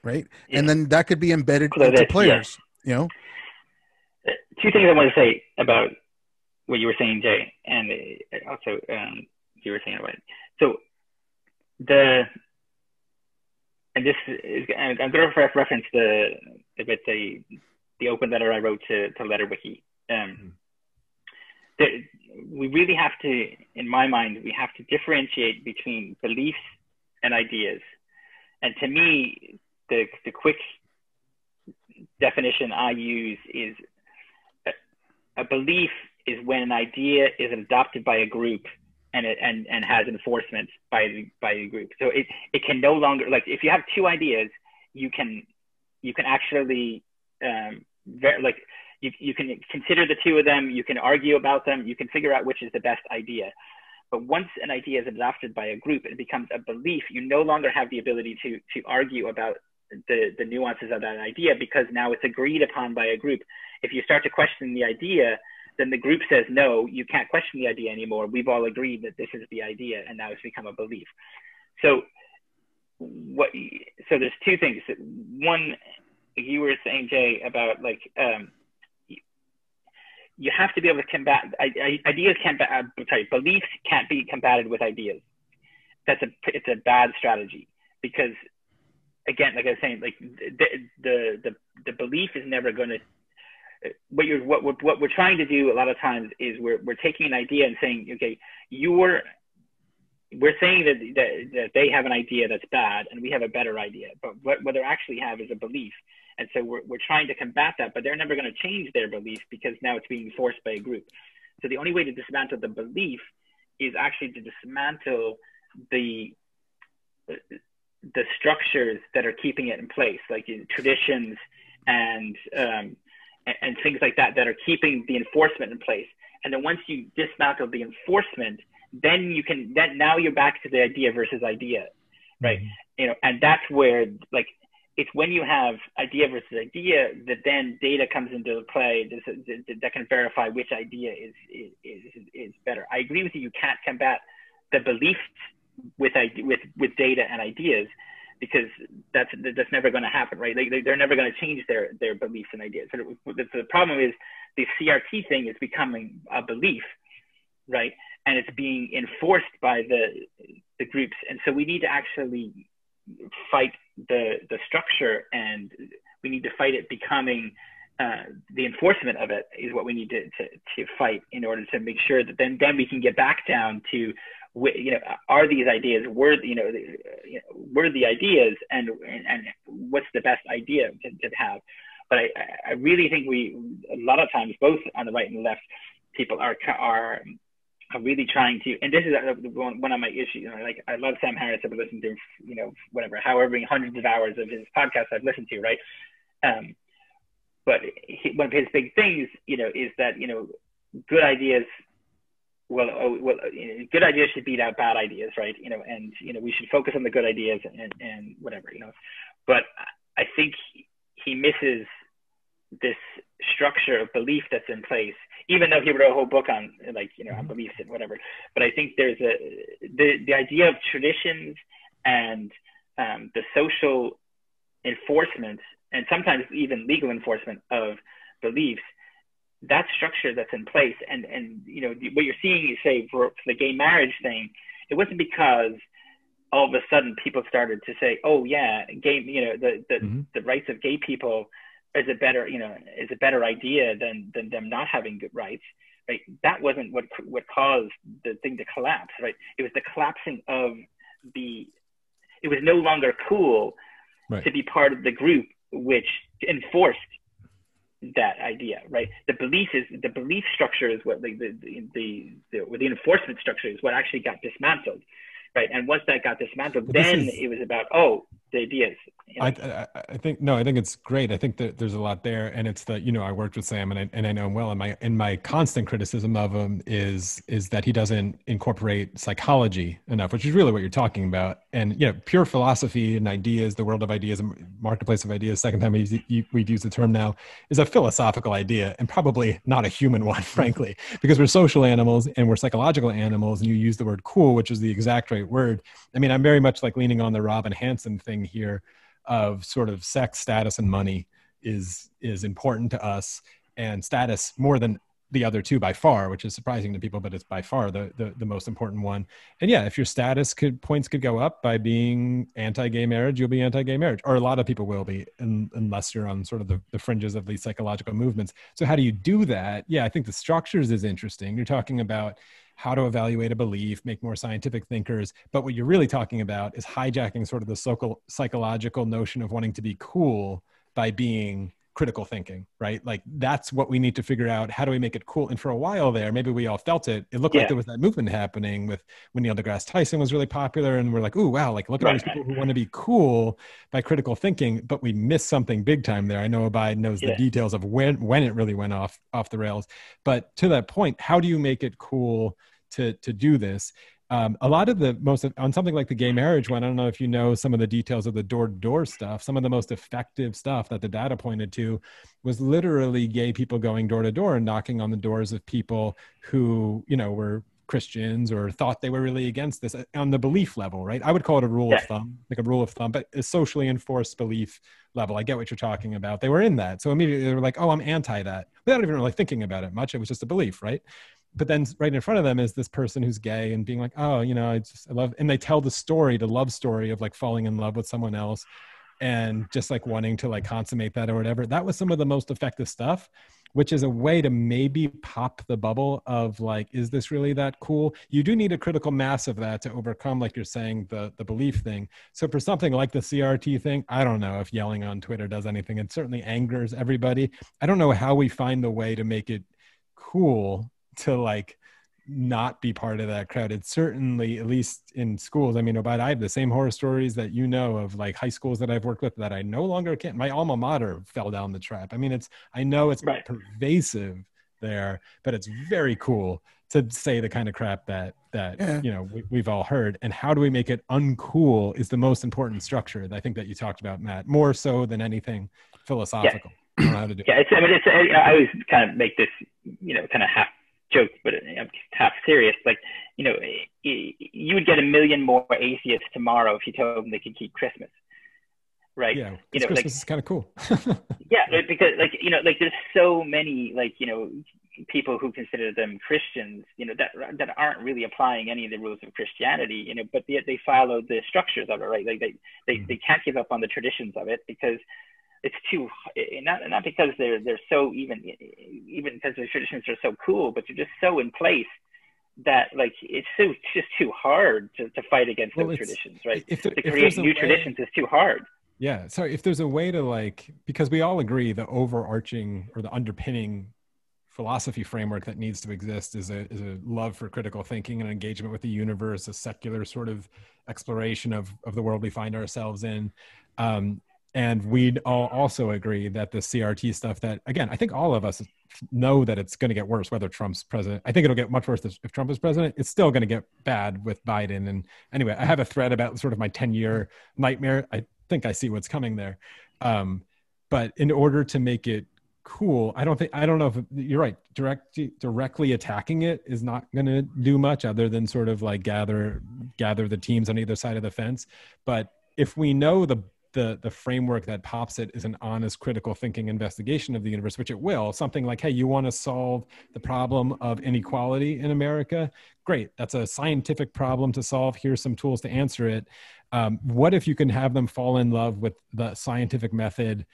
right? Yeah. And then that could be embedded into players. Yeah.
Two things I want to say about what you were saying, Jay, and also you were saying about it. So I'm going to reference the open letter I wrote to LetterWiki. We really have to, in my mind, we have to differentiate between beliefs and ideas. And to me, the quick definition I use is a belief is when an idea is adopted by a group and has enforcement by the group. So it can no longer, like if you have two ideas, you can actually you can consider the two of them, you can argue about them, you can figure out which is the best idea. But once an idea is adopted by a group, it becomes a belief. You no longer have the ability to argue about the nuances of that idea, because now it's agreed upon by a group. If you start to question the idea, then the group says, no, you can't question the idea anymore. We've all agreed that this is the idea, and now it's become a belief. So there's two things. One, you were saying, Jay, about you have to be able to combat beliefs can't be combated with ideas. It's a bad strategy, because again, like I was saying, like the belief is never going to. What we're trying to do a lot of times is we're taking an idea and saying, okay, we're saying that they have an idea that's bad and we have a better idea, but what they actually have is a belief. And so we're trying to combat that, but they're never going to change their belief because now it's being forced by a group. So the only way to dismantle the belief is actually to dismantle the structures that are keeping it in place, like traditions and things like that are keeping the enforcement in place. And then once you dismantle the enforcement, then now you're back to the idea versus idea, right? Mm-hmm. And that's where, like, it's when you have idea versus idea that then data comes into play that can verify which idea is better. I agree with you. You can't combat the beliefs with data and ideas, because that's never going to happen, right? They're never going to change their beliefs and ideas. So the problem is the CRT thing is becoming a belief, right? And it's being enforced by the groups. And so we need to actually fight the structure, and we need to fight it becoming the enforcement of it is what we need to fight in order to make sure that then we can get back down to, are these ideas worthy ideas, and what's the best idea to have. But I really think a lot of times, both on the right and the left, people are really trying to, and this is one of my issues. Like, I love Sam Harris. I've listened to him, however many hundreds of hours of his podcasts I've listened to, right? But one of his big things, is that good ideas. Good ideas should beat out bad ideas, right? And we should focus on the good ideas and whatever, But I think he misses this structure of belief that's in place, even though he wrote a whole book on on beliefs and whatever. But I think there's the idea of traditions and the social enforcement and sometimes even legal enforcement of beliefs, that structure that's in place. And what you're seeing, you say for the gay marriage thing, it wasn't because all of a sudden people started to say, oh yeah, gay, the rights of gay people is a better idea than them not having good rights, right? That wasn't what caused the thing to collapse, right? It was the collapsing of it was no longer cool to be part of the group which enforced that idea, right? The belief structure is what the enforcement structure is what actually got dismantled, right? And once that got dismantled, it was about the ideas.
I think it's great. I think that there's a lot there, and it's that I worked with Sam and I know him well, and my constant criticism of him is that he doesn't incorporate psychology enough, which is really what you're talking about. And pure philosophy and ideas, the world of ideas, marketplace of ideas. Second time we've used the term now, is a philosophical idea and probably not a human one, frankly, because we're social animals and we're psychological animals. And you use the word cool, which is the exact right word. I mean, I'm very much like leaning on the Robin Hanson thing here of sort of sex, status, and money is important to us, and status more than the other two by far, which is surprising to people, but it's by far the most important one. And yeah, if your status points could go up by being anti-gay marriage, you'll be anti-gay marriage, or a lot of people will be, unless you're on sort of the fringes of these psychological movements. So how do you do that? Yeah, I think the structures is interesting. You're talking about how to evaluate a belief, make more scientific thinkers. But what you're really talking about is hijacking sort of the psychological notion of wanting to be cool by being critical thinking, right? Like that's what we need to figure out. How do we make it cool? And for a while there, maybe we all felt it. It looked like there was that movement happening with when Neil deGrasse Tyson was really popular. And we're like, ooh, wow, like look at all these people who want to be cool by critical thinking, but we missed something big time there. I know Abide knows the details of when it really went off the rails. But to that point, how do you make it cool to do this? A lot of on something like the gay marriage one, I don't know if you know some of the details of the door-to-door stuff. Some of the most effective stuff that the data pointed to was literally gay people going door to door and knocking on the doors of people who, were Christians or thought they were really against this on the belief level, right? I would call it a rule of thumb, like a rule of thumb, but a socially enforced belief level. I get what you're talking about. They were in that. So immediately they were like, oh, I'm anti that. Without even really thinking about it much. It was just a belief, right? But then right in front of them is this person who's gay and being like, oh, I love, and they tell the love story of like falling in love with someone else and just like wanting to like consummate that or whatever. That was some of the most effective stuff, which is a way to maybe pop the bubble of like, is this really that cool? You do need a critical mass of that to overcome, like you're saying, the belief thing. So for something like the CRT thing, I don't know if yelling on Twitter does anything. It certainly angers everybody. I don't know how we find the way to make it cool to like not be part of that crowd. It's certainly, at least in schools, I mean, I have the same horror stories that of like high schools that I've worked with that I no longer can. My alma mater fell down the trap. I mean, I know it's pervasive there, but it's very cool to say the kind of crap that we've all heard. And how do we make it uncool is the most important structure. I think that you talked about, Matt, more so than anything philosophical. I don't know how to do it.
I always kind of make this, kind of half joke, but I'm half serious. Like, you would get 1 million more atheists tomorrow if you told them they could keep Christmas, right?
Yeah, Christmas is kind of cool.
Because there's so many people who consider them Christians, that aren't really applying any of the rules of Christianity, but yet they follow the structures of it, right? Like they can't give up on the traditions of it because it's too, not because they're so even because the traditions are so cool, but they're just so in place that like it's just too hard to fight against those traditions, right? To create new traditions is too hard.
Yeah. So if there's a way to because we all agree the overarching or the underpinning philosophy framework that needs to exist is a love for critical thinking and engagement with the universe, a secular sort of exploration of the world we find ourselves in. And we'd all also agree that the CRT stuff that, again, I think all of us know that it's going to get worse, whether Trump's president. I think it'll get much worse if Trump is president. It's still going to get bad with Biden. And anyway, I have a thread about sort of my 10-year nightmare. I think I see what's coming there. But in order to make it cool. I don't know if you're right. Directly attacking it is not going to do much other than sort of like gather the teams on either side of the fence. But if we know the framework that pops it is an honest, critical thinking investigation of the universe, which it will, something like, hey, you want to solve the problem of inequality in America? Great. That's a scientific problem to solve. Here's some tools to answer it. What if you can have them fall in love with the scientific method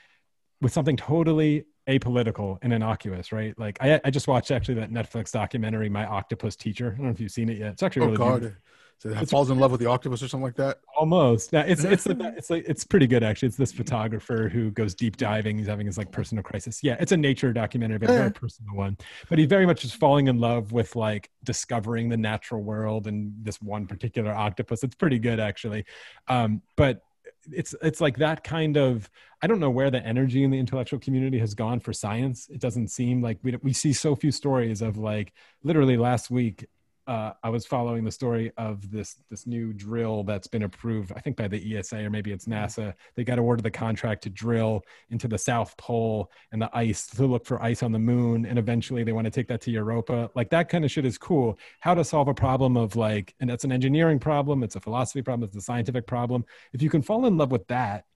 with something totally apolitical and innocuous, right? Like I just watched actually that Netflix documentary, My Octopus Teacher. I don't know if you've seen it yet. It's actually really beautiful.
So it falls in love with the octopus or something like that.
Almost. Now, it's pretty good actually. It's this photographer who goes deep diving. He's having his like personal crisis. Yeah, it's a nature documentary, but a very personal one. But he very much is falling in love with like discovering the natural world and this one particular octopus. It's pretty good actually. But it's like that kind of, I don't know where the energy in the intellectual community has gone for science. It doesn't seem like we see so few stories of like, literally last week, I was following the story of this new drill that's been approved, I think by the ESA or maybe it's NASA. They got awarded the contract to drill into the South Pole and the ice to look for ice on the moon. And eventually they want to take that to Europa. Like that kind of shit is cool. How to solve a problem of like, and that's an engineering problem. It's a philosophy problem. It's a scientific problem. If you can fall in love with that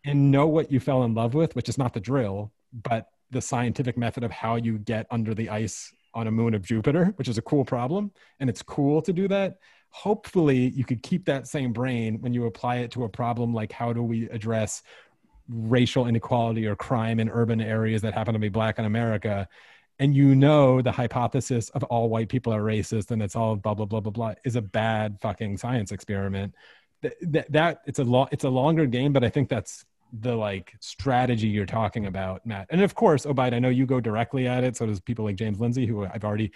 and know what you fell in love with, which is not the drill, but the scientific method of how you get under the ice on a moon of Jupiter, which is a cool problem. And it's cool to do that. Hopefully you could keep that same brain when you apply it to a problem like how do we address racial inequality or crime in urban areas that happen to be Black in America. And you know the hypothesis of all white people are racist and it's all blah, blah, blah, blah, blah is a bad fucking science experiment. That it's a longer game, but I think that's the like strategy you're talking about, Matt. And of course, Obaid, I know you go directly at it. So does people like James Lindsay, who I've already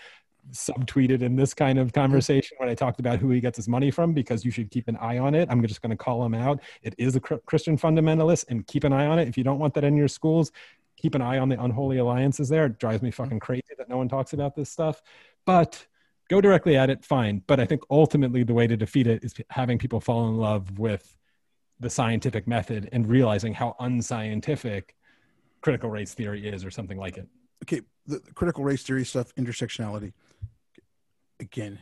subtweeted in this kind of conversation when I talked about who he gets his money from, because you should keep an eye on it. I'm just going to call him out. It is a Christian fundamentalist, and keep an eye on it. If you don't want that in your schools, keep an eye on the unholy alliances there. It drives me fucking crazy that no one talks about this stuff, but go directly at it. Fine. But I think ultimately the way to defeat it is having people fall in love with the scientific method and realizing how unscientific critical race theory is or something like it.
Okay. The critical race theory stuff, intersectionality. Again,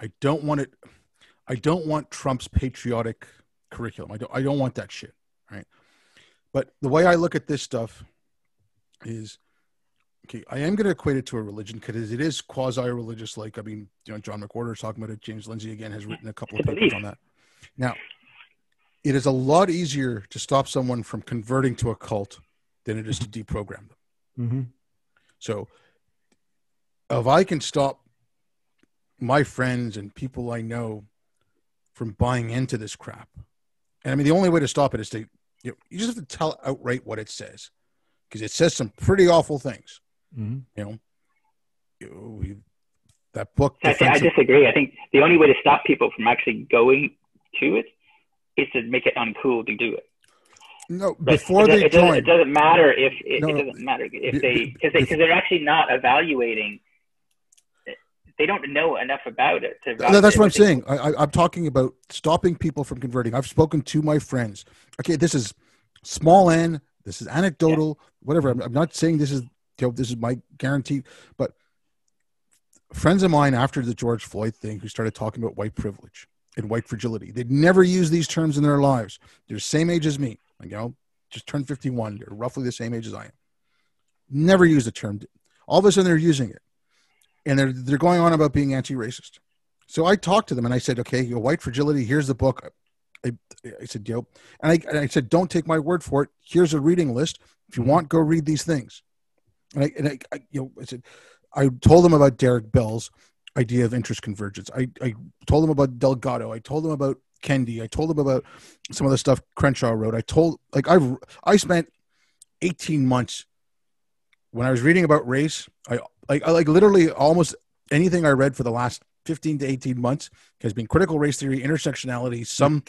I don't want Trump's patriotic curriculum. I don't want that shit. Right. But the way I look at this stuff is, okay, I am going to equate it to a religion because it is quasi-religious. Like, I mean, John McWhorter's talking about it. James Lindsay again has written a couple of papers on that. Now, it is a lot easier to stop someone from converting to a cult than it is to deprogram them.
Mm-hmm.
So if I can stop my friends and people I know from buying into this crap, and I mean, the only way to stop it is to, you just have to tell outright what it says, because it says some pretty awful things.
Mm-hmm.
That book.
I disagree. I think the only way to stop people from actually going to it is to make it uncool to do it.
No, before they join.
It doesn't matter if because they're actually not evaluating. They don't know enough about it.
That's what I'm saying. I'm talking about stopping people from converting. I've spoken to my friends. Okay, this is small n. This is anecdotal. Yeah. Whatever. I'm not saying this is my guarantee, but friends of mine after the George Floyd thing who started talking about white privilege and white fragility. They'd never used these terms in their lives. They're the same age as me. Just turned 51. They're roughly the same age as I am. Never used the term. All of a sudden they're using it. And they're going on about being anti-racist. So I talked to them and I said, okay, white fragility, here's the book. I said, and I said, don't take my word for it. Here's a reading list. If you want, go read these things. I said, I told them about Derek Bell's idea of interest convergence. I told them about Delgado. I told them about Kendi. I told them about some of the stuff Crenshaw wrote. I spent 18 months when I was reading about race. I literally almost anything I read for the last 15 to 18 months has been critical race theory, intersectionality, some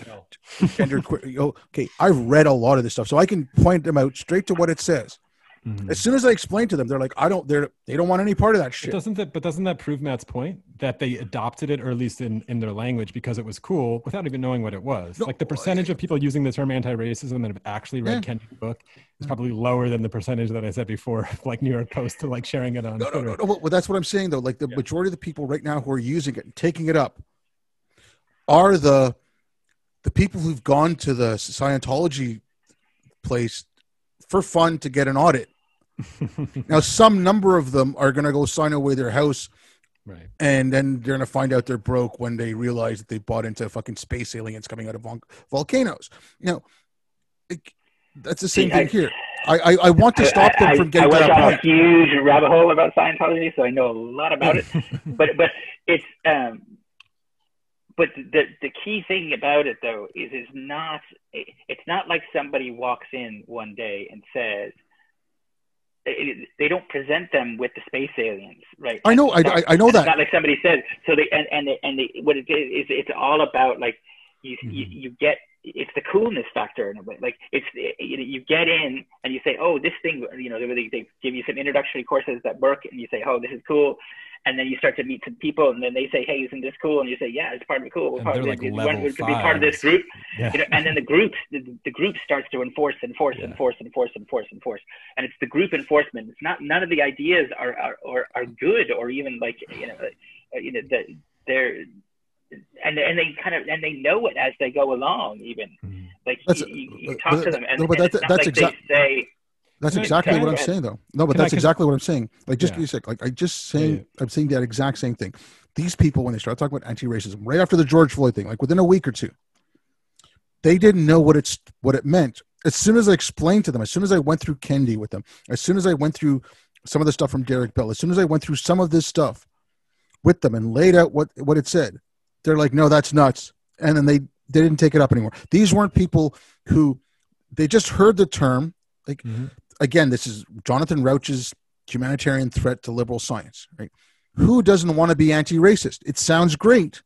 gender. Okay, I've read a lot of this stuff, so I can point them out straight to what it says.
Mm-hmm.
As soon as I explain to them, they're like, they don't want any part of that shit.
But doesn't that prove Matt's point that they adopted it, or at least in their language, because it was cool without even knowing what it was?
No,
like the percentage of people using the term anti-racism that have actually read Kennedy's book is probably lower than the percentage that I said before, like New York Post to like sharing it on Twitter.
No. Well, that's what I'm saying though. Like the majority of the people right now who are using it and taking it up are the people who've gone to the Scientology place for fun to get an audit. Now, some number of them are going to go sign away their house,
right? And
then they're going to find out they're broke when they realize that they bought into fucking space aliens coming out of volcanoes. Now, that's the same thing here. I want to stop them from getting to that point.
I went down a huge rabbit hole about Scientology, so I know a lot about it. but it's but the key thing about it though is it's not like somebody walks in one day and says. They don't present them with the space aliens, right?
I know, I know that.
It's not like somebody says. So what it is it's all about like you get. It's the coolness factor in a way. Like you get in and you say, oh, this thing, they give you some introductory courses that work, and you say, oh, this is cool. And then you start to meet some people, and then they say, "Hey, isn't this cool?" And you say, "Yeah, it's part of it. Cool. We're part of it. We could be part of this group."
Yeah.
And then the group starts to enforce, and it's the group enforcement. It's not. None of the ideas are good, or even like they're. And they know it as they go along. Even like you talk to them, and that's exactly. They say.
That's exactly what I'm saying, though. No, but that's exactly what I'm saying. Like, just give me a sec. Like, I'm saying that exact same thing. These people, when they start talking about anti-racism, right after the George Floyd thing, like within a week or two, they didn't know what it meant. As soon as I explained to them, as soon as I went through Kennedy with them, as soon as I went through some of the stuff from Derek Bell, as soon as I went through some of this stuff with them and laid out what it said, they're like, no, that's nuts. And then they didn't take it up anymore. These weren't people who they just heard the term, like. Again, this is Jonathan Rauch's humanitarian threat to liberal science, right? Who doesn't want to be anti-racist? It sounds great,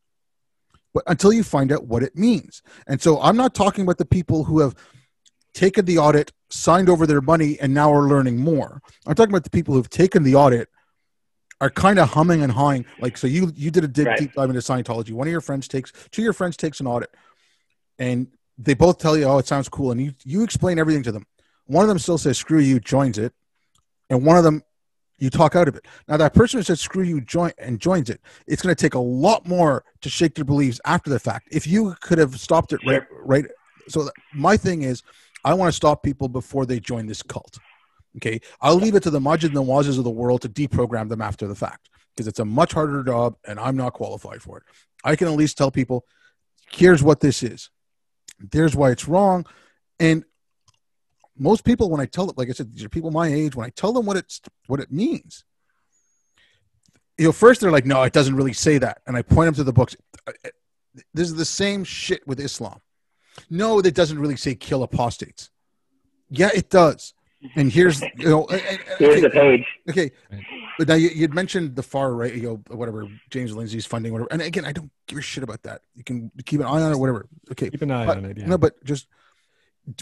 but until you find out what it means. And so I'm not talking about the people who have taken the audit, signed over their money, and now are learning more. I'm talking about the people who've taken the audit, are kind of humming and hawing. Like, so you did a deep dive into Scientology. Two of your friends takes an audit, and they both tell you, oh, it sounds cool. And you explain everything to them. One of them still says, screw you, joins it. And one of them, you talk out of it. Now, that person who says, screw you, joins it, it's going to take a lot more to shake their beliefs after the fact. If you could have stopped it right. So my thing is, I want to stop people before they join this cult. Okay. I'll leave it to the Majid Nawazes of the world to deprogram them after the fact, because it's a much harder job and I'm not qualified for it. I can at least tell people, here's what this is. There's why it's wrong. And most people, when I tell them, like I said, these are people my age, when I tell them what it means, first they're like, no, it doesn't really say that. And I point them to the books. This is the same shit with Islam. No, that doesn't really say kill apostates. Yeah, it does. And here's,
here's the page.
Okay. But now you'd mentioned the far right, whatever, James Lindsay's funding, whatever. And again, I don't give a shit about that. You can keep an eye on it, whatever. Okay.
Keep an eye on it. Yeah.
No, but just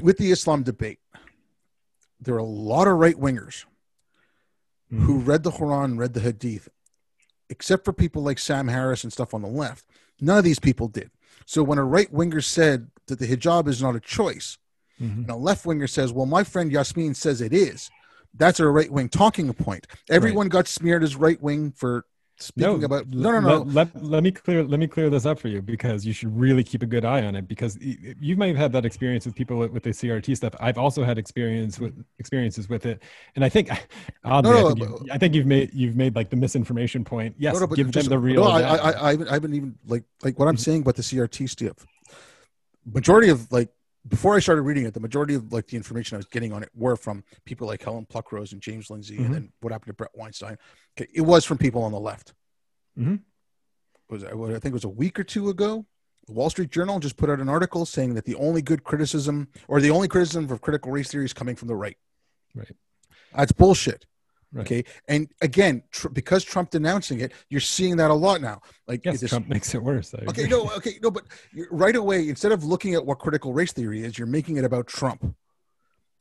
with the Islam debate, there are a lot of right-wingers who read the Quran, read the Hadith, except for people like Sam Harris and stuff on the left. None of these people did. So when a right-winger said that the hijab is not a choice, and a left-winger says, well, my friend Yasmin says it is, that's a right-wing talking point. Everyone got smeared as right-wing for speaking about... No.
Let me clear this up for you, because you should really keep a good eye on it, because you might have had that experience with people with the CRT stuff. I've also had experiences with it, and I think I think you've made like the misinformation point. Yes, give them the real.
I haven't even like what I'm saying about the CRT stuff. Majority of before I started reading it, the majority of the information I was getting on it were from people like Helen Pluckrose and James Lindsay, and then what happened to Brett Weinstein. Okay, it was from people on the left. I think it was a week or two ago, the Wall Street Journal just put out an article saying that the only criticism of critical race theory is coming from the right. Right. That's bullshit. Right. Okay. And again, because Trump denouncing it, you're seeing that a lot now.
Trump makes it worse.
No, but right away, instead of looking at what critical race theory is, you're making it about Trump.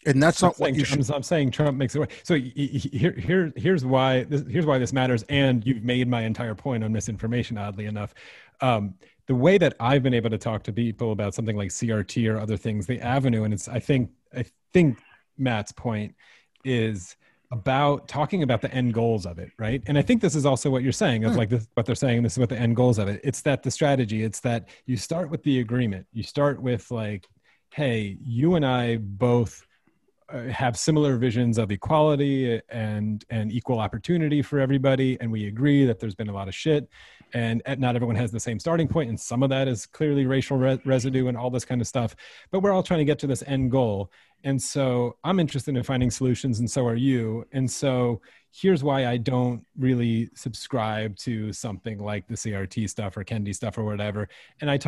And that's not what you should.
I'm saying Trump makes it work. So here's why this matters. And you've made my entire point on misinformation, oddly enough. The way that I've been able to talk to people about something like CRT or other things, the avenue, and I think Matt's point is about talking about the end goals of it, right? And I think this is also what you're saying of like this, what they're saying, this is what the end goals of it. It's that the strategy, it's that you start with the agreement. You start with like, hey, you and I both have similar visions of equality and equal opportunity for everybody. And we agree that there's been a lot of shit and not everyone has the same starting point. And some of that is clearly racial residue and all this kind of stuff, but we're all trying to get to this end goal. And so I'm interested in finding solutions, and so are you. And so here's why I don't really subscribe to something like the CRT stuff or Kendi stuff or whatever. And I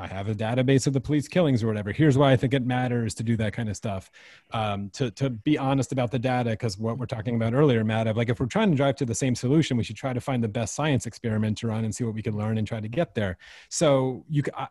have a database of the police killings or whatever. Here's why I think it matters to do that kind of stuff. To be honest about the data, because what we're talking about earlier, Matt, of like, if we're trying to drive to the same solution, we should try to find the best science experiment to run and see what we can learn and try to get there. So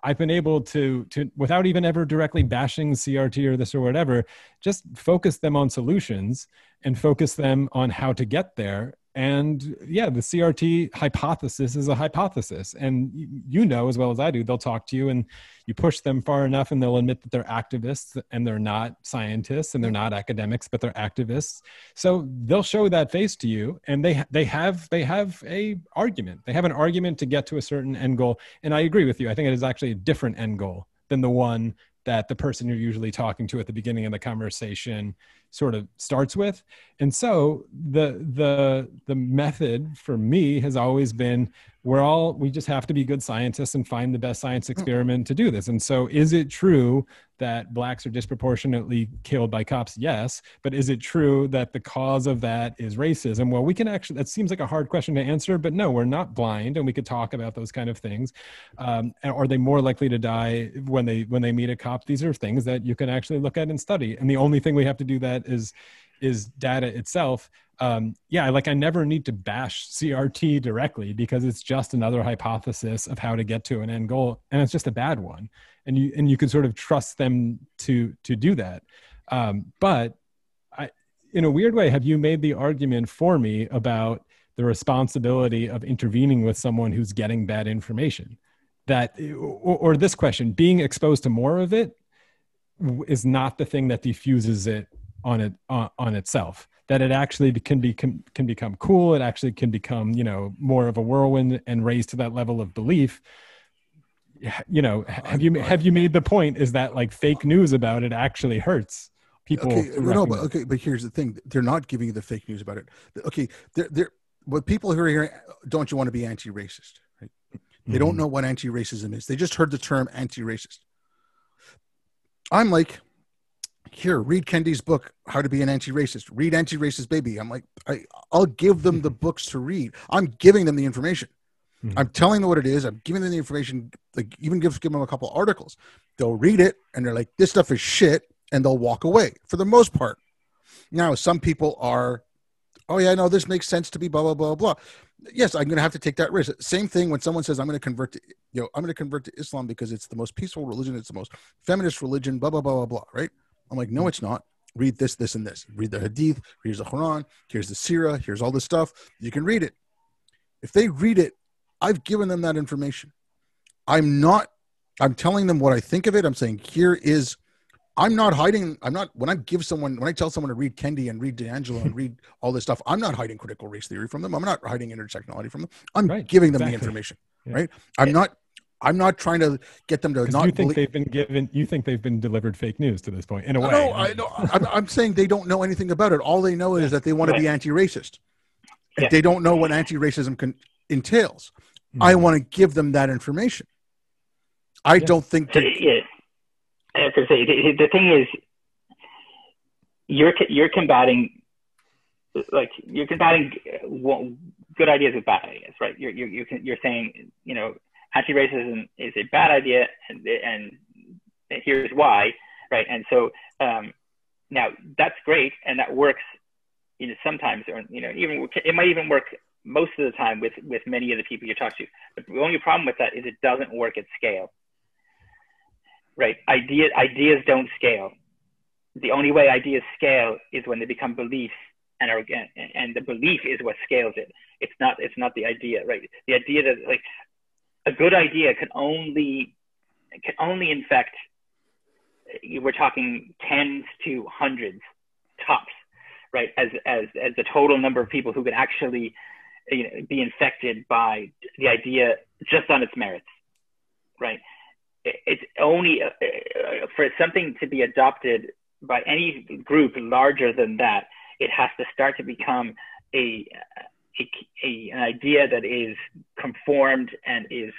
I've been able to, without even ever directly bashing CRT or this or whatever, just focus them on solutions and focus them on how to get there. And yeah, the CRT hypothesis is a hypothesis. And you know as well as I do, they'll talk to you and you push them far enough and they'll admit that they're activists and they're not scientists and they're not academics, but they're activists. So they'll show that face to you and they have a argument. They have an argument to get to a certain end goal. And I agree with you. I think it is actually a different end goal than the one that the person you're usually talking to at the beginning of the conversation sort of starts with. And so the method for me has always been, we just have to be good scientists and find the best science experiment to do this. And so is it true that blacks are disproportionately killed by cops? Yes. But is it true that the cause of that is racism? Well, we can actually, that seems like a hard question to answer, but no, we're not blind and we could talk about those kind of things. Are they more likely to die when they meet a cop? These are things that you can actually look at and study. And the only thing we have to do that is data itself. I never need to bash CRT directly because it's just another hypothesis of how to get to an end goal. And it's just a bad one. And you can sort of trust them to do that. But in a weird way, have you made the argument for me about the responsibility of intervening with someone who's getting bad information? Or this question, being exposed to more of it is not the thing that diffuses it on itself. That it actually can become cool. It actually can become, more of a whirlwind and raise to that level of belief. Have you made the point? Is that like fake news about it actually hurts people?
But here's the thing: they're not giving you the fake news about it. Okay, they're what people who are hearing. Don't you want to be anti-racist? Right? They don't know what anti-racism is. They just heard the term anti-racist. I'm like, here, read Kendi's book, How to Be an Anti-Racist. Read Anti-Racist Baby. I'm like, I'll give them the books to read. I'm giving them the information. Mm-hmm. I'm telling them what it is. I'm giving them the information. Like, even give them a couple articles. They'll read it and they're like, this stuff is shit, and they'll walk away for the most part. Now, some people are, oh yeah, no, this makes sense to be blah blah blah blah. Yes, I'm going to have to take that risk. Same thing when someone says I'm going to convert to Islam because it's the most peaceful religion, it's the most feminist religion, blah blah blah blah blah. Right? I'm like, no, it's not. Read this, this, and this. Read the Hadith. Here's the Quran. Here's the Sirah. Here's all this stuff. You can read it. If they read it, I've given them that information. I'm telling them what I think of it. I'm saying, I'm not hiding. When I tell someone to read Kendi and read D'Angelo and read all this stuff, I'm not hiding critical race theory from them. I'm not hiding intersectionality from them. I'm giving them the information, right? I'm not trying to get them to not.
You think they've been delivered fake news to this point in a way.
No, I know. I'm saying they don't know anything about it. All they know is that they want to be anti-racist. Yeah. They don't know what anti-racism entails. Mm-hmm. I want to give them that information. I don't think that.
Yeah. I have to say, the thing is, you're combating good ideas with bad ideas, right? You're saying, anti-racism is a bad idea, and here's why, right? And so now that's great, and that works, sometimes, or even it might even work most of the time with many of the people you talk to. But the only problem with that is it doesn't work at scale, right? Ideas don't scale. the only way ideas scale is when they become beliefs, and the belief is what scales it. It's not the idea, right? The idea that like a good idea can only infect, we're talking tens to hundreds tops, right? As the total number of people who could actually be infected by the idea just on its merits, right? It's only for something to be adopted by any group larger than that, it has to start to become an idea that is conformed and is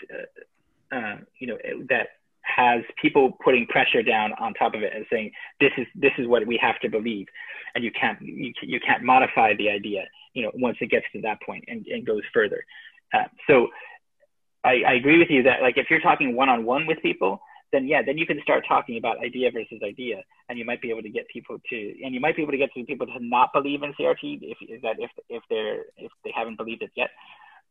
that has people putting pressure down on top of it and saying this is what we have to believe, and you can't modify the idea once it gets to that point and goes further. So I agree with you that like if you're talking one-on-one with people, then you can start talking about idea versus idea, and you might be able to get people to not believe in CRT if they haven't believed it yet.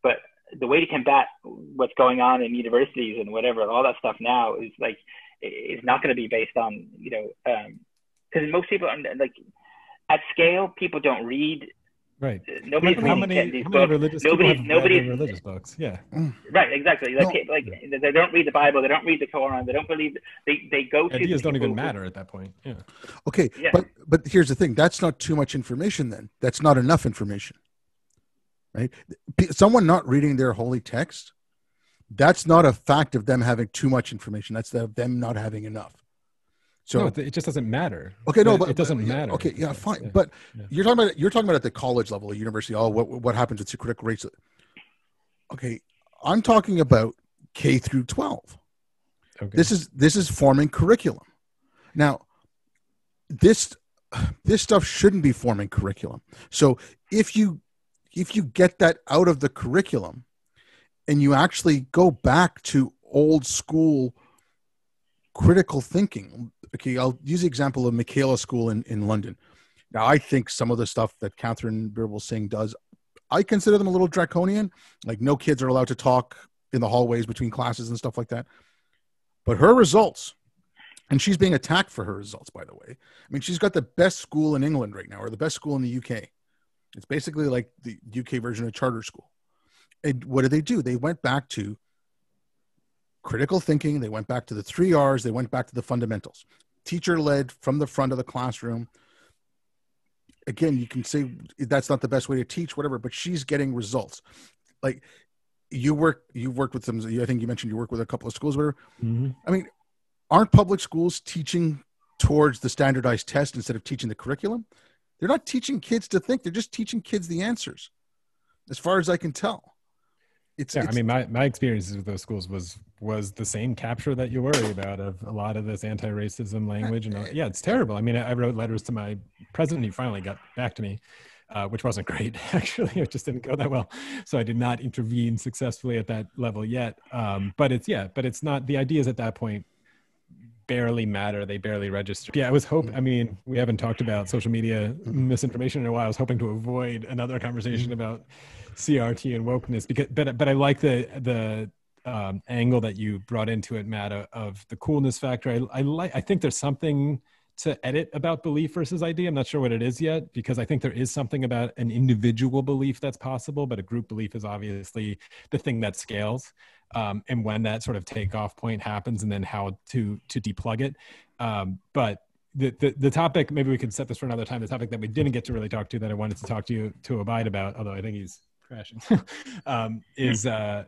But the way to combat what's going on in universities and whatever, all that stuff now is not going to be based on because most people like at scale, people don't read.
Right.
Nobody's reading these books. Nobody's
religious books. Yeah.
Right. Exactly. They don't read the Bible. They don't read the Quran. They don't believe. They go to
ideas don't even matter at that point. Yeah.
Okay. Yeah. But here's the thing. That's not too much information. Then that's not enough information. Right. Someone not reading their holy text. That's not a fact of them having too much information. That's them not having enough. So
no, it just doesn't matter.
Okay, no, but
it doesn't matter.
Okay, yeah, fine. Yeah, but you're talking about at the college level, university. Oh, what happens with critical race? Okay, I'm talking about K through 12. Okay. This is forming curriculum. Now, this stuff shouldn't be forming curriculum. So if you get that out of the curriculum, and you actually go back to old school critical thinking. Okay, I'll use the example of Michaela School in London. Now, I think some of the stuff that Catherine Birbal Singh does, I consider them a little draconian. Like no kids are allowed to talk in the hallways between classes and stuff like that. But her results, and she's being attacked for her results, by the way. I mean, she's got the best school in England right now, or the best school in the UK. It's basically like the UK version of charter school. And what did they do? They went back to critical thinking. They went back to the 3 R's. They went back to the fundamentals. Teacher led from the front of the classroom. Again, you can say that's not the best way to teach, whatever, but she's getting results. Like you've worked with some, I think you mentioned you work with a couple of schools, whatever. Mm-hmm. I mean, aren't public schools teaching towards the standardized test instead of teaching the curriculum? They're not teaching kids to think. They're just teaching kids the answers, as far as I can tell.
I mean, my experiences with those schools was the same capture that you worry about of a lot of this anti-racism language. And it's terrible. I mean, I wrote letters to my president. He finally got back to me, which wasn't great, actually. It just didn't go that well. So I did not intervene successfully at that level yet. But it's not, the ideas at that point barely matter. They barely register. Yeah, I was hoping, I mean, we haven't talked about social media misinformation in a while. I was hoping to avoid another conversation about CRT and wokeness, but I like the angle that you brought into it, Matt, of the coolness factor. I think there's something to edit about belief versus idea. I'm not sure what it is yet, because I think there is something about an individual belief that's possible, but a group belief is obviously the thing that scales. And when that sort of takeoff point happens, and then how to deplug it. But the topic, maybe we could set this for another time. The topic that we didn't get to really talk to, that I wanted to talk to Abide about, although I think he's crashing, is I'll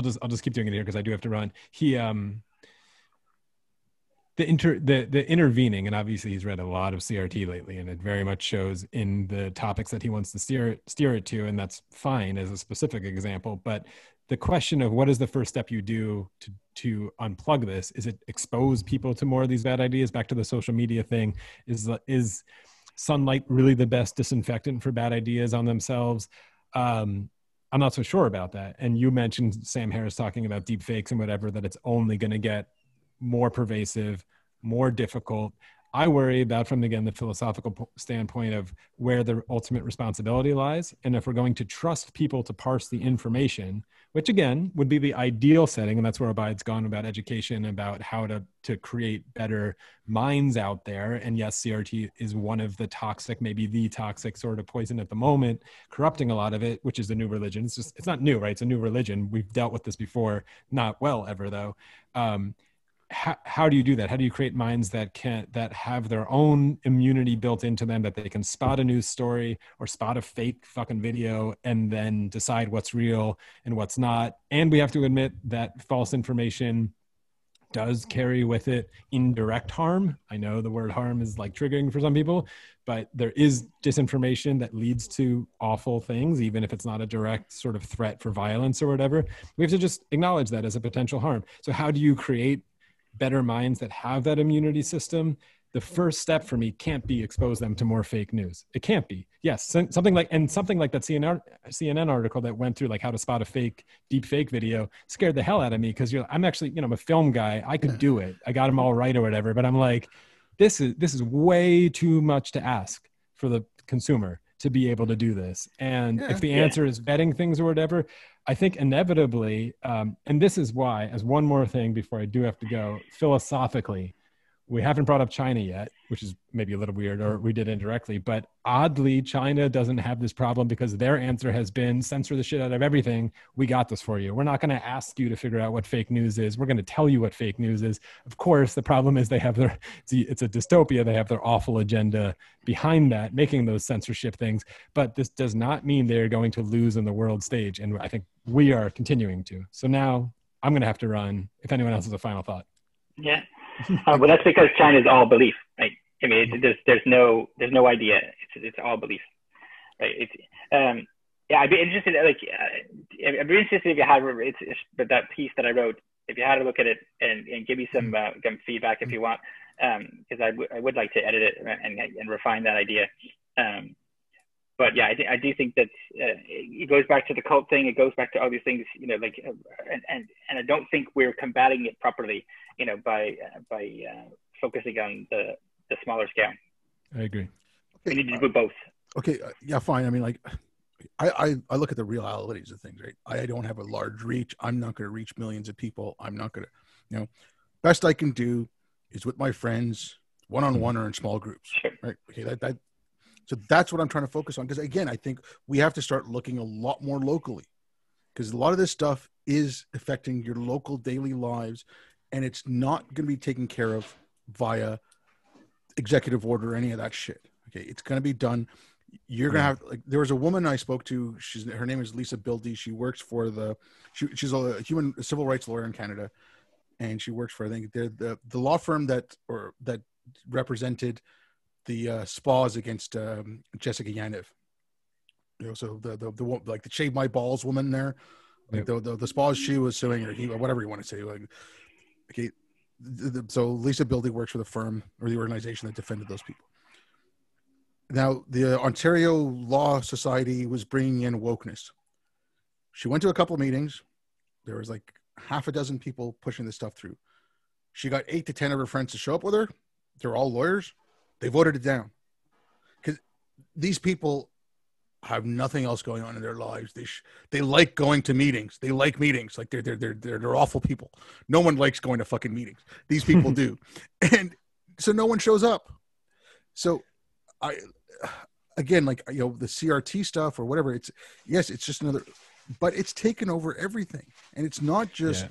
just keep doing it here because I do have to run. He the intervening, and obviously he's read a lot of CRT lately, and it very much shows in the topics that he wants to steer it to, and that's fine as a specific example. But the question of what is the first step you do to unplug this? Is it expose people to more of these bad ideas? Back to the social media thing, is sunlight really the best disinfectant for bad ideas on themselves? I'm not so sure about that. And you mentioned Sam Harris talking about deep fakes and whatever, that it's only going to get more pervasive, more difficult. I worry about, from again the philosophical standpoint of where the ultimate responsibility lies, and if we're going to trust people to parse the information, which again would be the ideal setting, and that's where Abide's gone about education, about how to create better minds out there. And yes, CRT is one of the toxic, maybe the toxic sort of poison at the moment, corrupting a lot of it, which is the new religion. It's not new, right? It's a new religion. We've dealt with this before, not well ever though. How do you do that? How do you create minds that have their own immunity built into them, that they can spot a news story or spot a fake fucking video and then decide what's real and what's not? And we have to admit that false information does carry with it indirect harm. I know the word harm is like triggering for some people, but there is disinformation that leads to awful things, even if it's not a direct sort of threat for violence or whatever. We have to just acknowledge that as a potential harm. So how do you create better minds that have that immunity system? The first step for me can't be expose them to more fake news. It can't be. Yes, something like that CNN article that went through like how to spot a deep fake video scared the hell out of me, because I'm actually, I'm a film guy. I could do it. I got them all right or whatever. But I'm like, this is way too much to ask for the consumer to be able to do this. And if the answer is vetting things or whatever, I think inevitably, and this is why, as one more thing before I do have to go, philosophically, we haven't brought up China yet, which is maybe a little weird, or we did indirectly, but oddly, China doesn't have this problem because their answer has been censor the shit out of everything. We got this for you. We're not going to ask you to figure out what fake news is. We're going to tell you what fake news is. Of course, the problem is it's a dystopia. They have their awful agenda behind that, making those censorship things. But this does not mean they're going to lose on the world stage. And I think we are continuing to. So now I'm going to have to run. If anyone else has a final thought.
Yeah. Well, that's because China is all belief, right? I mean, there's no idea. It's all belief, right? I'd be interested. I'd be interested if you had but that piece that I wrote. If you had to look at it and give me some feedback if you want, because I would like to edit it and refine that idea. But yeah, I do think that it goes back to the cult thing. It goes back to all these things, and I don't think we're combating it properly, by focusing on the smaller scale.
I agree.
We need to do both.
Okay, yeah, fine. I mean, like, I look at the realities of things, right? I don't have a large reach. I'm not going to reach millions of people. I'm not going to, best I can do is with my friends, one-on-one or in small groups,
Sure.
right? Okay, so that's what I'm trying to focus on. Because again, I think we have to start looking a lot more locally, because a lot of this stuff is affecting your local daily lives, and it's not going to be taken care of via executive order or any of that shit. Okay, it's going to be done. You're going to have, like, there was a woman I spoke to. Her name is Lisa Bildy. She works for she's a civil rights lawyer in Canada, and she works for, I think, the law firm that represented the spas against Jessica Yaniv. So the like the shave my balls woman there, like the spas she was suing, or he, or whatever you want to say. Like, okay, so Lisa Bildy works for the firm or the organization that defended those people. Now, the Ontario Law Society was bringing in wokeness. She went to a couple of meetings. There was like half a dozen people pushing this stuff through. She got 8 to 10 of her friends to show up with her. They're all lawyers. They voted it down because these people have nothing else going on in their lives. They like going to meetings. They like meetings. Like they're awful people. No one likes going to fucking meetings. These people do, and so no one shows up. So again, like, the CRT stuff or whatever. It's just another, but it's taken over everything, and it's not just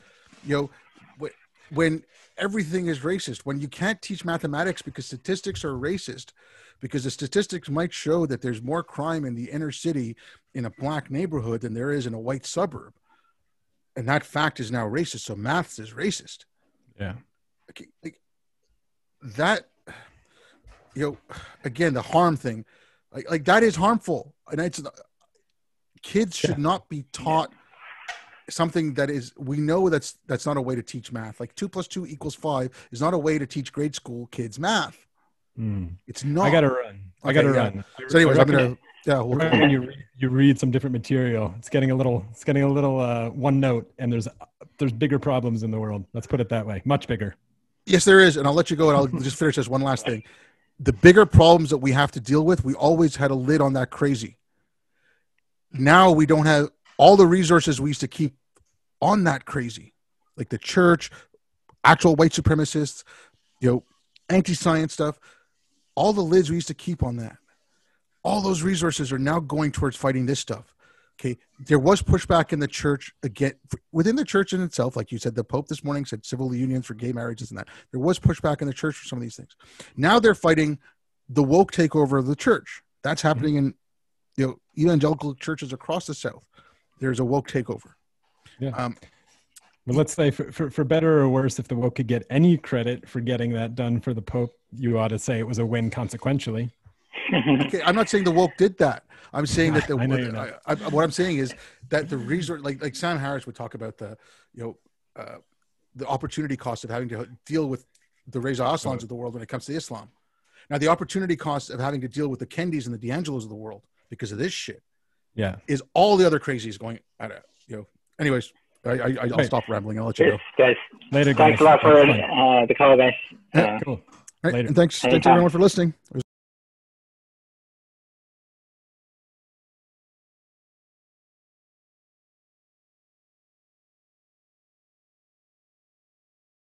when everything is racist, when you can't teach mathematics because statistics are racist, because the statistics might show that there's more crime in the inner city in a black neighborhood than there is in a white suburb. And that fact is now racist. So maths is racist.
Yeah.
Okay, like that, again, the harm thing, like that is harmful. And kids should not be taught something that is, we know that's not a way to teach math. Like 2 + 2 = 5 is not a way to teach grade school kids math. It's not.
I gotta run.
So anyways,
you read some different material. It's getting a little one note, and there's bigger problems in the world. Let's put it that way. Much bigger.
Yes, there is. And I'll let you go and I'll just finish this one last thing. The bigger problems that we have to deal with, we always had a lid on that crazy. Now we don't have all the resources we used to keep on that crazy, like the church, actual white supremacists, anti-science stuff, all the lids we used to keep on that. All those resources are now going towards fighting this stuff. Okay, there was pushback in the church again within the church in itself, like you said. The Pope this morning said civil unions for gay marriages and that. There was pushback in the church for some of these things. Now they're fighting the woke takeover of the church. That's happening in evangelical churches across the South. There's a woke takeover.
Yeah. But let's say for better or worse, if the woke could get any credit for getting that done for the Pope, you ought to say it was a win consequentially.
Okay, I'm not saying the woke did that. I'm saying that what I'm saying is that the resource, like Sam Harris would talk about the opportunity cost of having to deal with the Reza Aslans of the world when it comes to Islam. Now, the opportunity cost of having to deal with the Kendis and the D'Angelos of the world because of this shit, is all the other crazies going at it. Anyways, I'll stop rambling. I'll let you go.
Guys,
later.
Thanks a lot for the call, guys.
Cool.
Right, and thanks everyone for listening.